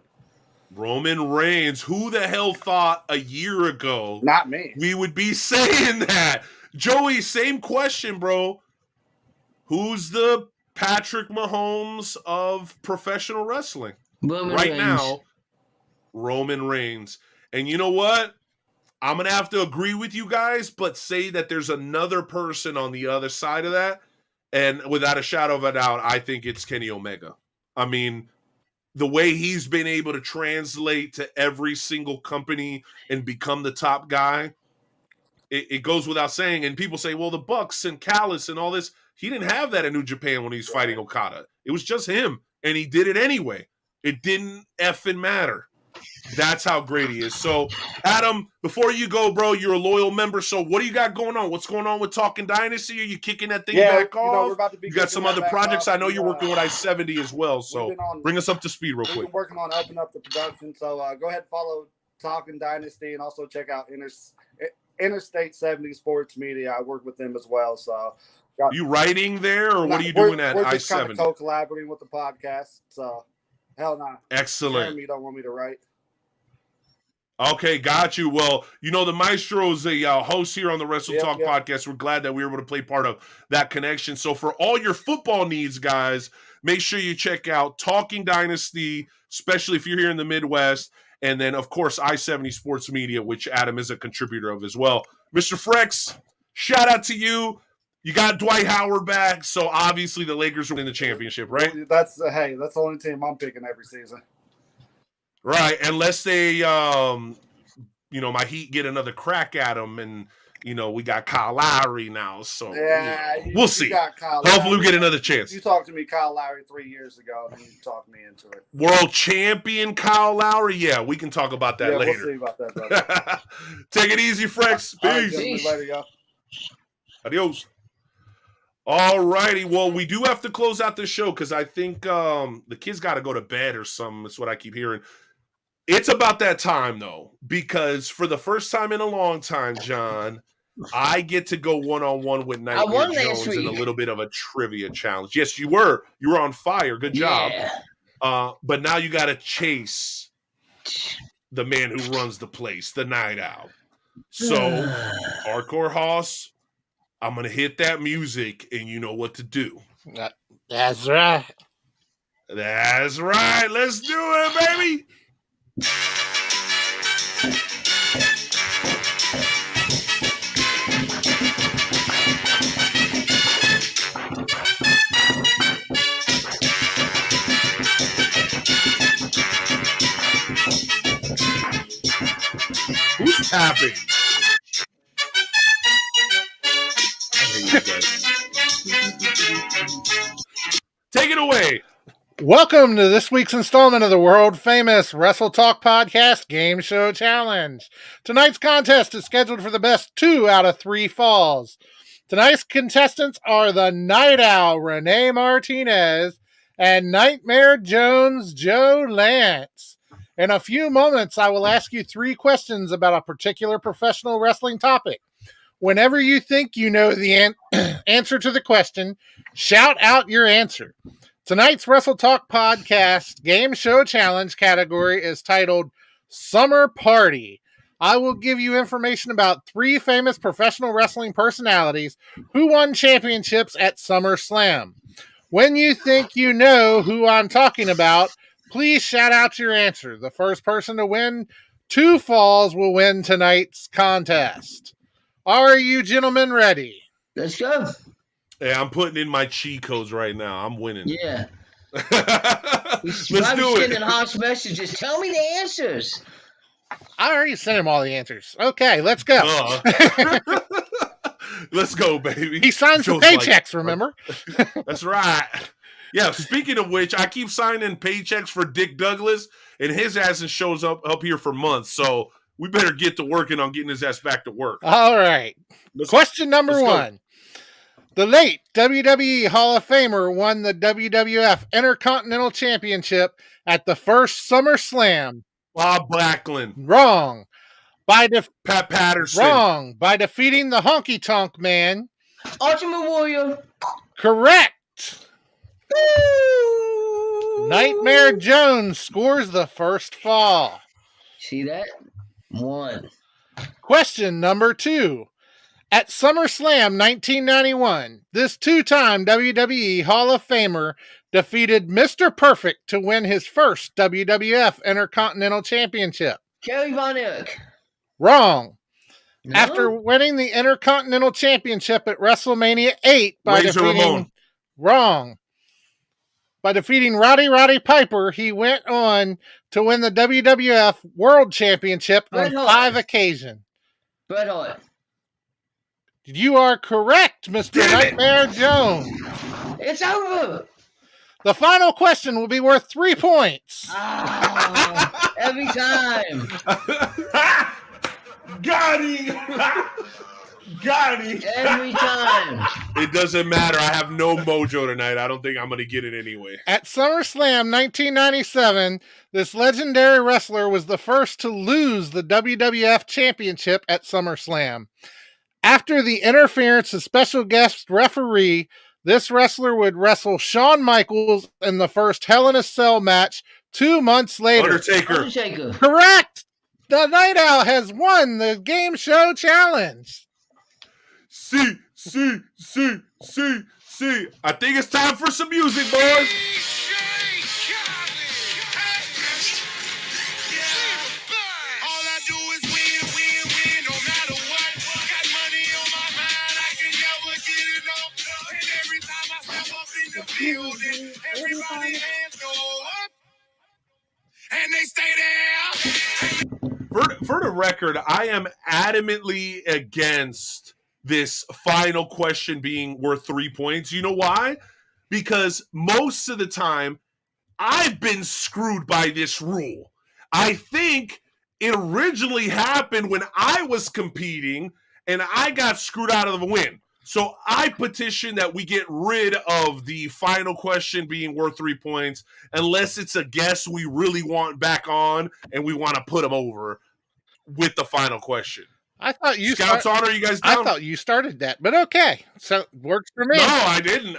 Roman Reigns. Who the hell thought a year ago? Not me. We would be saying that. Joey, same question, bro. Who's the Patrick Mahomes of professional wrestling? Roman right Reigns. Now, Roman Reigns. And you know what? I'm going to have to agree with you guys, but say that there's another person on the other side of that. And without a shadow of a doubt, I think it's Kenny Omega. I mean, the way he's been able to translate to every single company and become the top guy, it goes without saying. And people say, well, the Bucks and Callis and all this, he didn't have that in New Japan when he was fighting Okada. It was just him, and he did it anyway. It didn't effing matter. That's how great he is. So, Adam, before you go, bro, you're a loyal member. So what do you got going on? What's going on with Talking Dynasty? Are you kicking that thing back off? We're about to be you got some other projects? I know you're working with I-70 as well. So bring us up to speed real we've quick. been working on upping up the production. So go ahead and follow Talking Dynasty, and also check out Interstate 70 Sports Media. I work with them as well. So you writing there, or what are you doing at we're just I-70? kind of co-collaborating with the podcast. So hell no. Excellent. Jeremy don't want me to write. Okay, got you. Well, the Maestro's a host here on the Wrestle Talk podcast. We're glad that we were able to play part of that connection. So for all your football needs, guys, make sure you check out Talking Dynasty, especially if you're here in the Midwest. And then, of course, I-70 Sports Media, which Adam is a contributor of as well. Mr. Frex, shout out to you. You got Dwight Howard back, so obviously the Lakers will win the championship, right? That's the only team I'm picking every season. Right, unless they, my Heat get another crack at them, and we got Kyle Lowry now, so we'll see. Hopefully, we get another chance. You talked to me, Kyle Lowry, 3 years ago, and then you talked me into it. World champion Kyle Lowry, yeah, we can talk about that later. We'll see about that, brother. Take it easy, Frex. Peace. Right, later, y'all. Adios. All righty. Well, we do have to close out this show because I think the kids got to go to bed or something. That's what I keep hearing. It's about that time, though, because for the first time in a long time, John, I get to go one-on-one with Nightmare Jones in a little bit of a trivia challenge. Yes, you were. You were on fire. Good job. Yeah. But now you got to chase the man who runs the place, the Night Owl. So, Hardcore Hoss, I'm going to hit that music, and you know what to do. That's right. That's right. Let's do it, baby. Who's tapping? Take it away. Welcome to this week's installment of the world famous Wrestle Talk Podcast Game Show Challenge. Tonight's contest is scheduled for the best 2 out of 3 falls. Tonight's contestants are the Night Owl Renee Martinez and Nightmare Jones Joe Lance. In a few moments, I will ask you 3 questions about a particular professional wrestling topic. Whenever you think you know the answer to the question, shout out your answer. Tonight's Wrestle Talk Podcast Game Show Challenge category is titled Summer Party. I will give you information about 3 famous professional wrestling personalities who won championships at SummerSlam. When you think you know who I'm talking about, please shout out your answer. The first person to win 2 falls will win tonight's contest. Are you gentlemen ready? Let's go. Yeah, I'm putting in my cheat codes right now. I'm winning. Yeah. Let's do it. Sending Haas messages. Tell me the answers. I already sent him all the answers. Okay, let's go. Let's go, baby. He signs the paychecks, remember? That's right. Yeah, speaking of which, I keep signing paychecks for Dick Douglas, and his ass shows up here for months. So we better get to working on getting his ass back to work. All right. Question number 1. The late WWE Hall of Famer won the WWF Intercontinental Championship at the first SummerSlam. Bob Backlund. Wrong. Pat Patterson. Wrong. By defeating the Honky Tonk Man. Ultimate Warrior. Correct. Nightmare Jones scores the first fall. See that? 1. Question number 2. At SummerSlam 1991, this 2-time WWE Hall of Famer defeated Mr. Perfect to win his first WWF Intercontinental Championship. Kerry Von Erich. Wrong. No? After winning the Intercontinental Championship at WrestleMania 8 by Razor defeating... Ramon. Wrong. By defeating Roddy Piper, he went on to win the WWF World Championship on 5 occasions. Bret Hart. You are correct, Mr. Nightmare Jones. It's over. The final question will be worth 3 points. Every time. Got him. Got him. Every time. It doesn't matter. I have no mojo tonight. I don't think I'm going to get it anyway. At SummerSlam 1997, this legendary wrestler was the first to lose the WWF Championship at SummerSlam. After the interference of special guest referee, this wrestler would wrestle Shawn Michaels in the first Hell in a Cell match 2 months later. Undertaker. Correct! The Night Owl has won the Game Show Challenge. See. I think it's time for some music, boys. Everybody hands go up, and they stay there. For the record, I am adamantly against this final question being worth 3 points. You know why? Because most of the time, I've been screwed by this rule. I think it originally happened when I was competing, and I got screwed out of the win. So I petition that we get rid of the final question being worth 3 points, unless it's a guest we really want back on and we want to put them over with the final question. I thought you Scouts Honor, you guys down? I thought you started that, but okay. So it works for me. No, I didn't.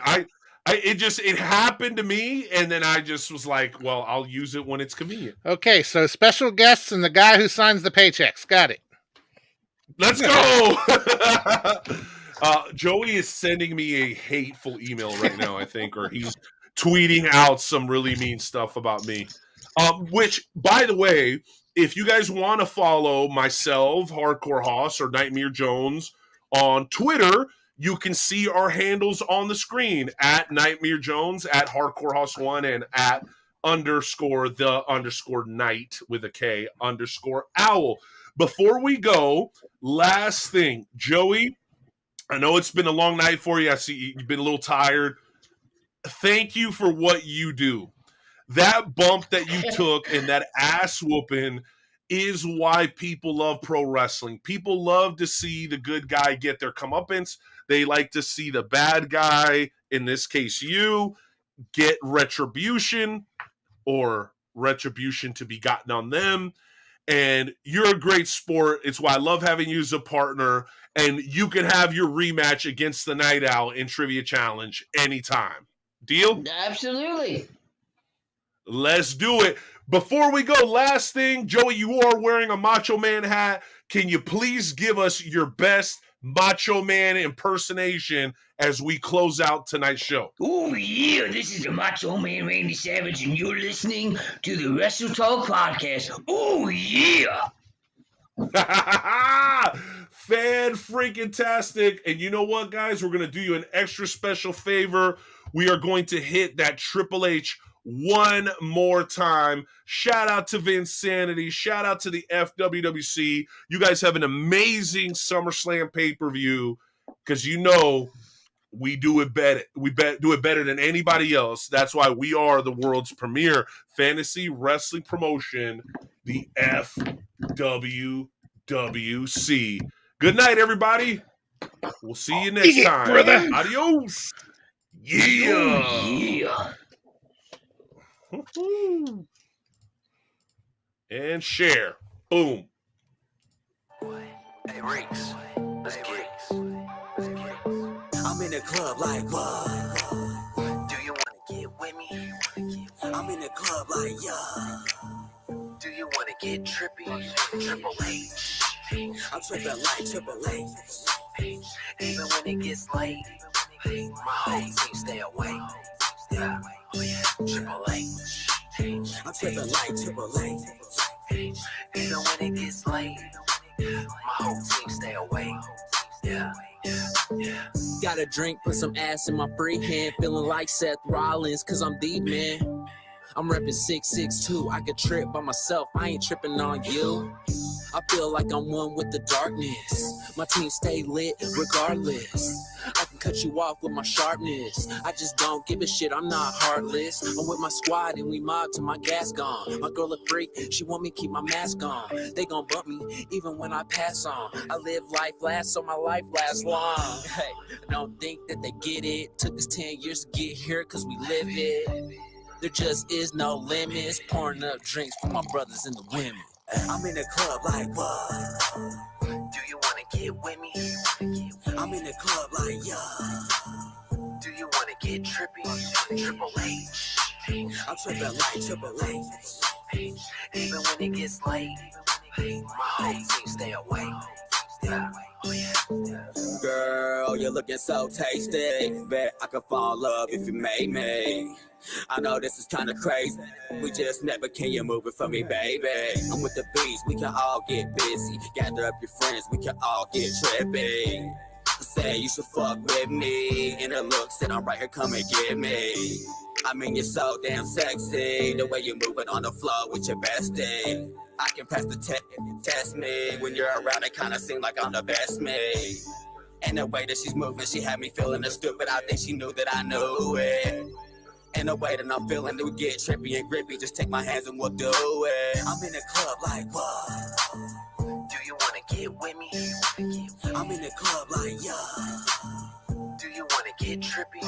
It happened to me, and then I just was like, well, I'll use it when it's convenient. Okay, so special guests and the guy who signs the paychecks. Got it. Let's go. Joey is sending me a hateful email right now, I think, or he's tweeting out some really mean stuff about me. Which, by the way, if you guys want to follow myself, Hardcore Hoss, or Nightmare Jones on Twitter, you can see our handles on the screen at Nightmare Jones, at Hardcore Hoss 1, and at _the_night with a K _owl. Before we go, last thing, Joey, I know it's been a long night for you. I see you've been a little tired. Thank you for what you do. That bump that you took and that ass whooping is why people love pro wrestling. People love to see the good guy get their comeuppance. They like to see the bad guy, in this case you, get retribution or retribution to be gotten on them. And you're a great sport. It's why I love having you as a partner. And you can have your rematch against the Night Owl in Trivia Challenge anytime. Deal? Absolutely. Let's do it. Before we go, last thing, Joey, you are wearing a Macho Man hat. Can you please give us your best Macho Man impersonation as we close out tonight's show? Oh, yeah, this is the Macho Man Randy Savage, and you're listening to the Wrestle Talk Podcast. Oh, yeah. Fan-freaking-tastic. And you know what, guys? We're going to do you an extra special favor. We are going to hit that Triple H one more time. Shout out to Vinsanity. Shout out to the FWWC. You guys have an amazing SummerSlam pay-per-view because you know we do it better. Do it better than anybody else. That's why we are the world's premier fantasy wrestling promotion, the FWWC. Good night, everybody. We'll see you next time. Brother. Adios. Yeah. And share. Boom. Hey, Reeks. Let's get it. I'm in the club like, what? Do you want to get with me? I'm in the club like, yeah. Do you want to get trippy? Triple H. I'm tripping like Triple H. Even when it gets late, my whole team stay awake. Yeah. Triple H. I'm tripping like Triple H. Even when it gets late, my whole team stay awake. Yeah. Got a drink, put some ass in my free hand, feeling like Seth Rollins, cause I'm deep, man. I'm reppin' 662, I could trip by myself, I ain't tripping on you. I feel like I'm one with the darkness. My team stay lit regardless. I can cut you off with my sharpness. I just don't give a shit, I'm not heartless. I'm with my squad and we mob till my gas gone. My girl a freak, she want me keep my mask on. They gon' bump me even when I pass on. I live life last so my life lasts long. Hey, I don't think that they get it. Took us 10 years to get here cause we live it. There just is no limits. Pouring up drinks for my brothers and the women. I'm in the club like, what? Do you wanna get with me? I'm in the club like, yeah. Do you wanna get trippy? Triple H. I'm tripping like Triple H. Even when it gets late, my whole team stay awake. Yeah. Girl, you're looking so tasty. Bet I could fall in love if you made me. I know this is kind of crazy. We just never can you move it for me, baby. I'm with the beast, we can all get busy. Gather up your friends, we can all get trippy. Say you should fuck with me. And her look said I'm right here, come and get me. I mean, you're so damn sexy. The way you're moving on the floor with your bestie. I can pass the test me. When you're around, it kind of seems like I'm the best me. And the way that she's moving, she had me feeling stupid. I think she knew that I knew it. And the way that I'm feeling, we get trippy and grippy. Just take my hands and we'll do it. I'm in the club like, what? Do you want to get with me? I'm in the club like, yeah. Do you want to get trippy?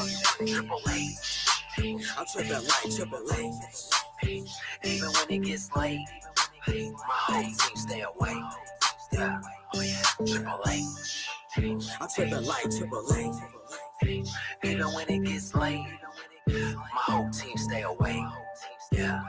Triple H. I'm tripping like Triple H. Even when it gets late, my whole team stay awake. Yeah. Triple H. I'm tripping like Triple H. Even when it gets late, my whole team stay awake. Yeah.